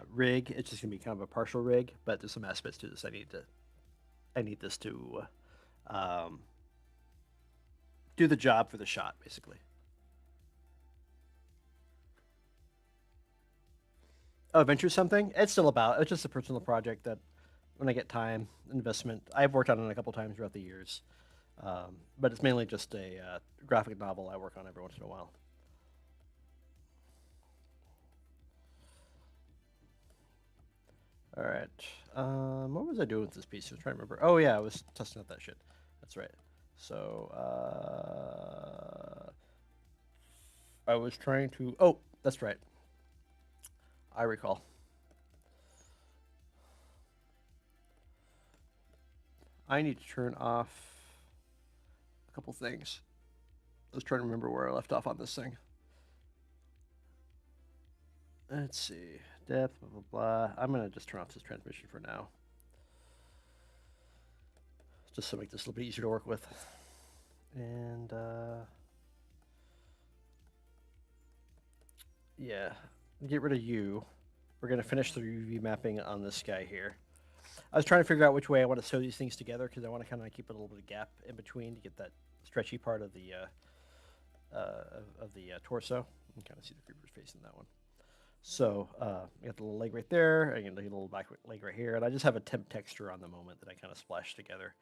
rig. It's just going to be kind of a partial rig, but there's some aspects to this I need this to do the job for the shot, basically. Oh, venture something? It's still about. It's just a personal project that, when I get time, investment, I've worked on it a couple times throughout the years, but it's mainly just a graphic novel I work on every once in a while. All right. What was I doing with this piece? I was trying to remember. Oh yeah, I was testing out that shit. That's right. So I was trying to. Oh, that's right. I recall. I need to turn off a couple things. I was trying to remember where I left off on this thing. Let's see. Depth, blah, blah, blah. I'm going to just turn off this transmission for now. Just to make this a little bit easier to work with. And, yeah. Get rid of you. We're going to finish the UV mapping on this guy here. I was trying to figure out which way I want to sew these things together, because I want to kind of keep a little bit of gap in between to get that stretchy part of the torso. You can kind of see the creeper's face in that one. So I got the little leg right there. I got the little back leg right here, and I just have a temp texture on the moment that I kind of splashed together.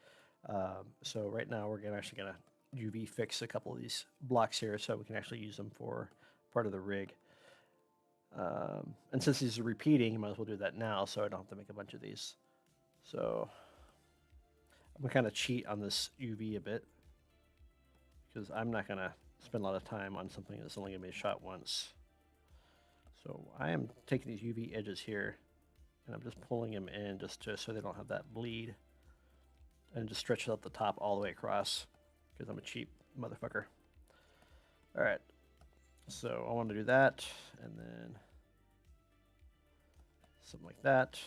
So right now we're actually gonna UV fix a couple of these blocks here, so we can actually use them for part of the rig. And since these are repeating, you might as well do that now, so I don't have to make a bunch of these. So I'm gonna kind of cheat on this UV a bit, because I'm not gonna spend a lot of time on something that's only gonna be shot once. So I am taking these UV edges here, and I'm just pulling them in just so they don't have that bleed, and just stretch out the top all the way across, because I'm a cheap motherfucker. All right, so I want to do that, and then something like that,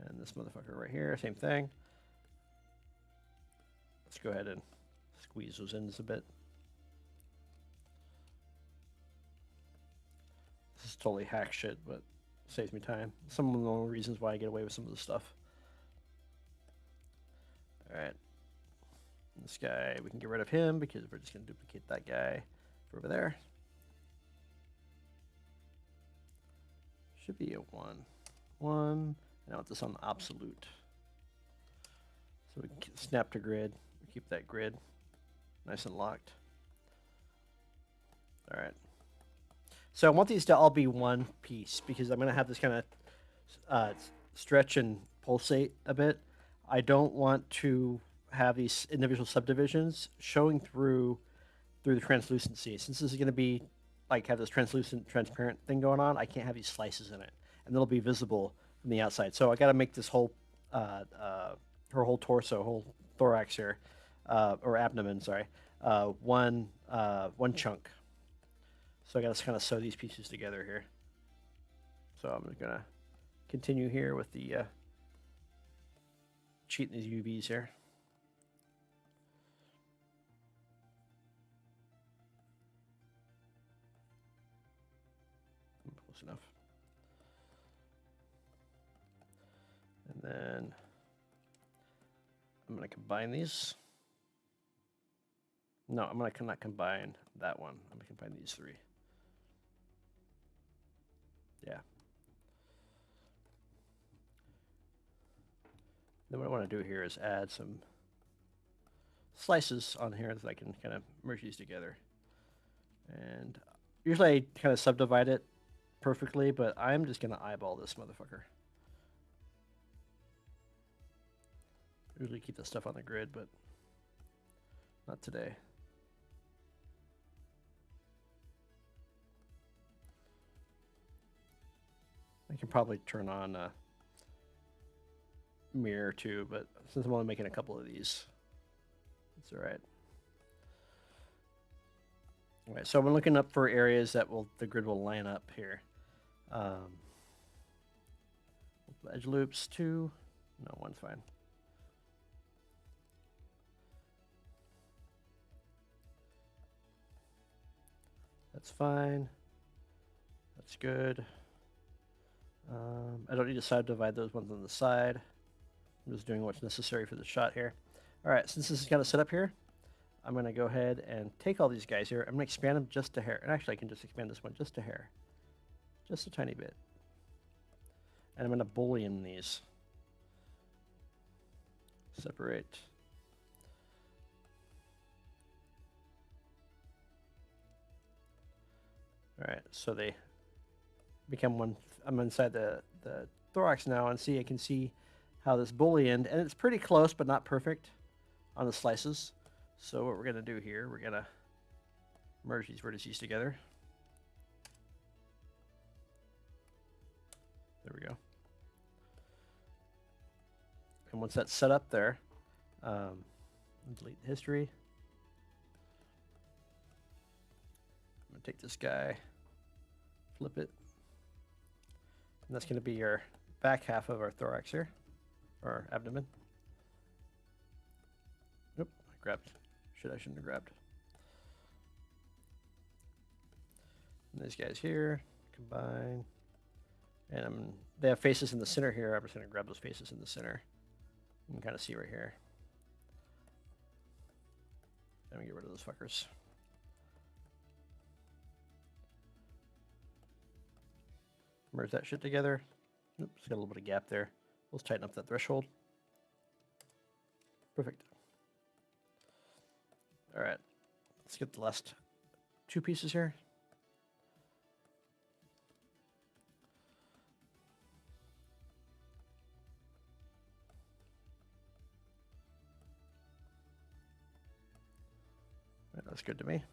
and this motherfucker right here, same thing. Let's go ahead and squeeze those ends a bit. This is totally hack shit, but Saves me time. Some of the only reasons why I get away with some of this stuff. All right. This guy, we can get rid of him because we're just going to duplicate that guy over there. Should be a 1. 1. Now with this on the absolute. So we can snap to grid. We keep that grid nice and locked. All right. So I want these to all be one piece because I'm going to have this kind of stretch and pulsate a bit. I don't want to have these individual subdivisions showing through the translucency. Since this is going to be like have this translucent, transparent thing going on, I can't have these slices in it, and they'll be visible from the outside. So I got to make this whole her whole torso, whole thorax here, or abdomen, sorry, one chunk. So I got to kind of sew these pieces together here. So I'm going to continue here with the cheating these UVs here. Close enough. And then I'm going to combine these. No, I'm going to not combine that one. I'm going to combine these 3. Yeah. Then what I want to do here is add some slices on here that I can kind of merge these together. And usually I kind of subdivide it perfectly, but I'm just going to eyeball this motherfucker. Usually keep this stuff on the grid, but not today. I can probably turn on a mirror too, but since I'm only making a couple of these, it's all right. All right, so I'm looking up for areas that the grid will line up here. Edge loops 2, no, 1's fine. That's fine. That's good. I don't need to subdivide those ones on the side. I'm just doing what's necessary for the shot here. All right, since this is kind of set up here, I'm going to go ahead and take all these guys here. I'm going to expand them just a hair. And actually, I can just expand this one just a hair. Just a tiny bit. And I'm going to boolean these. Separate. All right, so they become one. I'm inside the thorax now, and see, I can see how this booleaned, and it's pretty close, but not perfect on the slices. So what we're going to do here, we're going to merge these vertices together. There we go. And once that's set up there, delete the history. I'm going to take this guy, flip it, and that's going to be your back half of our thorax here, or abdomen. Nope, I grabbed. I shouldn't have grabbed. And these guys here, combine. And they have faces in the center here. I'm just going to grab those faces in the center. You can kind of see right here. Let me get rid of those fuckers. Merge that shit together. Oops, got a little bit of gap there. Let's tighten up that threshold. Perfect. All right, let's get the last 2 pieces here. All right, that's good to me.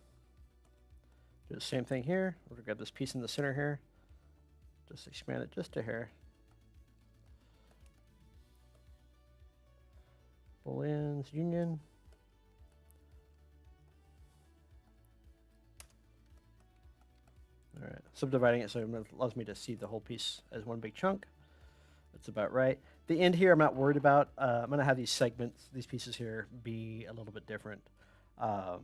Do the same thing here. We're gonna grab this piece in the center here. Just expand it just a hair. Booleans, union. All right, subdividing it so it allows me to see the whole piece as one big chunk. That's about right. The end here I'm not worried about. I'm going to have these segments, these pieces here, be a little bit different on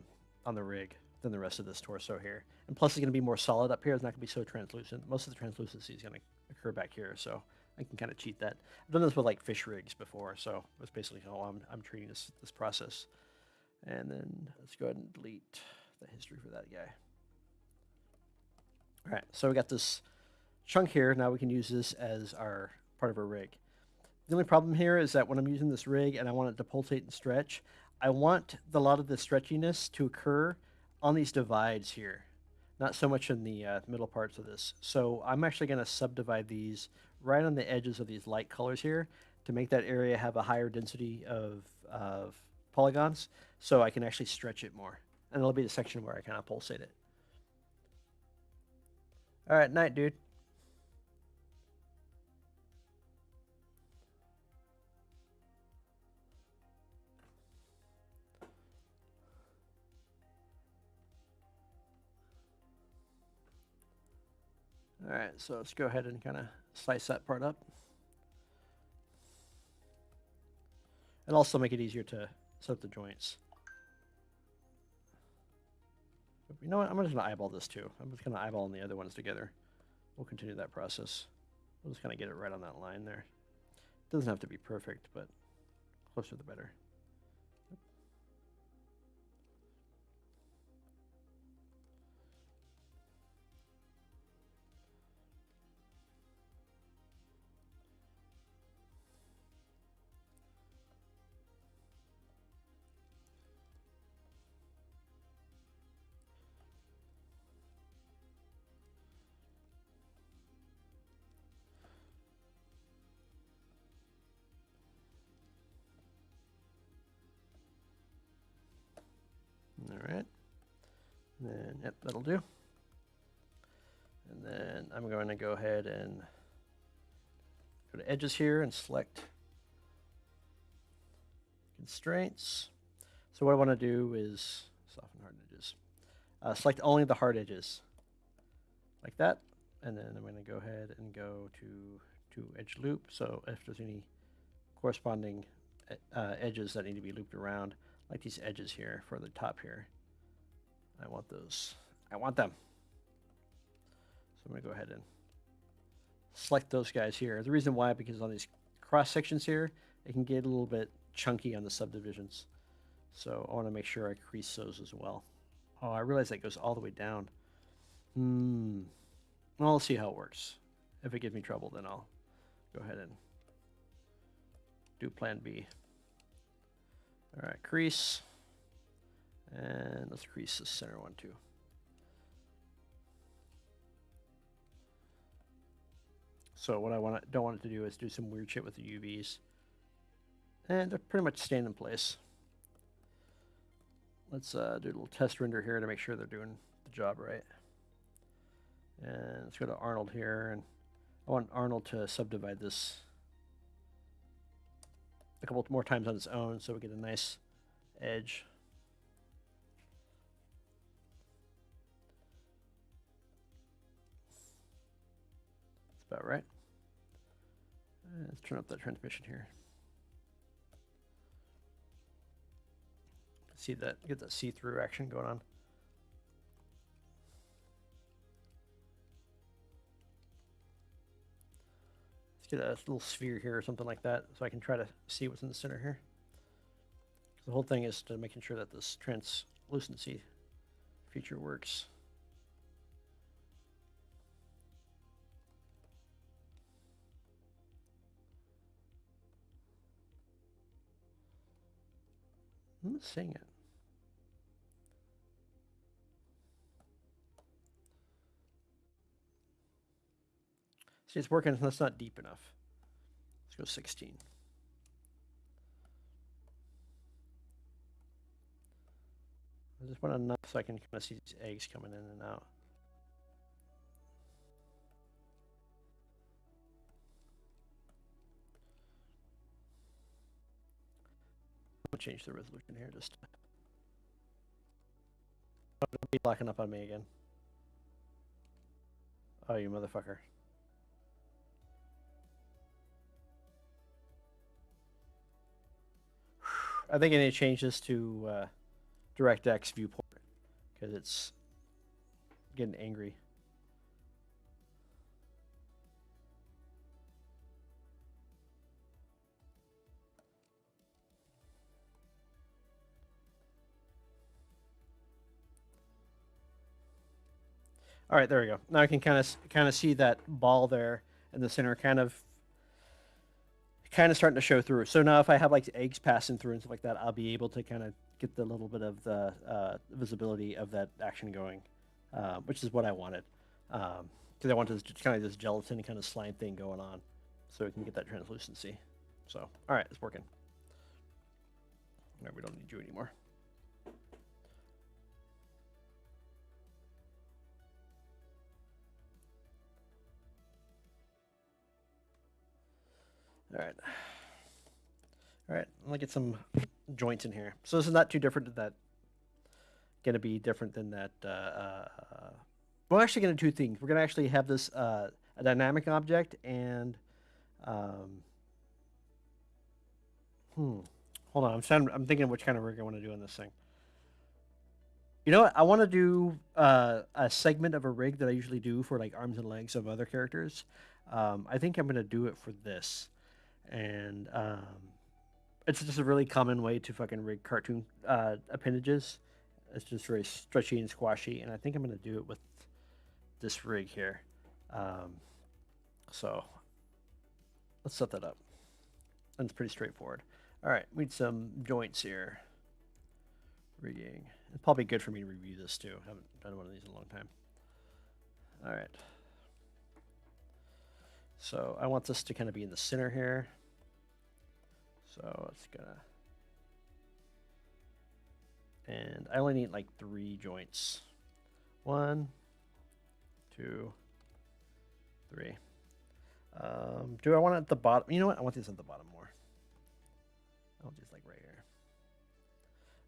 the rig than the rest of this torso here. And plus it's going to be more solid up here. It's not going to be so translucent. Most of the translucency is going to occur back here, so I can kind of cheat that. I've done this with like fish rigs before, so that's basically how I'm treating this process. And then let's go ahead and delete the history for that guy. All right, so we got this chunk here. Now we can use this as our part of our rig. The only problem here is that when I'm using this rig and I want it to pulsate and stretch, I want a lot of the stretchiness to occur on these divides here, not so much in the middle parts of this. So I'm actually going to subdivide these right on the edges of these light colors here to make that area have a higher density of polygons, so I can actually stretch it more. And it'll be the section where I kind of pulsate it. All right, night, dude. All right, so let's go ahead and kind of slice that part up. And also make it easier to set up the joints. You know what? I'm just going to eyeball this too. I'm just going to eyeball the other ones together. We'll continue that process. We'll just kind of get it right on that line there. It doesn't have to be perfect, but closer the better. All right, and then yep, that'll do. And then I'm going to go ahead and go to edges here and select constraints. So what I want to do is soften hard edges. Select only the hard edges, like that. And then I'm going to go ahead and go to edge loop. So if there's any corresponding edges that need to be looped around, like these edges here for the top here, I want those. I want them. So I'm going to go ahead and select those guys here. The reason why, because on these cross sections here, it can get a little bit chunky on the subdivisions. So I want to make sure I crease those as well. Oh, I realize that goes all the way down. Well, I'll see how it works. If it gives me trouble, then I'll go ahead and do plan B. All right, crease. And let's crease the center one too. So what I don't want it to do is do some weird shit with the UVs. And they're pretty much staying in place. Let's do a little test render here to make sure they're doing the job right. And let's go to Arnold here, and I want Arnold to subdivide this a couple more times on its own so we get a nice edge. That's about right. And let's turn up that transmission here. See that, get that see-through action going on. Let's get a little sphere here or something like that so I can try to see what's in the center here. The whole thing is to making sure that this translucency feature works. I'm not seeing it. See, it's working, that's not deep enough. Let's go 16. I just want enough so I can kind of see these eggs coming in and out. I'll change the resolution here just to... Oh, don't be locking up on me again. Oh, you motherfucker. I think I need to change this to DirectX viewport because it's getting angry. All right, there we go. Now I can kind of see that ball there in the center, kind of starting to show through. So now if I have like eggs passing through and stuff like that, I'll be able to kind of get the little bit of the visibility of that action going, which is what I wanted. Because I wanted kind of this gelatin kind of slime thing going on, so we can get that translucency. So all right, it's working. All right, we don't need you anymore. All right. All right, let me get some joints in here. So this is not too different than that. Going to be different than that. We're actually going to do two things. We're going to actually have this a dynamic object and hold on. I'm thinking which kind of rig I want to do on this thing. You know what? I want to do a segment of a rig that I usually do for like arms and legs of other characters. I think I'm going to do it for this. And it's just a really common way to fucking rig cartoon appendages. It's just very stretchy and squashy, and I think I'm going to do it with this rig here. So let's set that up. And it's pretty straightforward. All right, we need some joints here. Rigging. It's probably good for me to review this too. I haven't done one of these in a long time. All right. So I want this to kind of be in the center here. So it's gonna, and I only need like 3 joints. 1, 2, 3. Do I want it at the bottom? You know what? I want this at the bottom more. I'll just like right here.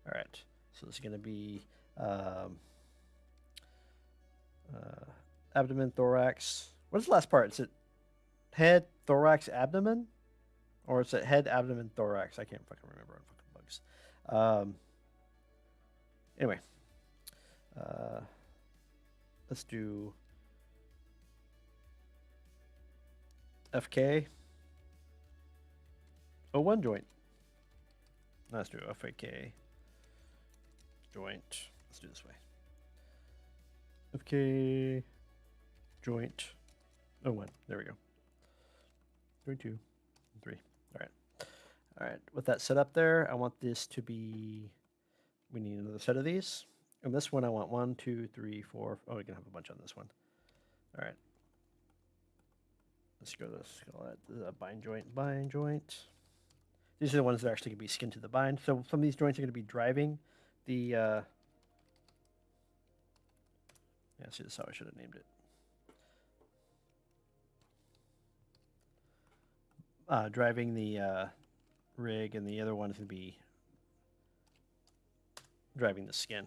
All right. So this is gonna be abdomen, thorax. What is the last part? Is it head, thorax, abdomen? Or is it head, abdomen, thorax? I can't fucking remember on fucking bugs. Anyway. Let's do FK. Oh, one joint. Let's do FK. Joint. Let's do this way. FK. Joint. Oh, one. There we go. 3, 2, 3. All right. All right. With that set up there, I want this to be. We need another set of these. And this one, I want 1, 2, 3, 4. Oh, we can have a bunch on this one. All right. Let's go to the bind joint. Bind joint. These are the ones that are actually going to be skinned to the bind. So some of these joints are going to be driving the. Yeah, see, this is how I should have named it. Driving the rig, and the other one is going to be driving the skin.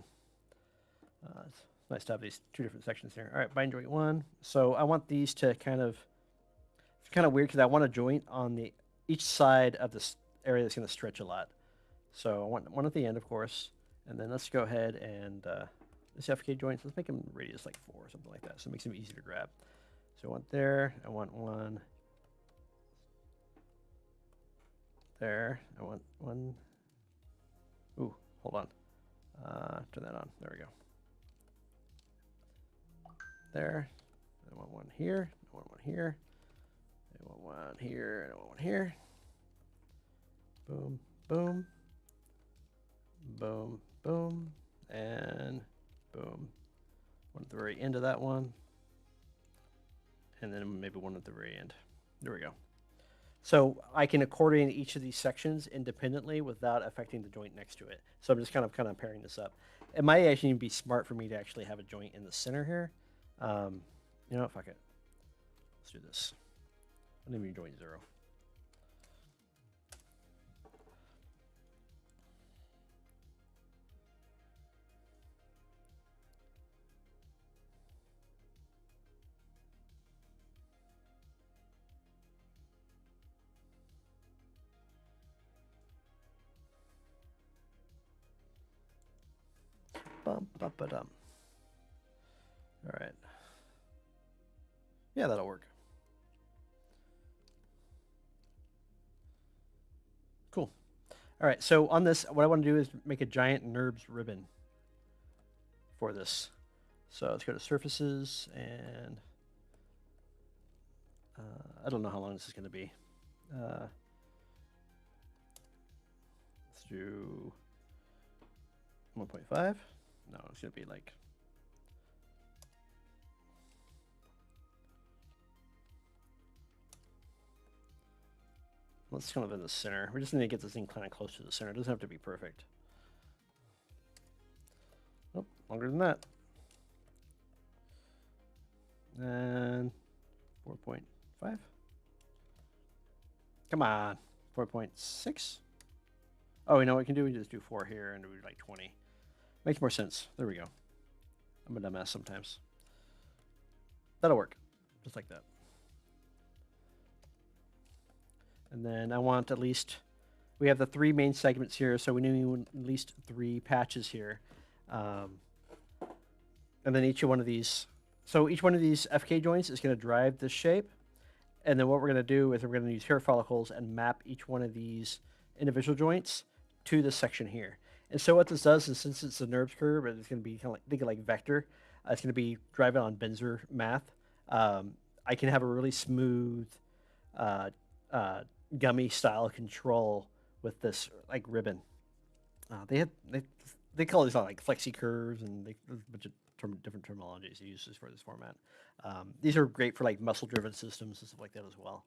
It's nice to have these 2 different sections here. All right, bind joint 1. So I want these to kind of. It's kind of weird because I want a joint on each side of this area that's going to stretch a lot. So I want one at the end, of course, and then let's go ahead and this FK joints. Let's make them radius like 4 or something like that, so it makes them easy to grab. So I want there. I want one. There. I want one. Ooh, hold on. Turn that on. There we go. There. I want one here. I want one here. I want one here. And I want one here. Boom, boom. Boom, boom. And boom. One at the very end of that one. And then maybe one at the very end. There we go. So I can accordion each of these sections independently without affecting the joint next to it. So I'm just kind of pairing this up. It might actually be smart for me to actually have a joint in the center here. You know what? Fuck it. Let's do this. I'll name your joint 0. Bum. All right. Yeah, that'll work. Cool. All right, so on this, what I want to do is make a giant NURBS ribbon for this. So let's go to surfaces, and I don't know how long this is going to be. Let's do 1.5. No, it's going to be like... Let's kind of in the center. We just need to get this thing kind of close to the center. It doesn't have to be perfect. Oh, longer than that. And 4.5. Come on, 4.6. Oh, you know what we can do? We just do 4 here and do like 20. Makes more sense. There we go. I'm a dumbass sometimes. That'll work, just like that. And then I want at least, we have the 3 main segments here, so we need at least 3 patches here. And then each one of these, so each one of these FK joints is going to drive this shape. And then what we're going to do is we're going to use hair follicles and map each one of these individual joints to this section here. And so what this does is, since it's a NURBS curve, and it's going to be kind of like, think of like vector, it's going to be driving on Benzer math. I can have a really smooth, gummy style control with this like ribbon. They call these like flexi curves, and there's a bunch of different terminologies used for this format. These are great for like muscle driven systems and stuff like that as well.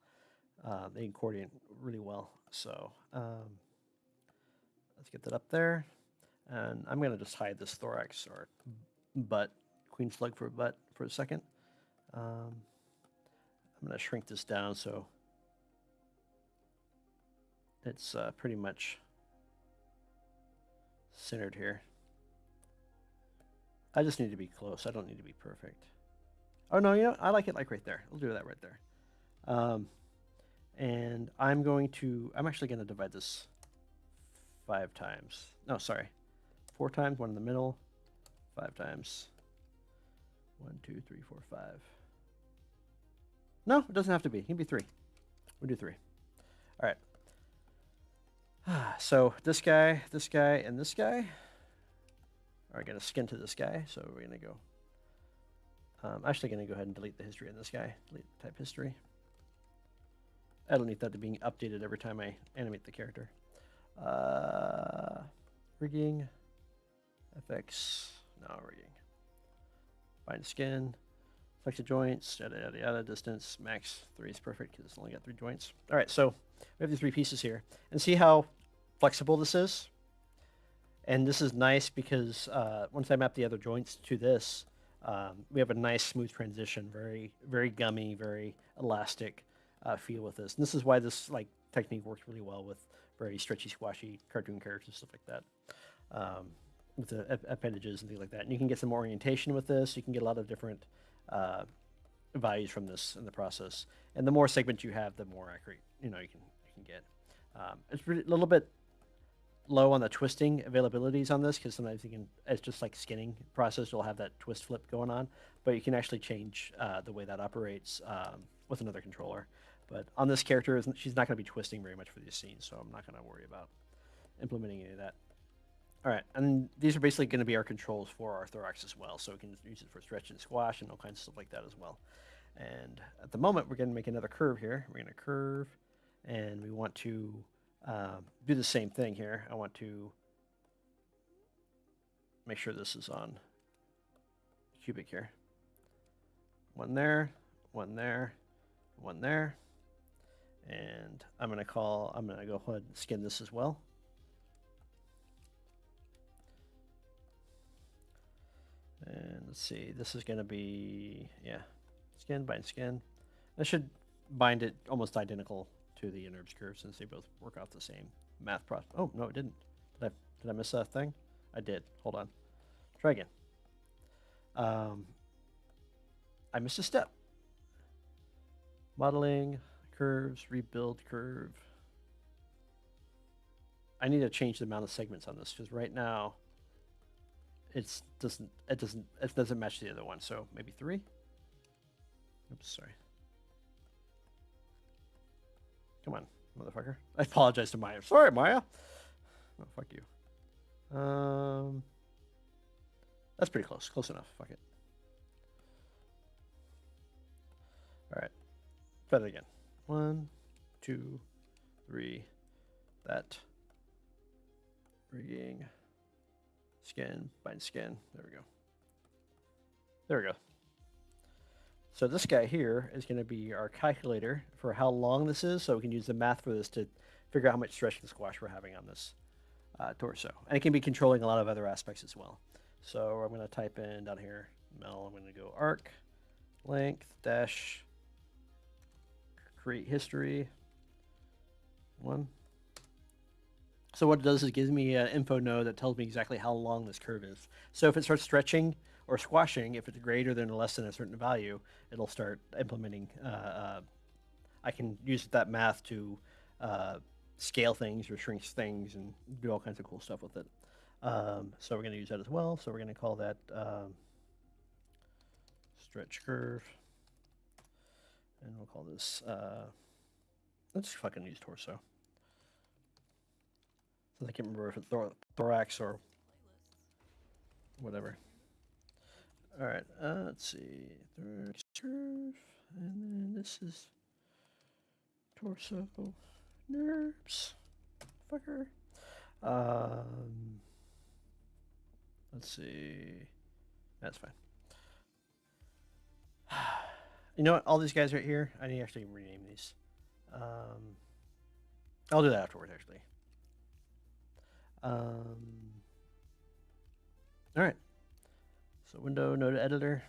They accordion really well. So let's get that up there, and I'm gonna just hide this thorax or butt, queen slug for butt for a second. I'm gonna shrink this down so it's pretty much centered here. I just need to be close. I don't need to be perfect. Oh no, you know, I like it like right there. We'll do that right there. And I'm actually going to divide this 5 times. No, sorry. 4 times, 1 in the middle, 5 times. 1, 2, 3, 4, 5. No, it doesn't have to be. It can be 3. We'll do 3. All right. So this guy, and this guy are going to skin to this guy. So we're going to go. I'm actually going to go ahead and delete the history on this guy. Delete type history. I don't need that to be updated every time I animate the character. Rigging. FX. No, rigging. Find skin. Flex the joints. Yada, yada, yada. Distance. Max 3 is perfect because it's only got 3 joints. All right, so we have the 3 pieces here. And see how flexible this is? And this is nice because once I map the other joints to this, we have a nice smooth transition, very, very gummy, very elastic feel with this. And this is why this like technique works really well with very stretchy, squashy cartoon characters, stuff like that, with the appendages and things like that. And you can get some orientation with this. You can get a lot of different values from this in the process. And the more segments you have, the more accurate you can get. It's really, a little bit low on the twisting availabilities on this because sometimes it's just like skinning process, you'll have that twist flip going on, but you can actually change the way that operates with another controller. But on this character, she's not going to be twisting very much for these scenes, so I'm not going to worry about implementing any of that. All right, and these are basically going to be our controls for our thorax as well, so we can use it for stretch and squash and all kinds of stuff like that as well. And at the moment, we're going to make another curve here. We're going to curve, and we want to do the same thing here. I want to make sure this is on cubic here. 1 there, 1 there, 1 there. And I'm going to go ahead and skin this as well. And let's see, this is going to be, yeah, skin, bind, skin. I should bind it almost identical to the NURBS curve since they both work off the same math process. Oh, no, it didn't. Did I miss a thing? I did. Hold on. Try again. I missed a step. Modeling, curves, rebuild curve. I need to change the amount of segments on this because right now it doesn't match the other one. So maybe 3. Oops, sorry. Come on, motherfucker. I apologize to Maya. Sorry, Maya. Oh, fuck you. That's pretty close. Close enough. Fuck it. All right. Try that again. 1, 2, 3. That. Rigging. Skin. Bind skin. There we go. There we go. So this guy here is going to be our calculator for how long this is, so we can use the math for this to figure out how much stretch and squash we're having on this torso. And it can be controlling a lot of other aspects as well. So I'm going to type in down here, Mel, I'm going to go arc, length, dash, create history, 1. So what it does is it gives me an info node that tells me exactly how long this curve is. So if it starts stretching or squashing, if it's greater than or less than a certain value, it'll start implementing. I can use that math to scale things or shrink things and do all kinds of cool stuff with it. So we're going to use that as well. So we're going to call that stretch curve. And we'll call this, let's fucking use torso. I can't remember if it's thorax or whatever. All right, let's see. Thorax curve, and then this is torso nerves. Fucker. Let's see. That's fine. You know what? All these guys right here, I need to actually rename these. I'll do that afterwards, actually. All right. So window node editor.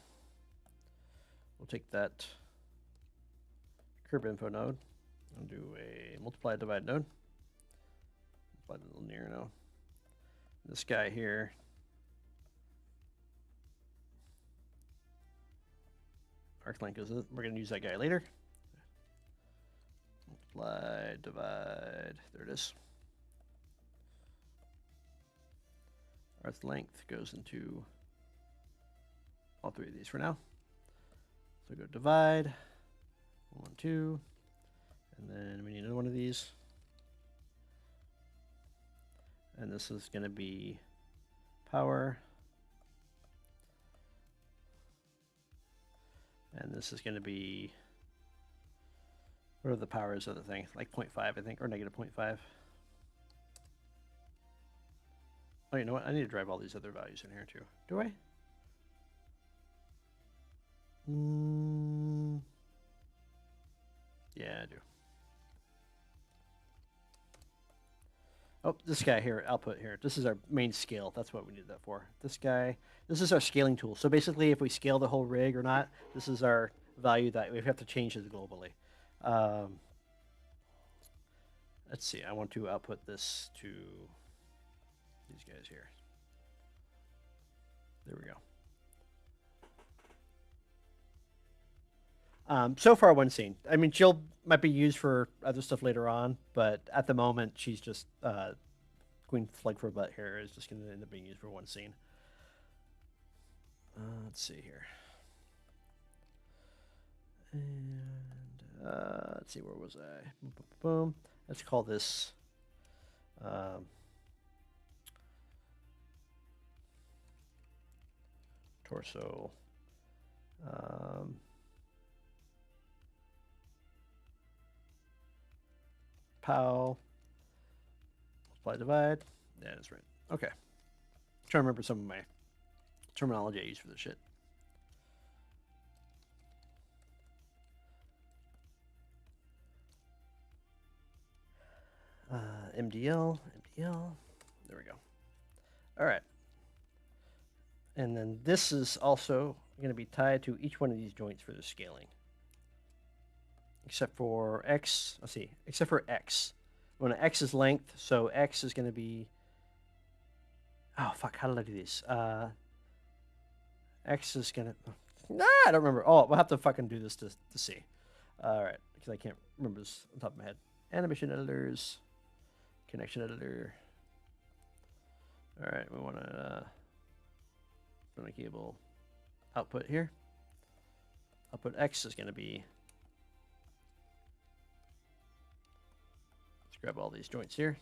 We'll take that curve info node and do a multiply divide node. Multiply the linear node. This guy here. Arc length is it. We're going to use that guy later. Multiply divide. There it is. Arc length goes into all 3 of these for now. So go divide, 1, 2, and then we need another one of these. And this is going to be power. And this is going to be, what are the powers of the thing? Like 0.5, I think, or negative 0.5. Oh, you know what? I need to drive all these other values in here too. Do I? Yeah, I do. Oh, this guy here, output here. This is our main scale. That's what we need that for. This guy, this is our scaling tool. So basically, if we scale the whole rig or not, this is our value that we have to change this globally. Let's see. I want to output this to these guys here. There we go. So far, one scene. I mean, she'll might be used for other stuff later on, but at the moment, she's just Queen Flag for Butt here is just going to end up being used for one scene. Let's see here. And let's see, where was I? Boom, boom, boom. Let's call this torso. Pow. Multiply, divide. Yeah, that's right. Okay. I'm trying to remember some of my terminology I use for this shit. MDL. There we go. All right. And then this is also going to be tied to each one of these joints for the scaling. Except for X, let's see, except for X. When X is length, so X is going to be, oh, fuck, how did I do these? X is going to, I don't remember. Oh, we'll have to fucking do this to see. All right, because I can't remember this on top of my head. Animation editors, connection editor. All right, we want to run a cable output here. Output X is going to be, grab all these joints here,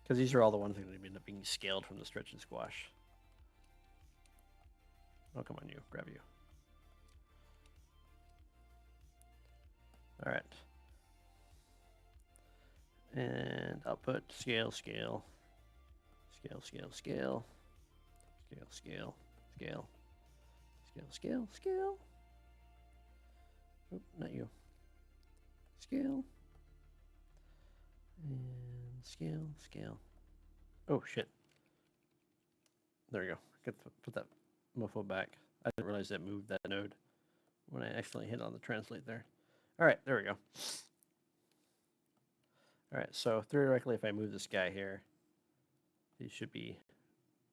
because these are all the ones that are going to end up being scaled from the stretch and squash. Oh, come on, you. Grab you. All right. And output, scale, scale, scale, scale, scale, scale, scale, scale, scale, scale, scale. Oh, not you. Scale. And scale, scale. Oh, shit. There we go. Put that mofo back. I didn't realize that moved that node when I accidentally hit on the translate there. All right, there we go. All right, so theoretically, if I move this guy here, these should be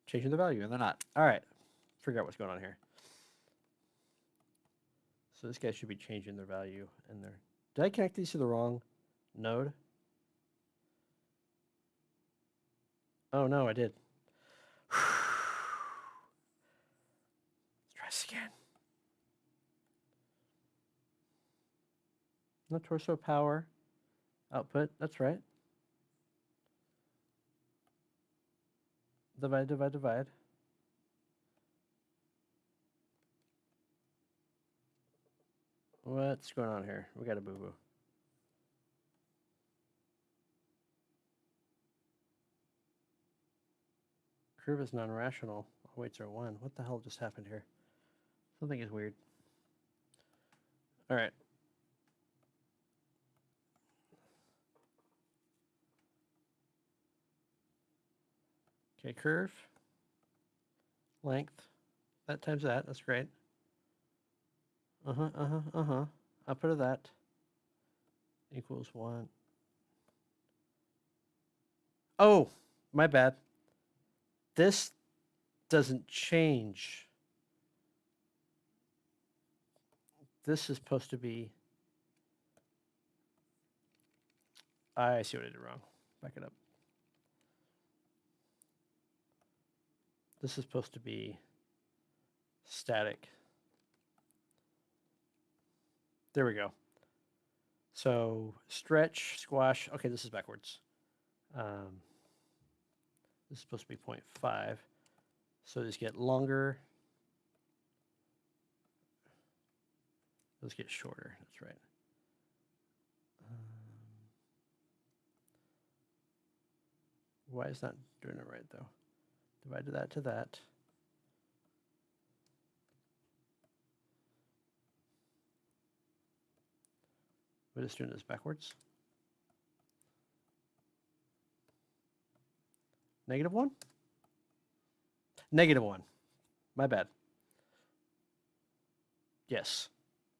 changing the value, and they're not. All right, figure out what's going on here. So this guy should be changing their value, and they're... Did I connect these to the wrong node? Oh, no, I did. Let's try this again. No torso power output. That's right. Divide, divide, divide. What's going on here? We got a boo-boo. Curve is non-rational. Weights are 1. What the hell just happened here? Something is weird. All right. Okay, curve. Length. That times that. That's great. Output of that equals 1. Oh, my bad. This doesn't change. This is supposed to be... I see what I did wrong. Back it up. This is supposed to be static. There we go. So stretch, squash. Okay, this is backwards. This is supposed to be 0.5. So these get longer. Those get shorter. That's right. Why is not doing it right, though? Divide that to that. We're just doing this backwards. -1? -1. My bad. Yes.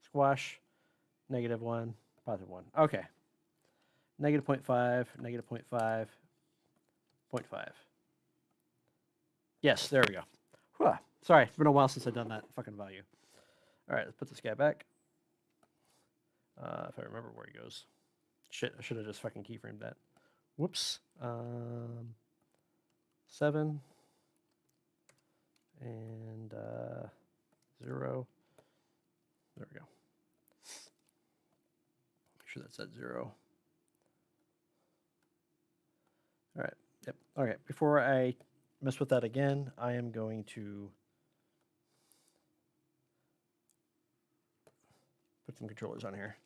Squash, -1, +1. Okay. -0.5, -0.5, 0.5. Yes, there we go. Whew. Sorry, it's been a while since I've done that fucking value. All right, let's put this guy back. If I remember where he goes. Shit, I should have just fucking keyframed that. Whoops. 7 and 0. There we go. Make sure that's at 0. All right. Yep. Okay. Before I mess with that again, I am going to put some controllers on here.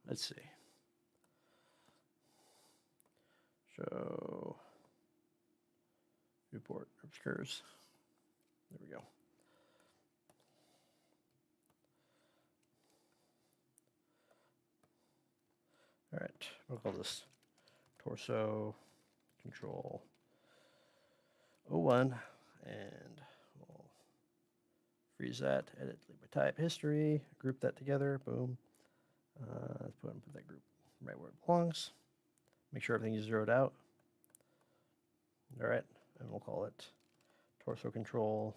Let's see. Show report obscures. There we go. All right, we'll call this torso control 01, and we'll freeze that, edit, leave a type, history, group that together, boom. Let's put that group right where it belongs. Make sure everything is zeroed out. All right, and we'll call it torso control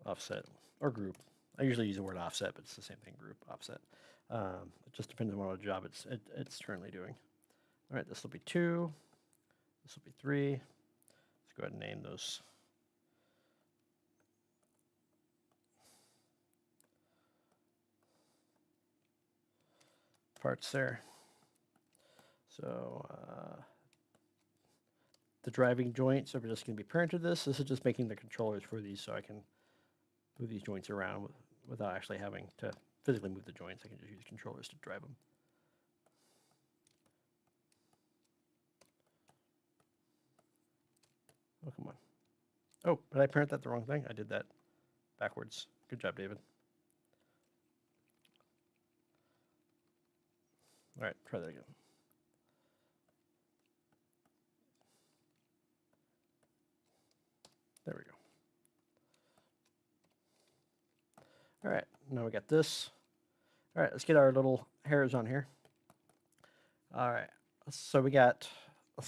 offset or group. I usually use the word offset, but it's the same thing, group, offset. It just depends on what job it's currently doing. All right, this will be 2. This will be 3. Let's go ahead and name those. Parts there. So the driving joints are just going to be paired to this. This is just making the controllers for these, so I can move these joints around without actually having to physically move the joints. I can just use controllers to drive them. Oh, come on. Oh, did I parent that the wrong thing? I did that backwards. Good job, David. All right, try that again. There we go. All right, now we got this. All right, let's get our little hairs on here. All right, so we got,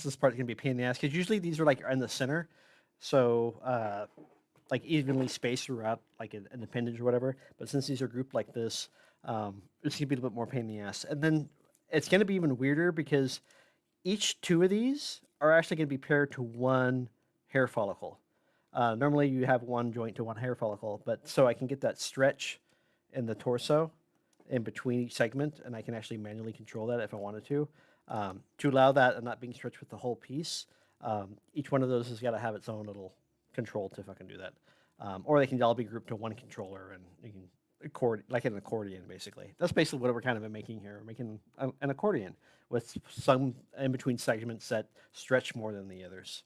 this part's gonna be a pain in the ass, because usually these are like in the center. So like evenly spaced throughout like an appendage or whatever. But since these are grouped like this, it's gonna be a little bit more pain in the ass. And then it's gonna be even weirder because each two of these are actually gonna be paired to one hair follicle. Normally you have one joint to one hair follicle, but so I can get that stretch in the torso in between each segment, and I can actually manually control that if I wanted to. To allow that and not being stretched with the whole piece, each one of those has got to have its own little control to fucking do that. Or they can all be grouped to one controller, and you can like an accordion, basically. That's basically what we're kind of making here. We're making an accordion with some in between segments that stretch more than the others.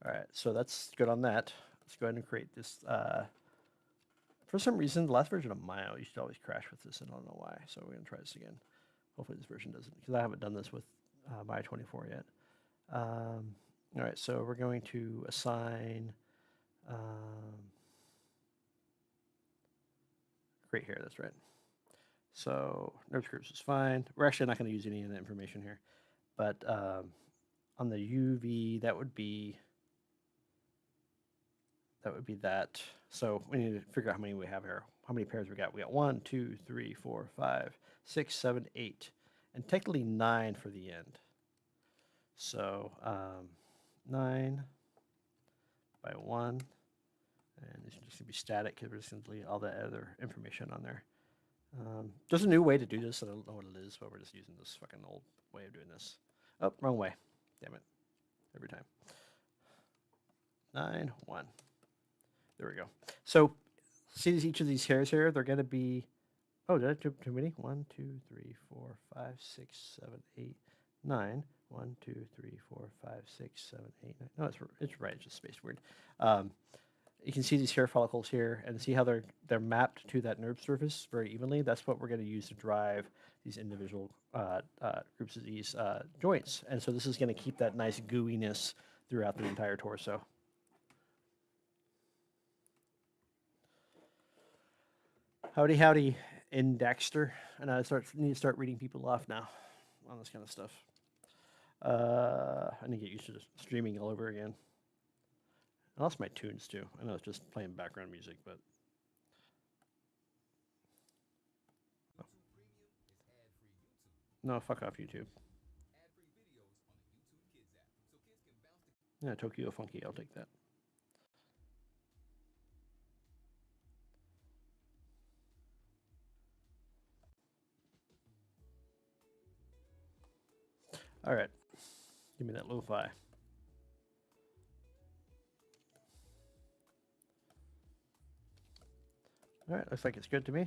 All right, so that's good on that. Let's go ahead and create this. For some reason, the last version of Maya used to always crash with this, and I don't know why. So we're gonna try this again. Hopefully this version doesn't, because I haven't done this with Maya 24 yet. All right, so we're going to assign create hair. That's right. So nerve groups is fine. We're actually not going to use any of that information here, but on the UV, that would be that. So we need to figure out how many we have here. How many pairs we got? We got 1, 2, 3, 4, 5, 6, 7, 8, and technically 9 for the end. So 9 by 1, and it's just gonna be static because we're just gonna delete all the other information on there. There's a new way to do this. I don't know what it is, but we're just using this fucking old way of doing this. Oh, wrong way. Damn it. Every time. 9, 1. There we go. So see each of these hairs here? They're going to be, oh, did I do too many? 1, 2, 3, 4, 5, 6, 7, 8, 9. 1, 2, 3, 4, 5, 6, 7, 8, 9. No, it's right. It's just spaced weird. You can see these hair follicles here and see how they're mapped to that nerve surface very evenly. That's what we're going to use to drive these individual groups of these joints. And so this is going to keep that nice gooiness throughout the entire torso. Howdy, howdy, in Dexter. And I need to start reading people off now on this kind of stuff. I need to get used to just streaming all over again. I lost my tunes too. I know it's just playing background music, but no, fuck off YouTube. Yeah, Tokyo Funky, I'll take that. All right, give me that lo-fi. All right, looks like it's good to me.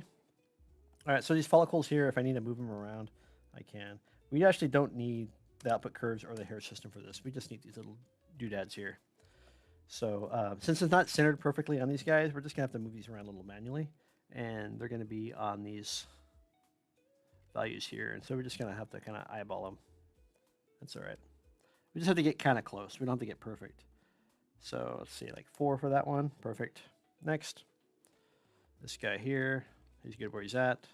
All right, so these follicles here, if I need to move them around, I can. We actually don't need the output curves or the hair system for this. We just need these little doodads here. So since it's not centered perfectly on these guys, we're just gonna have to move these around a little manually, and they're gonna be on these values here. And so we're just gonna have to kind of eyeball them. That's all right. We just have to get kind of close. We don't have to get perfect. So let's see, like 4 for that one. Perfect. Next. This guy here, he's good where he's at.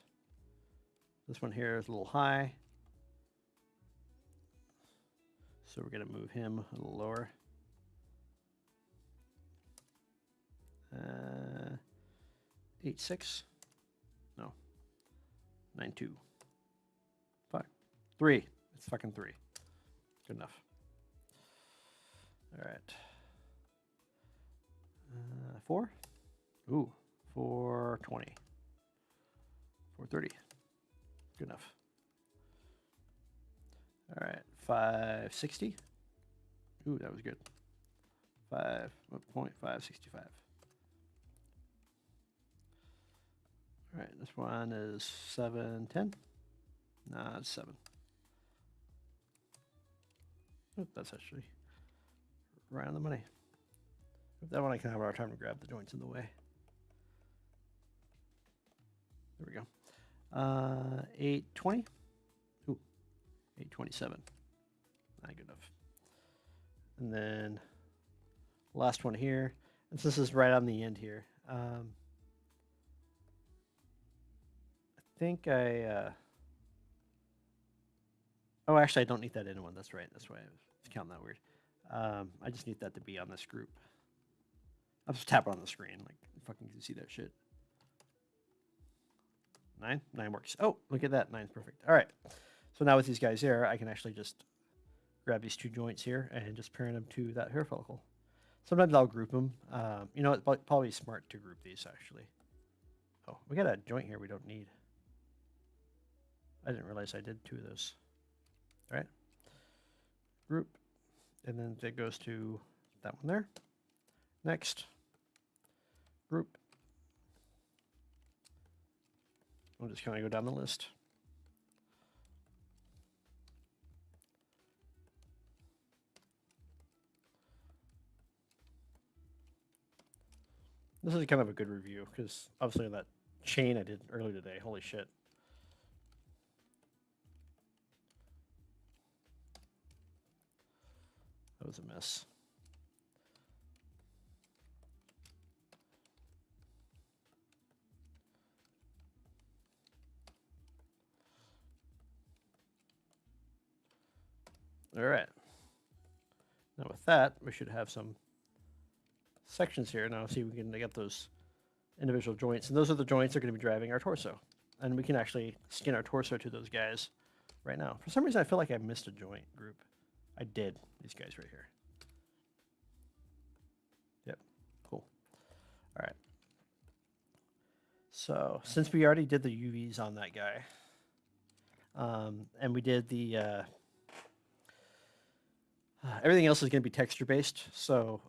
This one here is a little high. So we're going to move him a little lower. 8-6. No. 9-2. 5. 3. It's fucking 3. Good enough. All right. 4. Ooh. 420. 430. Good enough. All right. 560. Ooh, that was good. 5.565. All right, this one is 710. Nah, it's 7. Oop, that's actually right on the money. That one I can have our time to grab the joints in the way. There we go. 820. Ooh, 827. Not good enough. And then last one here. And this is right on the end here. I think I... Oh, actually, I don't need that in one. That's right. That's why I was counting that weird. I just need that to be on this group. I'll just tap it on the screen. Like, fucking can see that shit. 9? 9 works. Oh, look at that. 9's perfect. All right. So now with these guys here, I can actually just grab these 2 joints here and just pair them to that hair follicle. Sometimes I'll group them. You know, it's probably smart to group these, actually. Oh, we got a joint here we don't need. I didn't realize I did 2 of those. All right. Group. And then it goes to that one there. Next. Group. I'll just kind of go down the list. This is kind of a good review because obviously that chain I did earlier today, holy shit. That was a mess. All right. Now with that, we should have some sections here. Now see, we can get those individual joints. And those are the joints that are going to be driving our torso. And we can actually skin our torso to those guys right now. For some reason, I feel like I missed a joint group. I did. These guys right here. Yep. Cool. All right. So since we already did the UVs on that guy, and we did the... everything else is going to be texture based, so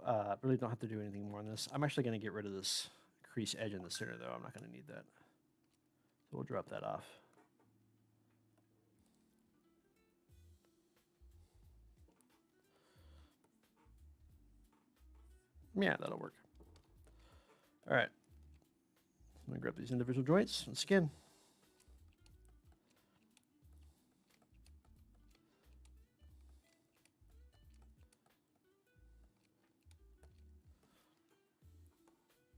really don't have to do anything more on this. I'm actually going to get rid of this crease edge in the center, though. I'm not going to need that. So we'll drop that off. Yeah, that'll work. All right. I'm going to grab these individual joints and skin.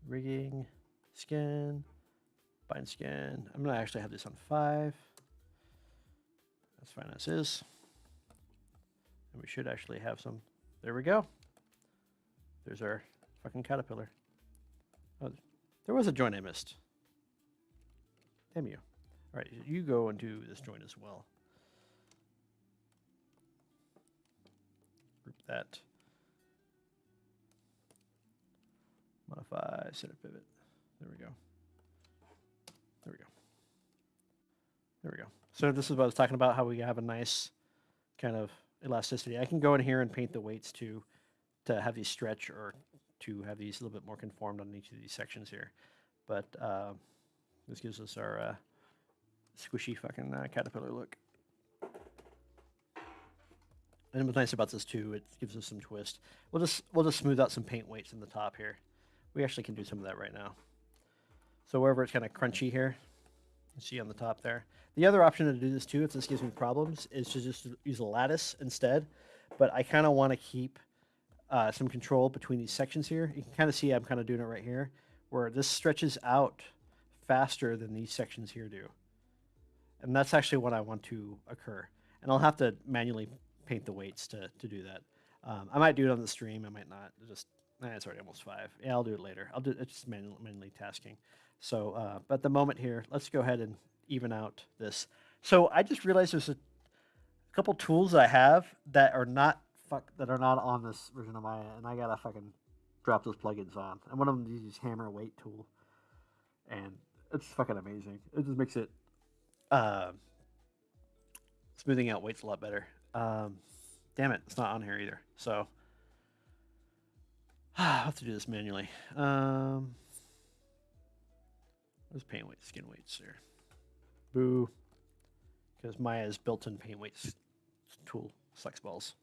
Rigging, skin, bind skin. I'm going to actually have this on 5. That's fine as is. And we should actually have some. There we go. There's our fucking caterpillar. Oh, there was a joint I missed. Damn you. All right, you go and do this joint as well. Group that. Modify, center pivot. There we go. There we go. There we go. So this is what I was talking about, how we have a nice kind of elasticity. I can go in here and paint the weights to have these stretch or to have these a little bit more conformed on each of these sections here. But this gives us our squishy fucking caterpillar look. And what's nice about this too, it gives us some twist. We'll just smooth out some paint weights in the top here. We actually can do some of that right now. So wherever it's kind of crunchy here, you see on the top there. The other option to do this too, if this gives me problems, is to just use a lattice instead. But I kind of want to keep some control between these sections here. You can kind of see I'm kind of doing it right here, where this stretches out faster than these sections here do. And that's actually what I want to occur. And I'll have to manually paint the weights to do that. I might do it on the stream. I might not. It's already almost 5. Yeah, I'll do it later. I'll do it's just manually tasking. So, but at the moment here, let's go ahead and even out this. So I just realized there's a couple tools I have that are not on this version of Maya, and I gotta fucking drop those plugins on. And one of them uses hammer weight tool, and it's fucking amazing. It just makes it smoothing out weights a lot better. Damn it, it's not on here either. So I'll have to do this manually. Where's paint weight, skin weights there? Boo. Because Maya's built-in paint weights tool sucks balls.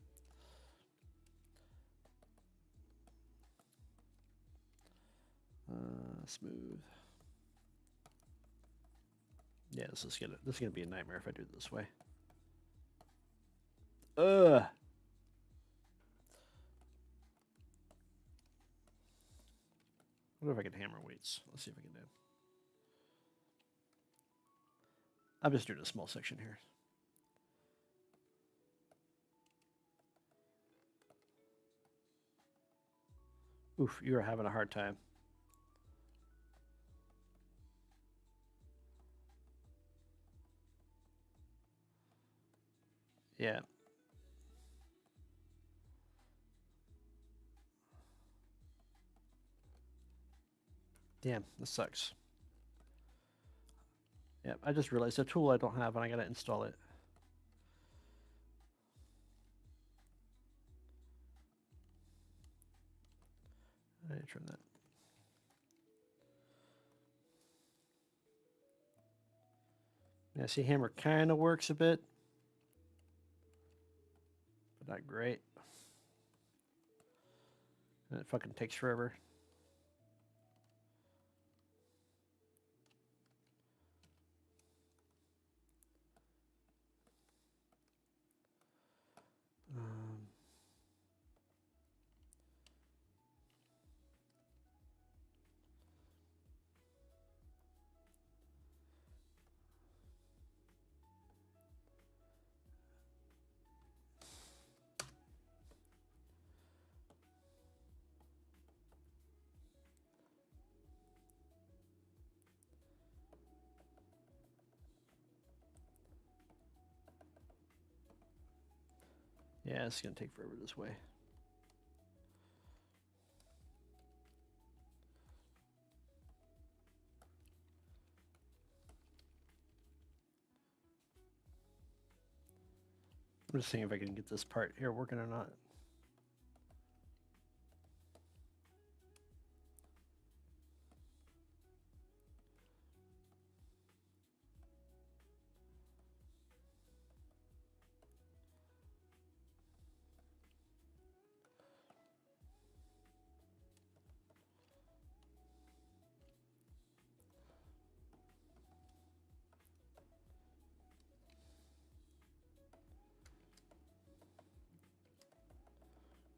Smooth. Yeah, this is gonna be a nightmare if I do it this way. Ugh. I wonder if I can hammer weights. Let's see if I can do. I'm just doing a small section here. Oof, you are having a hard time. Yeah. Damn, this sucks. Yeah, I just realized a tool I don't have and I gotta install it. I need to trim that. Yeah, see, hammer kind of works a bit, but not great. And it fucking takes forever. Yeah, it's gonna take forever this way. I'm just seeing if I can get this part here working or not.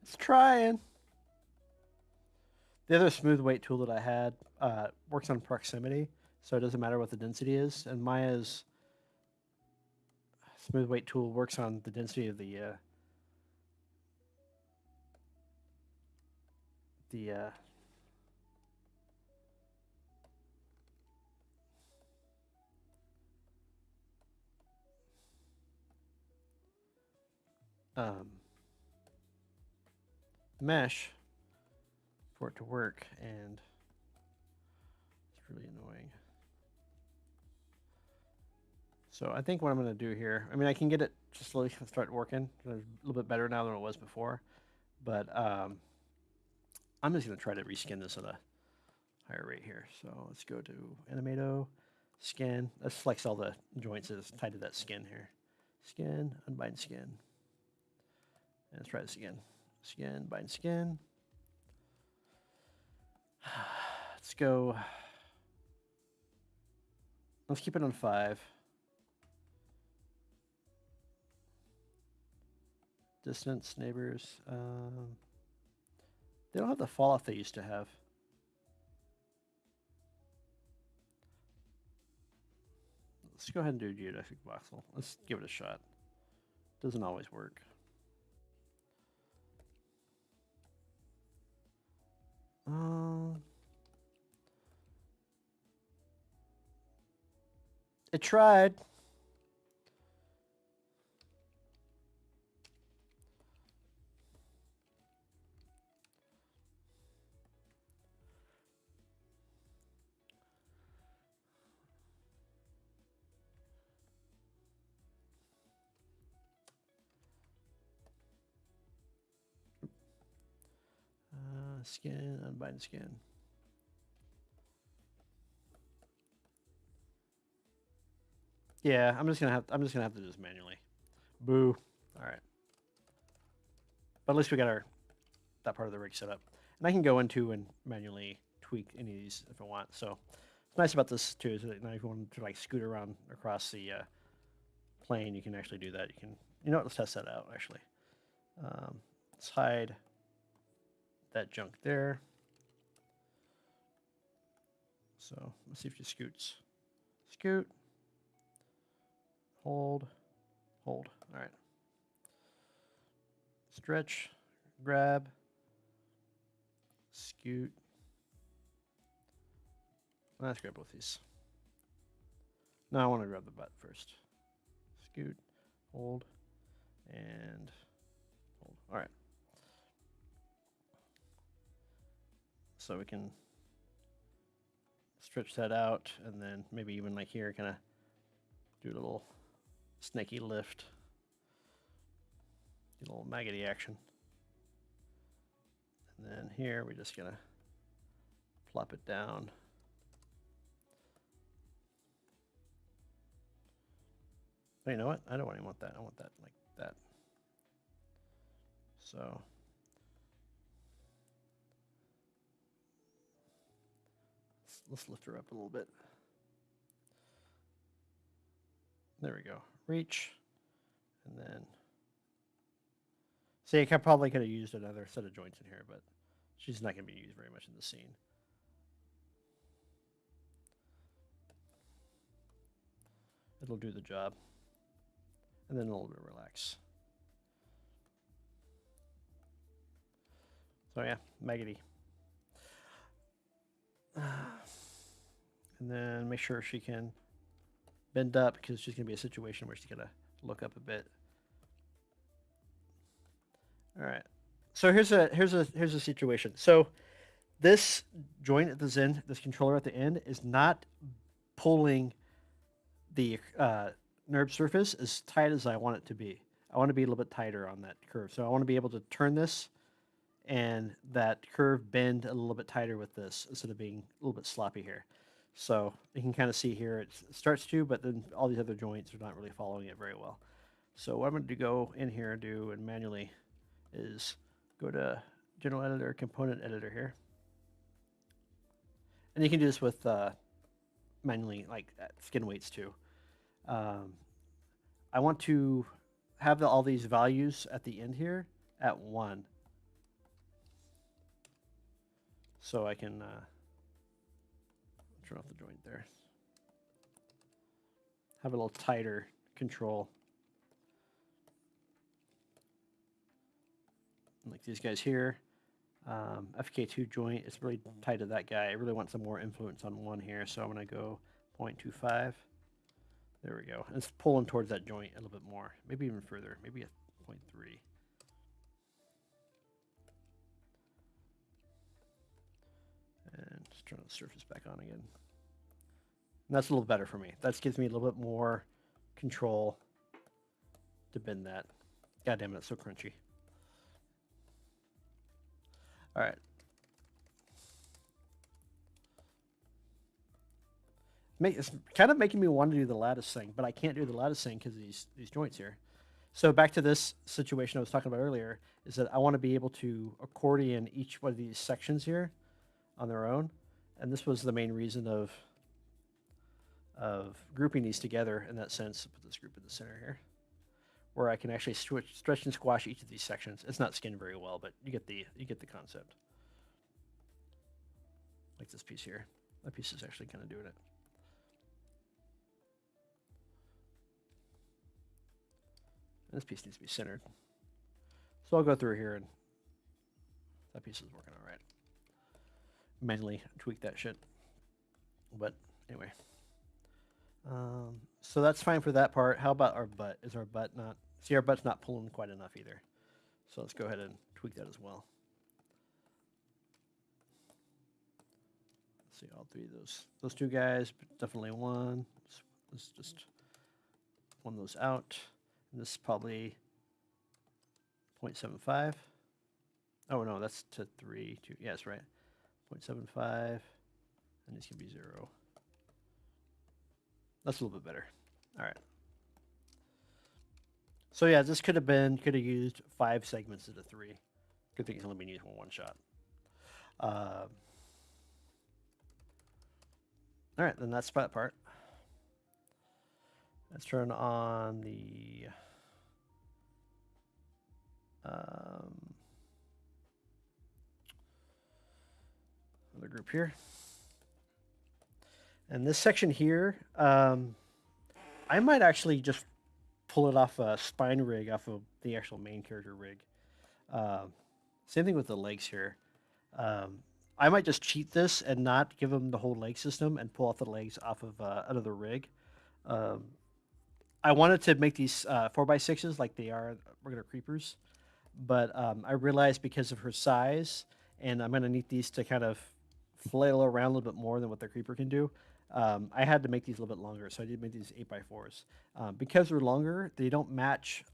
It's trying. The other smooth weight tool that I had works on proximity, so it doesn't matter what the density is. And Maya's smooth weight tool works on the density of the mesh for it to work, and it's really annoying. So I think what I'm going to do here, I mean, I can get it to slowly start working. It's a little bit better now than it was before, but I'm just going to try to reskin this at a higher rate here. So let's go to Animato, skin. Let's flex all the joints that's tied to that skin here. Skin, unbind skin. And let's try this again. Skin, bind skin. Let's go. Let's keep it on 5. Distance, neighbors. They don't have the fall off they used to have. Let's go ahead and do geodesic voxel. Let's give it a shot. Doesn't always work. It tried. Skin, unbind skin. Yeah, I'm just gonna have to do this manually. Boo. All right. But at least we got that part of the rig set up, and I can go into and manually tweak any of these if I want. So what's nice about this too is that now if you want to like scoot around across the plane, you can actually do that. You can, you know what? Let's test that out actually. Let's hide that junk there. So let's see if she scoots. Scoot. Hold. Hold. All right. Stretch. Grab. Scoot. Let's grab both these. No, I want to grab the butt first. Scoot. Hold. And hold. All right. So we can stretch that out, and then maybe even like here, kind of do a little snaky lift, do a little maggoty action. And then here we're just gonna plop it down. Oh, you know what? I don't really want that. I want that like that. So let's lift her up a little bit. There we go. Reach. And then, see, I probably could have used another set of joints in here, but she's not going to be used very much in the scene. It'll do the job. And then a little bit relax. So yeah, maggoty. And then make sure she can bend up, because she's going to be a situation where she's going to look up a bit. All right. So here's a situation. So this joint at the end, this controller at the end, is not pulling the NURB surface as tight as I want it to be. I want to be a little bit tighter on that curve. So I want to be able to turn this and that curve bend a little bit tighter with this instead of being a little bit sloppy here. So you can kind of see here it starts to, but then all these other joints are not really following it very well. So what I'm going to go in here and do and manually is go to General Editor, Component Editor here. And you can do this with manually, like skin weights too. I want to have all these values at the end here at 1. So I can turn off the joint there. Have a little tighter control. Like these guys here. FK2 joint is really tight to that guy. I really want some more influence on 1 here, so I'm going to go 0.25. There we go. Let's pull him towards that joint a little bit more. Maybe even further. Maybe a 0.3. And just turn the surface back on again. And that's a little better for me. That gives me a little bit more control to bend that. God damn it, it's so crunchy. All right. It's kind of making me want to do the lattice thing, but I can't do the lattice thing because of these joints here. So back to this situation I was talking about earlier, is that I want to be able to accordion each one of these sections here on their own. And this was the main reason of grouping these together in that sense. Put this group in the center here, where I can actually stretch and squash each of these sections. It's not skinned very well, but you get the concept. Like this piece here. That piece is actually kind of doing it. And this piece needs to be centered. So I'll go through here, and that piece is working all right. Manually tweak that shit. But anyway. So that's fine for that part. How about our butt? Is our butt not... See, our butt's not pulling quite enough either. So let's go ahead and tweak that as well. Let's see, all 3 of those 2 guys, but definitely 1. Let's just one those out. And this is probably 0.75. Oh no, that's to 3, 2. Yeah, that's right. 0.75, and this can be 0. That's a little bit better. All right. So yeah, this could have used 5 segments instead of 3. Good thing it's only been used for one shot. All right, then that's that part. Let's turn on the other group here. And this section here, I might actually just pull it off a spine rig off of the actual main character rig. Same thing with the legs here. I might just cheat this and not give them the whole leg system and pull off the legs off of another rig. I wanted to make these 4x6s like they are regular creepers, but I realized because of her size, and I'm going to need these to kind of flail around a little bit more than what the creeper can do. I had to make these a little bit longer, so I did make these 8x4s. Because they're longer, they don't match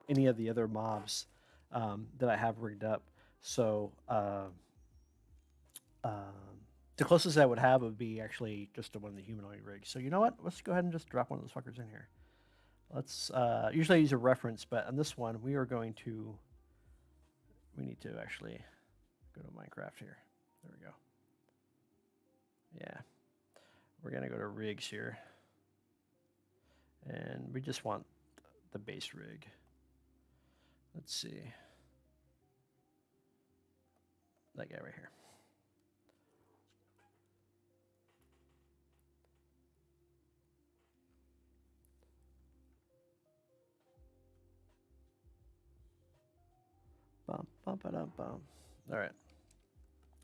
any of the other mobs that I have rigged up. So the closest I would have would be actually just one of the humanoid rigs. So you know what? Let's go ahead and just drop one of those fuckers in here. Let's usually I use a reference, but on this one we need to actually go to Minecraft here. There we go. Yeah. We're going to go to rigs here. And we just want the base rig. Let's see. That guy right here. Bum, bum, ba-dum, bum. All right.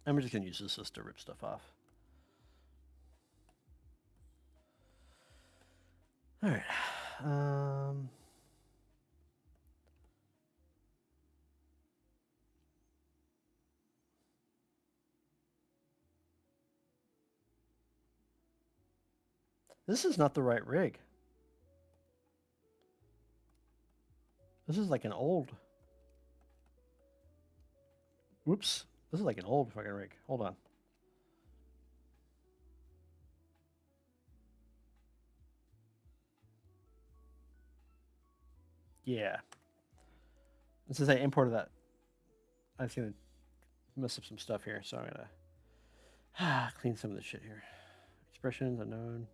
And we're just going to use this just to rip stuff off. All right. This is not the right rig. This is like an old. Whoops. This is like an old fucking rig. Hold on. Yeah. Since I imported that, I was going to mess up some stuff here, so I'm going to clean some of this shit here. Expressions, unknown.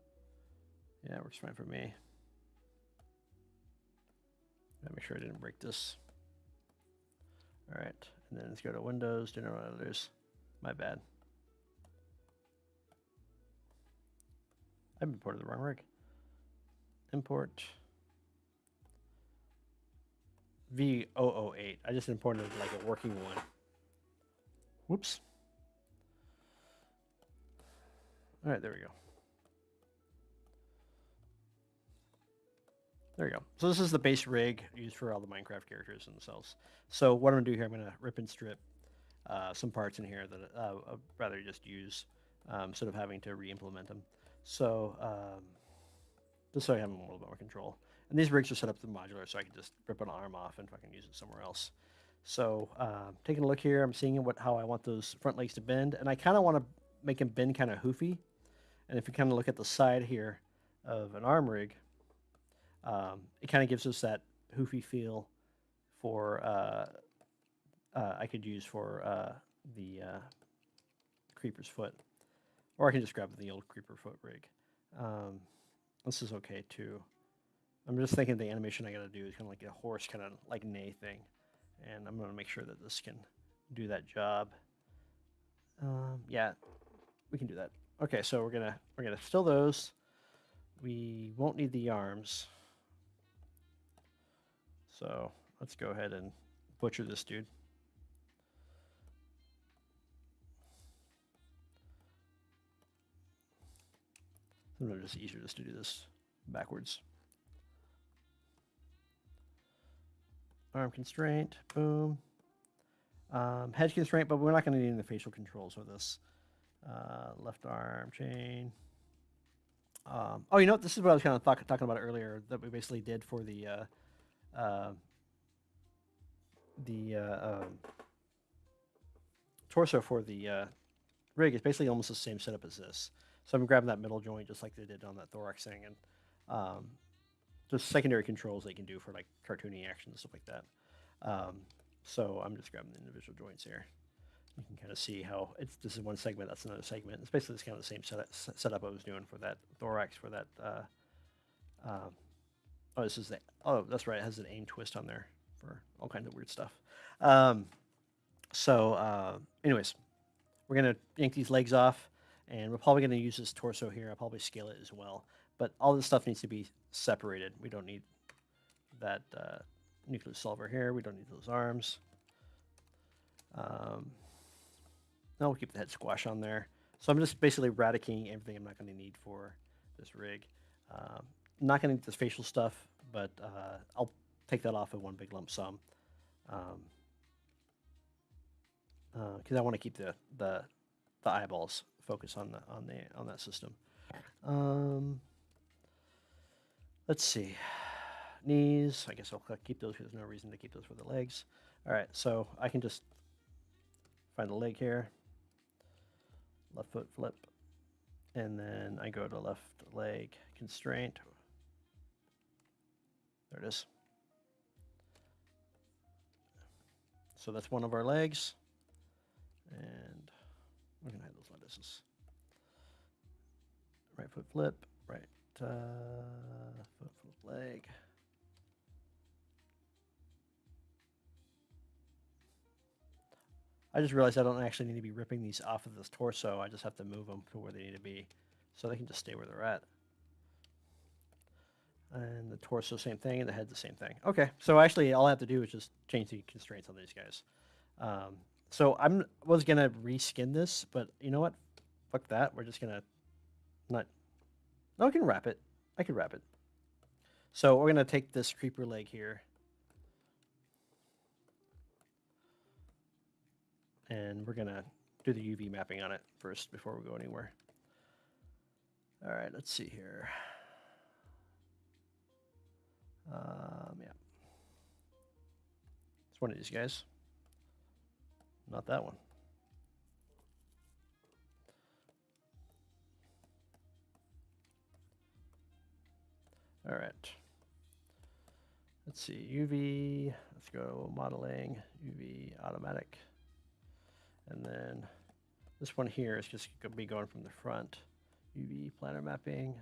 Yeah, it works fine for me. Gotta make sure I didn't break this. All right, and then let's go to Windows, General Editors. My bad. I've imported the wrong rig. Import V008. I just imported like a working one. Whoops. All right, there we go. There you go. So this is the base rig used for all the Minecraft characters themselves. So what I'm going to do here, I'm going to rip and strip some parts in here that I'd rather just use instead of having to re-implement them. So just so I have a little bit more control. And these rigs are set up to modular, so I can just rip an arm off and fucking use it somewhere else. So taking a look here, I'm seeing how I want those front legs to bend. And I kind of want to make them bend kind of hoofy. And if you kind of look at the side here of an arm rig, it kind of gives us that hoofy feel for I could use for the creeper's foot, or I can just grab the old creeper foot rig. This is okay too. I'm just thinking the animation I got to do is kind of like a horse kind of like neigh thing, and I'm going to make sure that this can do that job. Yeah, we can do that. Okay, so we're gonna still those. We won't need the arms. So let's go ahead and butcher this dude. Sometimes it's easier just to do this backwards. Arm constraint, boom. Head constraint, but we're not going to need the facial controls for this. Left arm chain. Oh, you know what? This is what I was kind of talking about earlier that we basically did for the torso for the rig is basically almost the same setup as this. So I'm grabbing that middle joint just like they did on that thorax thing, and just secondary controls they can do for like cartooning action and stuff like that. So I'm just grabbing the individual joints here. You can kind of see how this is one segment, that's another segment. It's basically kind of the same setup I was doing for that thorax, for that. Oh, this is the. Oh, that's right. It has an aim twist on there for all kinds of weird stuff. Anyways, we're gonna yank these legs off, and we're probably gonna use this torso here. I'll probably scale it as well. But all this stuff needs to be separated. We don't need that nucleus solver here. We don't need those arms. No, we'll keep the head squash on there. So I'm just basically eradicating everything I'm not going to need for this rig. I'm not going to need this facial stuff, but I'll take that off in one big lump sum. Because I want to keep the eyeballs focused on that system. Let's see, knees. I guess I'll keep those because there's no reason to keep those for the legs. All right, so I can just find the leg here, left foot flip, and then I go to left leg constraint. There it is. So that's one of our legs, and we're gonna hide those lettuces. Right foot flip, right foot flip leg. I just realized I don't actually need to be ripping these off of this torso. I just have to move them to where they need to be, so they can just stay where they're at. And the torso, same thing, and the head, the same thing. Okay, so actually all I have to do is just change the constraints on these guys. So I was gonna reskin this, but you know what? Fuck that. We're just gonna not. No, I can wrap it. I can wrap it. So we're gonna take this creeper leg here, and we're gonna do the UV mapping on it first before we go anywhere. All right, let's see here. Yeah, it's one of these guys. Not that one. All right. Let's see, UV, let's go modeling, UV automatic. And then this one here is just going to be going from the front. UV planar mapping,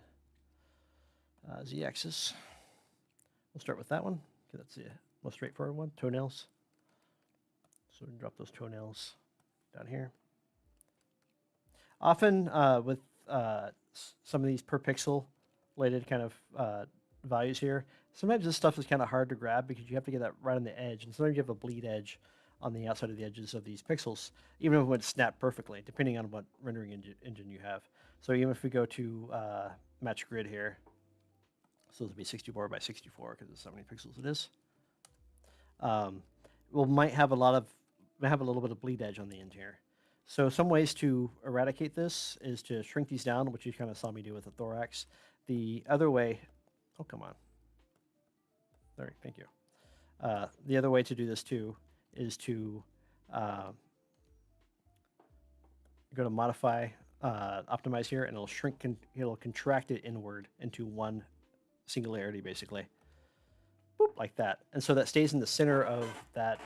Z-axis. We'll start with that one, because that's the most straightforward one, toenails. So we can drop those toenails down here. Often with some of these per pixel related kind of values here, sometimes this stuff is kind of hard to grab because you have to get that right on the edge, and sometimes you have a bleed edge on the outside of the edges of these pixels, even if it would snap perfectly, depending on what rendering engine you have. So even if we go to match grid here, so this will be 64 by 64 because it's how many pixels it is. We might have a little bit of bleed edge on the end here. So some ways to eradicate this is to shrink these down, which you kind of saw me do with the thorax. The other way, oh, come on. There, thank you. The other way to do this too is to go to modify, optimize here, and it'll shrink, it'll contract it inward into one singularity, basically. Boop, like that. And so that stays in the center of that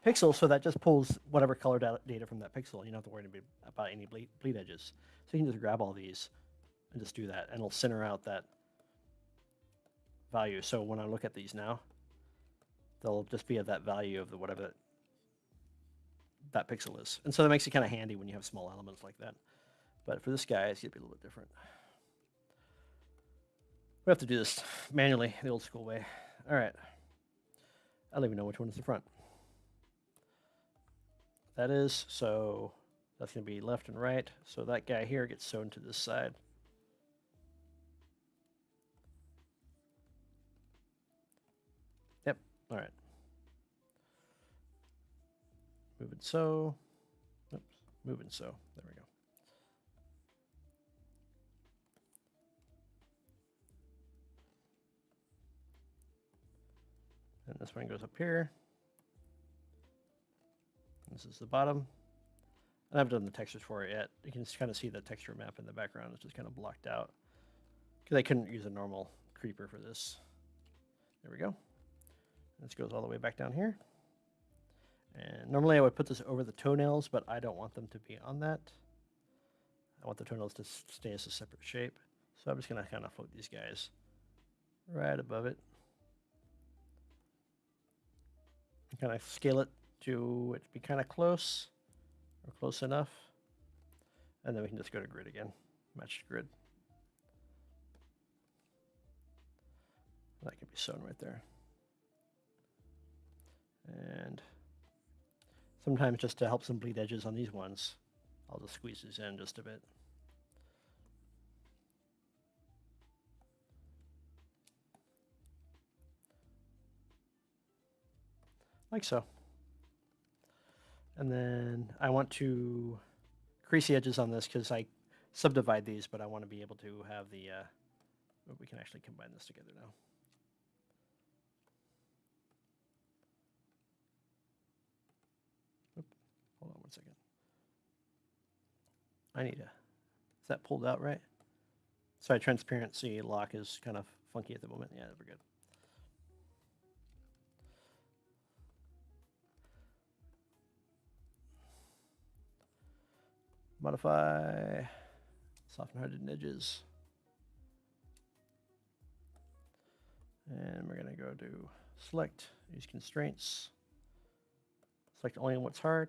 pixel, so that just pulls whatever color data from that pixel. You don't have to worry about any bleed edges. So you can just grab all these and just do that, and it'll center out that value. So when I look at these now, they'll just be at that value of the whatever that pixel is. And so that makes it kind of handy when you have small elements like that. But for this guy, it's going to be a little bit different. We have to do this manually, the old school way. All right. I don't even know which one is the front. That is, so that's going to be left and right. So that guy here gets sewn to this side. Yep. All right. Moving so. Oops. Moving so. There we go. And this one goes up here. This is the bottom. I haven't done the textures for it yet. You can kind of see the texture map in the background. It's just kind of blocked out because I couldn't use a normal creeper for this. There we go. This goes all the way back down here. And normally I would put this over the toenails, but I don't want them to be on that. I want the toenails to stay as a separate shape. So I'm just going to kind of float these guys right above it. And kind of scale it to be kind of close or close enough. And then we can just go to grid again, match grid. That can be sewn right there. And sometimes just to help some bleed edges on these ones, I'll just squeeze these in just a bit. Like so. And then I want to crease the edges on this because I subdivide these, but I want to be able to have the, we can actually combine this together now. Oop, hold on one second. I need to, is that pulled out right? Sorry, transparency lock is kind of funky at the moment. Yeah, we're good. Modify, soften hardened edges. And we're going to go to select, use constraints, select only what's hard,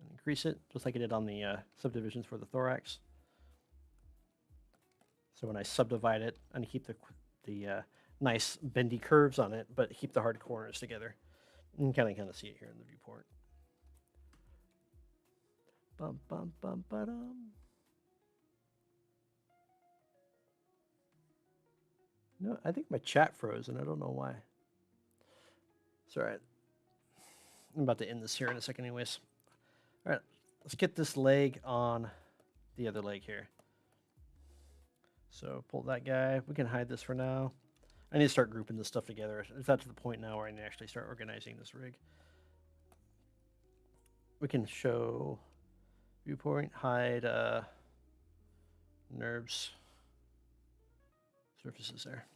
and increase it, just like I did on the subdivisions for the thorax. So when I subdivide it, and keep the nice bendy curves on it, but keep the hard corners together. You can kind of see it here in the viewport. Bum, bum, bum, ba-dum. No, I think my chat froze, and I don't know why. It's all right. I'm about to end this here in a second anyways. All right, let's get this leg on the other leg here. So pull that guy. We can hide this for now. I need to start grouping this stuff together. It's not to the point now where I need to actually start organizing this rig. We can show viewport, hide nerves, surfaces there.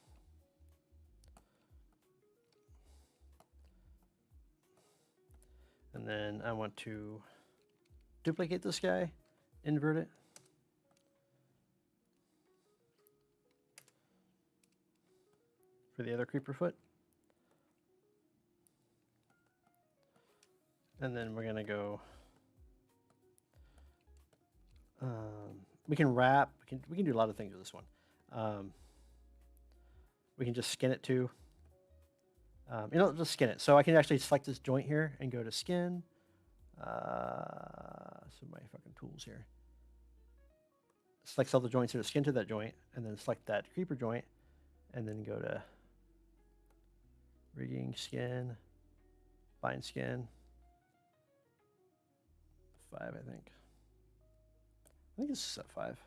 And then I want to duplicate this guy, invert it. For the other creeper foot. And then we're gonna go, we can wrap, we can do a lot of things with this one. We can just skin it too. Just skin it. So I can actually select this joint here and go to skin. So my fucking tools here. Select all the joints here, skin to that joint, and then select that creeper joint, and then go to rigging, skin, bind skin. 5, I think. I think this is at 5.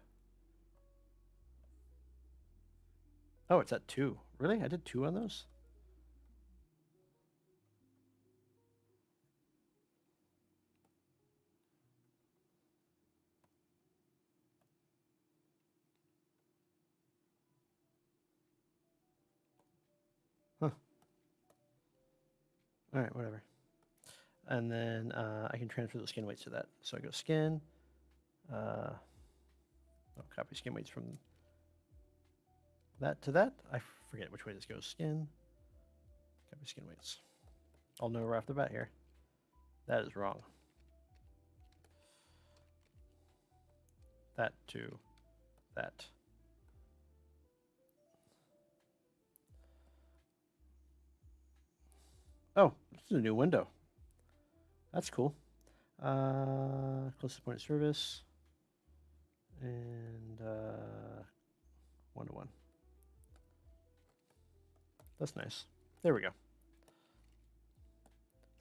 Oh, it's at 2. Really? I did 2 on those? Huh. All right, whatever. And then I can transfer the skin weights to that. So I go skin. Copy skin weights from that to that. I forget which way this goes. Skin. Copy skin weights. I'll know right off the bat here. That is wrong. That to that. Oh, this is a new window. That's cool. Closest point of service. And 1-to-1. That's nice. There we go.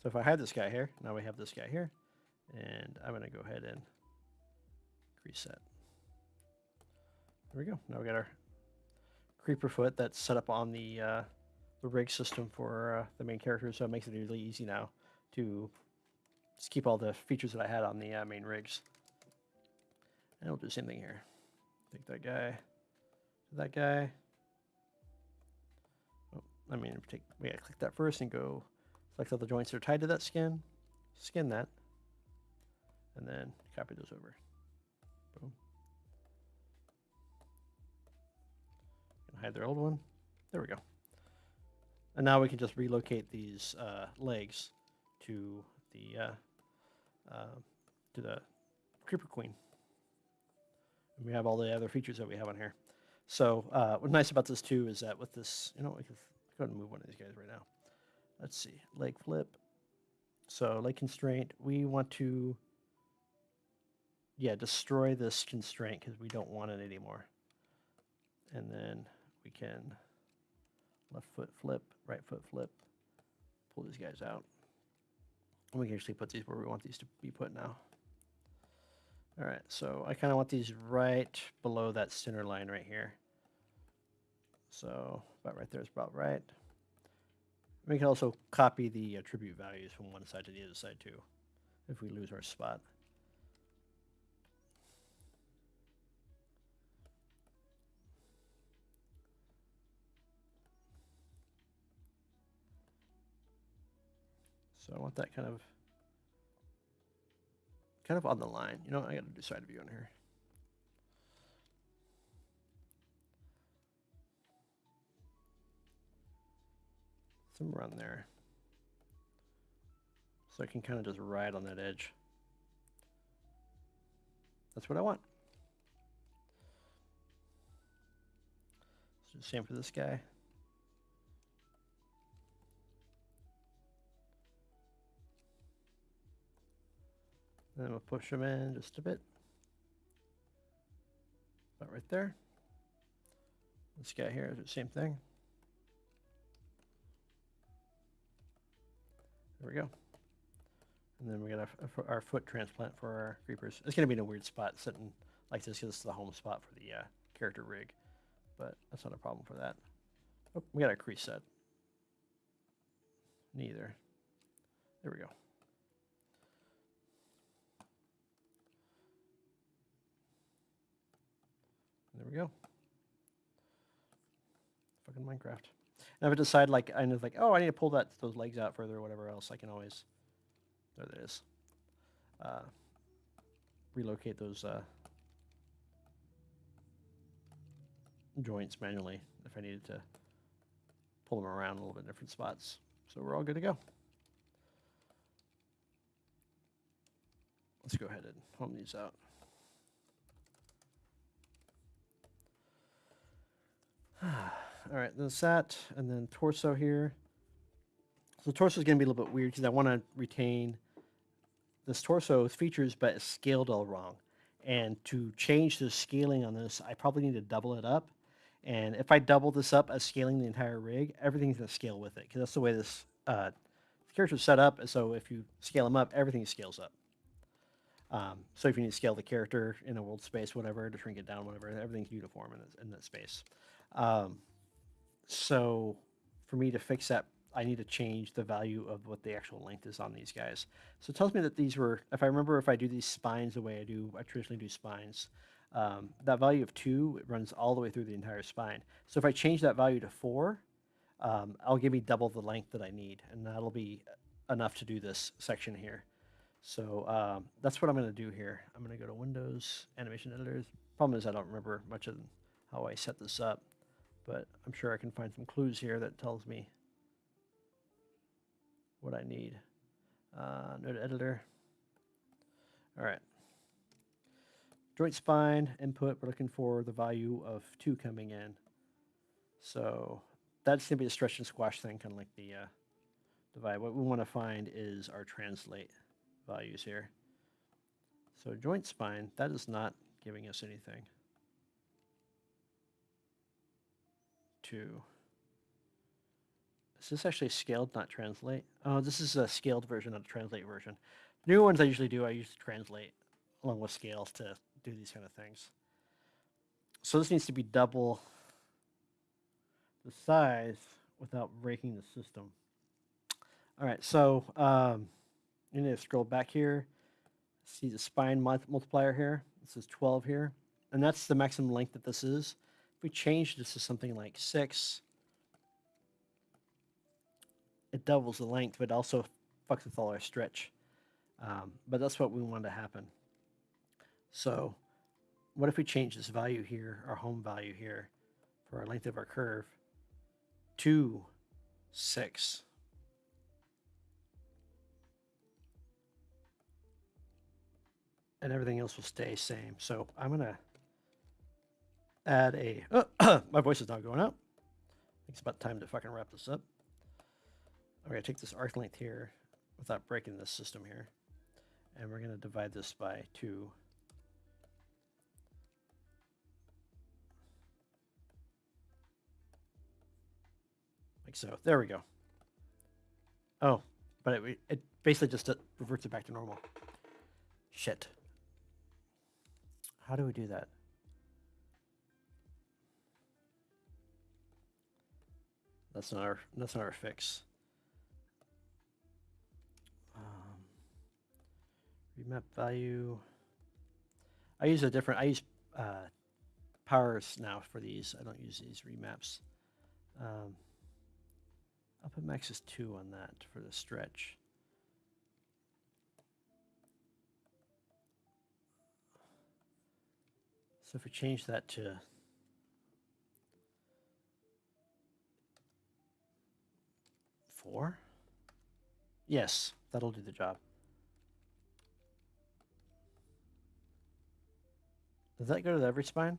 So if I hide this guy here, now we have this guy here. And I'm going to go ahead and increase that. There we go. Now we got our creeper foot that's set up on the rig system for the main character, so it makes it really easy now to just keep all the features that I had on the main rigs. And we'll do the same thing here. Take that guy, that guy. Oh, I mean, we gotta click that first and go select all the joints that are tied to that skin, skin that, and then copy those over. Boom. Hide their old one. There we go. And now we can just relocate these legs to the Creeper Queen. And we have all the other features that we have on here. So what's nice about this too is that with this, you know, we can go ahead and move one of these guys right now. Let's see, leg flip. So leg constraint, we want to, destroy this constraint because we don't want it anymore. And then we can left foot flip, right foot flip, pull these guys out. And we can actually put these where we want these to be put now. All right, so I kind of want these right below that center line right here. So about right there is about right. We can also copy the attribute values from one side to the other side too, if we lose our spot. So I want that kind of on the line. You know, I got to do side view on here. Somewhere around there. So I can kind of just ride on that edge. That's what I want. So same for this guy. Then we'll push them in just a bit. About right there. This guy here is the same thing. There we go. And then we got our foot transplant for our creepers. It's going to be in a weird spot sitting like this because this is the home spot for the character rig. But that's not a problem for that. Oh, we got our crease set. Neither. There we go. There we go. Fucking Minecraft. And if I decide, like, I know, like, oh, I need to pull those legs out further or whatever else, I can always, there it is, relocate those joints manually if I needed to pull them around a little bit in different spots. So we're all good to go. Let's go ahead and home these out. All right, there's that, and then torso here. So torso is going to be a little bit weird because I want to retain this torso's features, but it's scaled all wrong. And to change the scaling on this, I probably need to double it up. And if I double this up as scaling the entire rig, everything's going to scale with it because that's the way this character is set up. So if you scale them up, everything scales up. So if you need to scale the character in a world space, whatever, to shrink it down, whatever, everything's uniform in that space. So for me to fix that, I need to change the value of what the actual length is on these guys. So it tells me that these were, if I do these spines the way I traditionally do spines, that value of 2, it runs all the way through the entire spine. So if I change that value to 4, I'll give me double the length that I need, and that'll be enough to do this section here. So that's what I'm going to do here. I'm going to go to Windows, Animation Editors. Problem is I don't remember much of how I set this up, but I'm sure I can find some clues here that tells me what I need. Node editor. All right. Joint spine input, we're looking for the value of 2 coming in. So that's going to be a stretch and squash thing, kind of like the divide. What we want to find is our translate values here. So joint spine, that is not giving us anything. 2. Is this actually scaled, not translate? Oh, this is a scaled version, not a translate version. New ones I usually do, I use translate along with scale to do these kind of things. So this needs to be double the size without breaking the system. All right, so you need to scroll back here, see the spine multiplier here. This is 12 here, and that's the maximum length that this is. If we change this to something like 6, it doubles the length, but also fucks with all our stretch. But that's what we want to happen. So what if we change this value here, our home value here, for our length of our curve to 6? And everything else will stay same. So I'm going to add a... my voice is not going up. I think it's about time to fucking wrap this up. I'm going to take this arc length here without breaking this system here. And we're going to divide this by 2. Like so. There we go. Oh, but it basically just reverts it back to normal. Shit. How do we do that? That's not our fix. Remap value. I use powers now for these. I don't use these remaps. I'll put max is 2 on that for the stretch. So if we change that to 4, yes, that'll do the job. Does that go to every spine?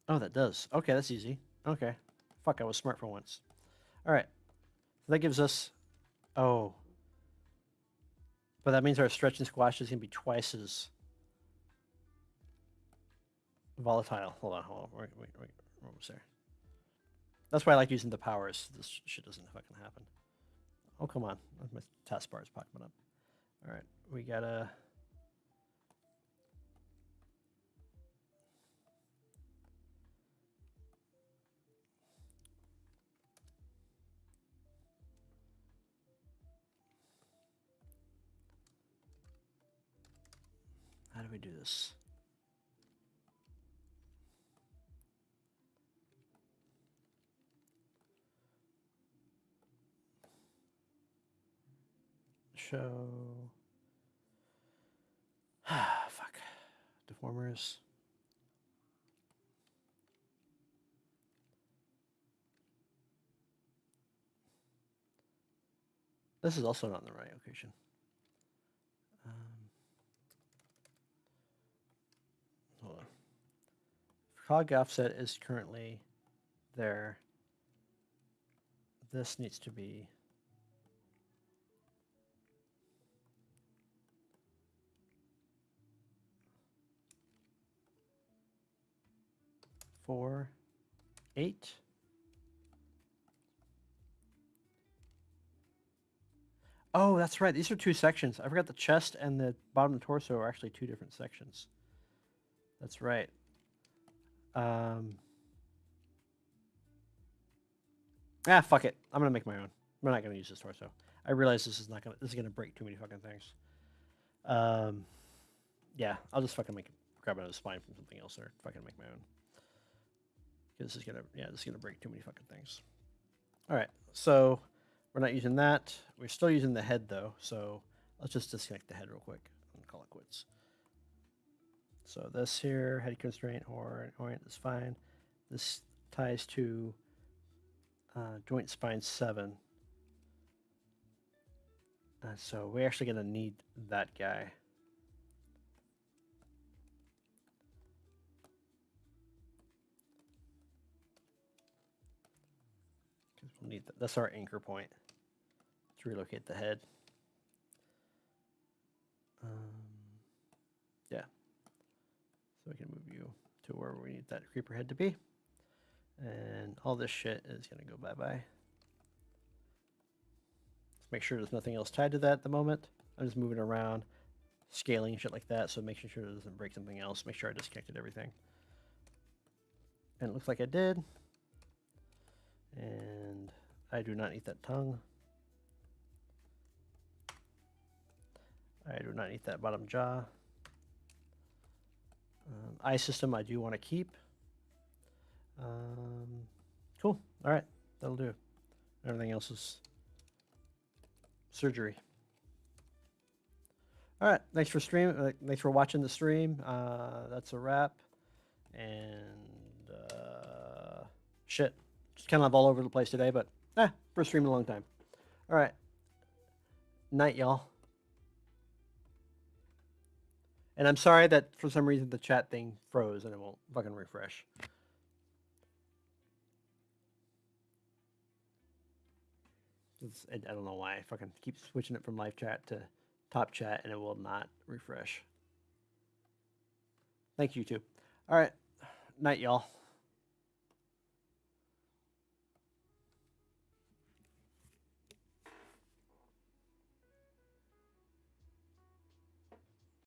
Oh, that does. Okay, that's easy. Okay. Fuck, I was smart for once. All right. So that gives us... Oh. But that means our stretch and squash is going to be twice as volatile. Hold on. Wait. We're almost there. That's why I like using the powers. This shit doesn't fucking happen. Oh, come on. My taskbar is popping up. All right. We gotta... How do we do this? Show. Fuck. Deformers. This is also not in the right location. Hold on. Cog offset is currently there. This needs to be 4, 8. Oh, that's right. These are 2 sections. I forgot the chest and the bottom of the torso are actually 2 different sections. That's right. Fuck it. I'm gonna make my own. I'm not gonna use this torso. I realize this is gonna break too many fucking things. Yeah, I'll just fucking grab another spine from something else or fucking make my own. This is gonna break too many fucking things. All right, so we're not using that. We're still using the head though, so let's just disconnect the head real quick and call it quits. So this here, head constraint or orient is fine. This ties to joint spine 7. So we're actually gonna need that guy. We'll need that's our anchor point to relocate the head. Yeah. So we can move you to where we need that creeper head to be. And all this shit is going to go bye-bye. Let's make sure there's nothing else tied to that at the moment. I'm just moving around, scaling shit like that, so making sure it doesn't break something else. Make sure I disconnected everything. And it looks like I did. And I do not need that tongue. I do not need that bottom jaw. iSystem I do want to keep. Cool. All right, that'll do. Everything else is surgery. All right, thanks for thanks for watching the stream. That's a wrap. And shit, just kind of all over the place today, but first stream in a long time. All right, night, y'all. And I'm sorry that for some reason the chat thing froze and it won't fucking refresh. I don't know why I fucking keep switching it from live chat to top chat and it will not refresh. Thank you, YouTube. All right, night, y'all.